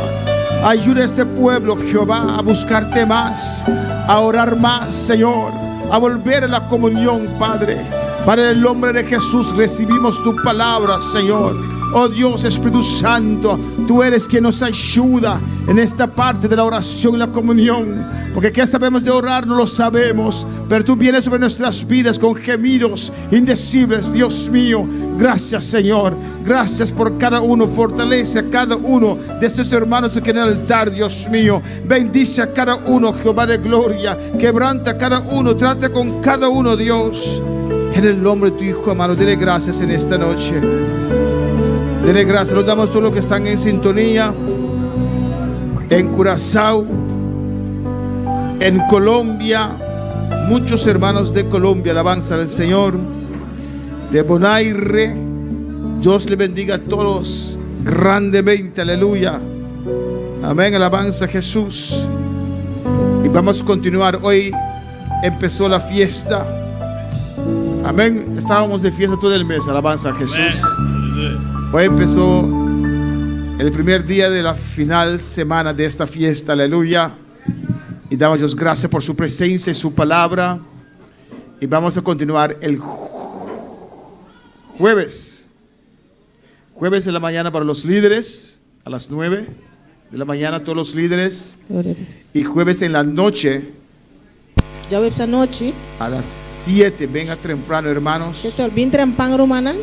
Ayuda a este pueblo, Jehová, a buscarte más, a orar más, Señor, a volver a la comunión, Padre. Para el nombre de Jesús recibimos tu palabra, Señor. Oh Dios, Espíritu Santo, tú eres quien nos ayuda en esta parte de la oración y la comunión. Porque qué sabemos de orar no lo sabemos, pero tú vienes sobre nuestras vidas con gemidos indecibles, Dios mío. Gracias, Señor. Gracias por cada uno. Fortalece a cada uno de estos hermanos que en el altar, Dios mío. Bendice a cada uno, Jehová de gloria. Quebranta a cada uno. Trata con cada uno, Dios. En el nombre de tu Hijo amado, dile gracias en esta noche. Dile gracias. Los damos a todos los que están en sintonía. En Curazao, en Colombia, muchos hermanos de Colombia, alabanza al Señor. De Bonaire, Dios le bendiga a todos grandemente, aleluya. Amén, alabanza a Jesús. Y vamos a continuar. Hoy empezó la fiesta. Amén. Estábamos de fiesta todo el mes. Alabanza a Jesús. Hoy empezó el primer día de la final semana de esta fiesta. Aleluya. Y damos Dios gracias por su presencia y su palabra. Y vamos a continuar el jueves. Jueves de la mañana para los líderes. A las 9 de la mañana todos los líderes. Y jueves en la noche. A las 7. Venga temprano, hermanos.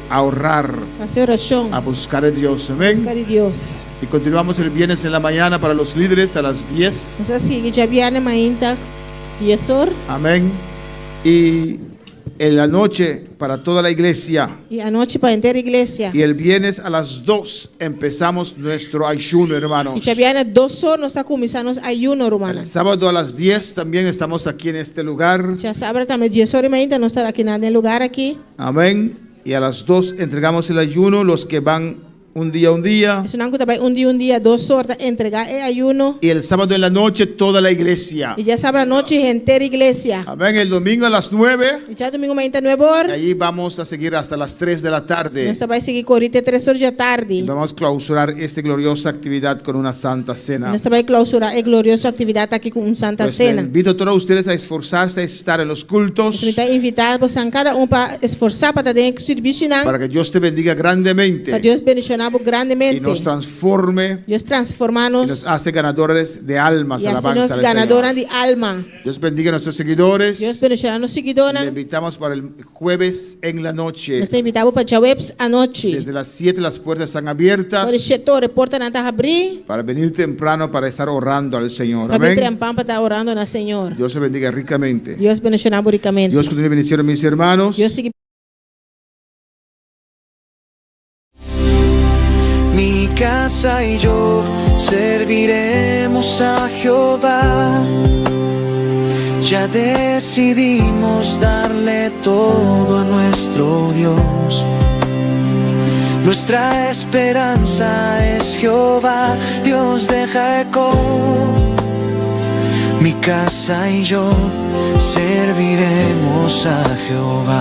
A ahorrar. A buscar a Dios. Amén. Y continuamos el viernes en la mañana para los líderes a las 10. Amén. Y en la noche para toda la iglesia. Y anoche para entera iglesia. Y el viernes a las 2 empezamos nuestro ayuno, hermanos. Y ya viene 2 horas, está comenzando ayuno, hermano. El sábado a las 10 también estamos aquí en este lugar. Ya sábado también 10 horas y media no está aquí en el lugar aquí. Amén. Y a las 2 entregamos el ayuno, los que van un día. Eso no un día, 2 horas entregar el ayuno. Y el sábado en la noche toda la iglesia. Y ya sábado noche entera iglesia. Amén. El domingo a las 9. Y ya domingo 9 horas. Y allí vamos a seguir hasta las 3 de la tarde. Esta va a seguir corriente 3 horas de tarde. Y vamos a clausurar esta gloriosa actividad con una santa cena. Esta va a clausurar esta gloriosa actividad aquí con una santa cena. Invito a todos ustedes a esforzarse a estar en los cultos. Invitar a cada uno para esforzar para tener servicio. Para que Dios te bendiga grandemente. Para Dios bendicionar grandemente. Y nos transforme. Dios transformanos. Y nos hace ganadores de almas. Y Alabanza nos ganadores de alma. Dios bendiga a nuestros seguidores. Dios bendiga a nuestros seguidores. Le invitamos para el jueves en la noche. Nos invitamos para el jueves anoche. Desde las 7 las puertas están abiertas. Para venir temprano para estar orando al Señor. Amén. Dios se bendiga ricamente. Dios bendiga ricamente. Dios continúe bendiciendo a mis hermanos. Dios sigue. Mi casa y yo serviremos a Jehová. Ya decidimos darle todo a nuestro Dios. Nuestra esperanza es Jehová, Dios de Jacob. Mi casa y yo serviremos a Jehová.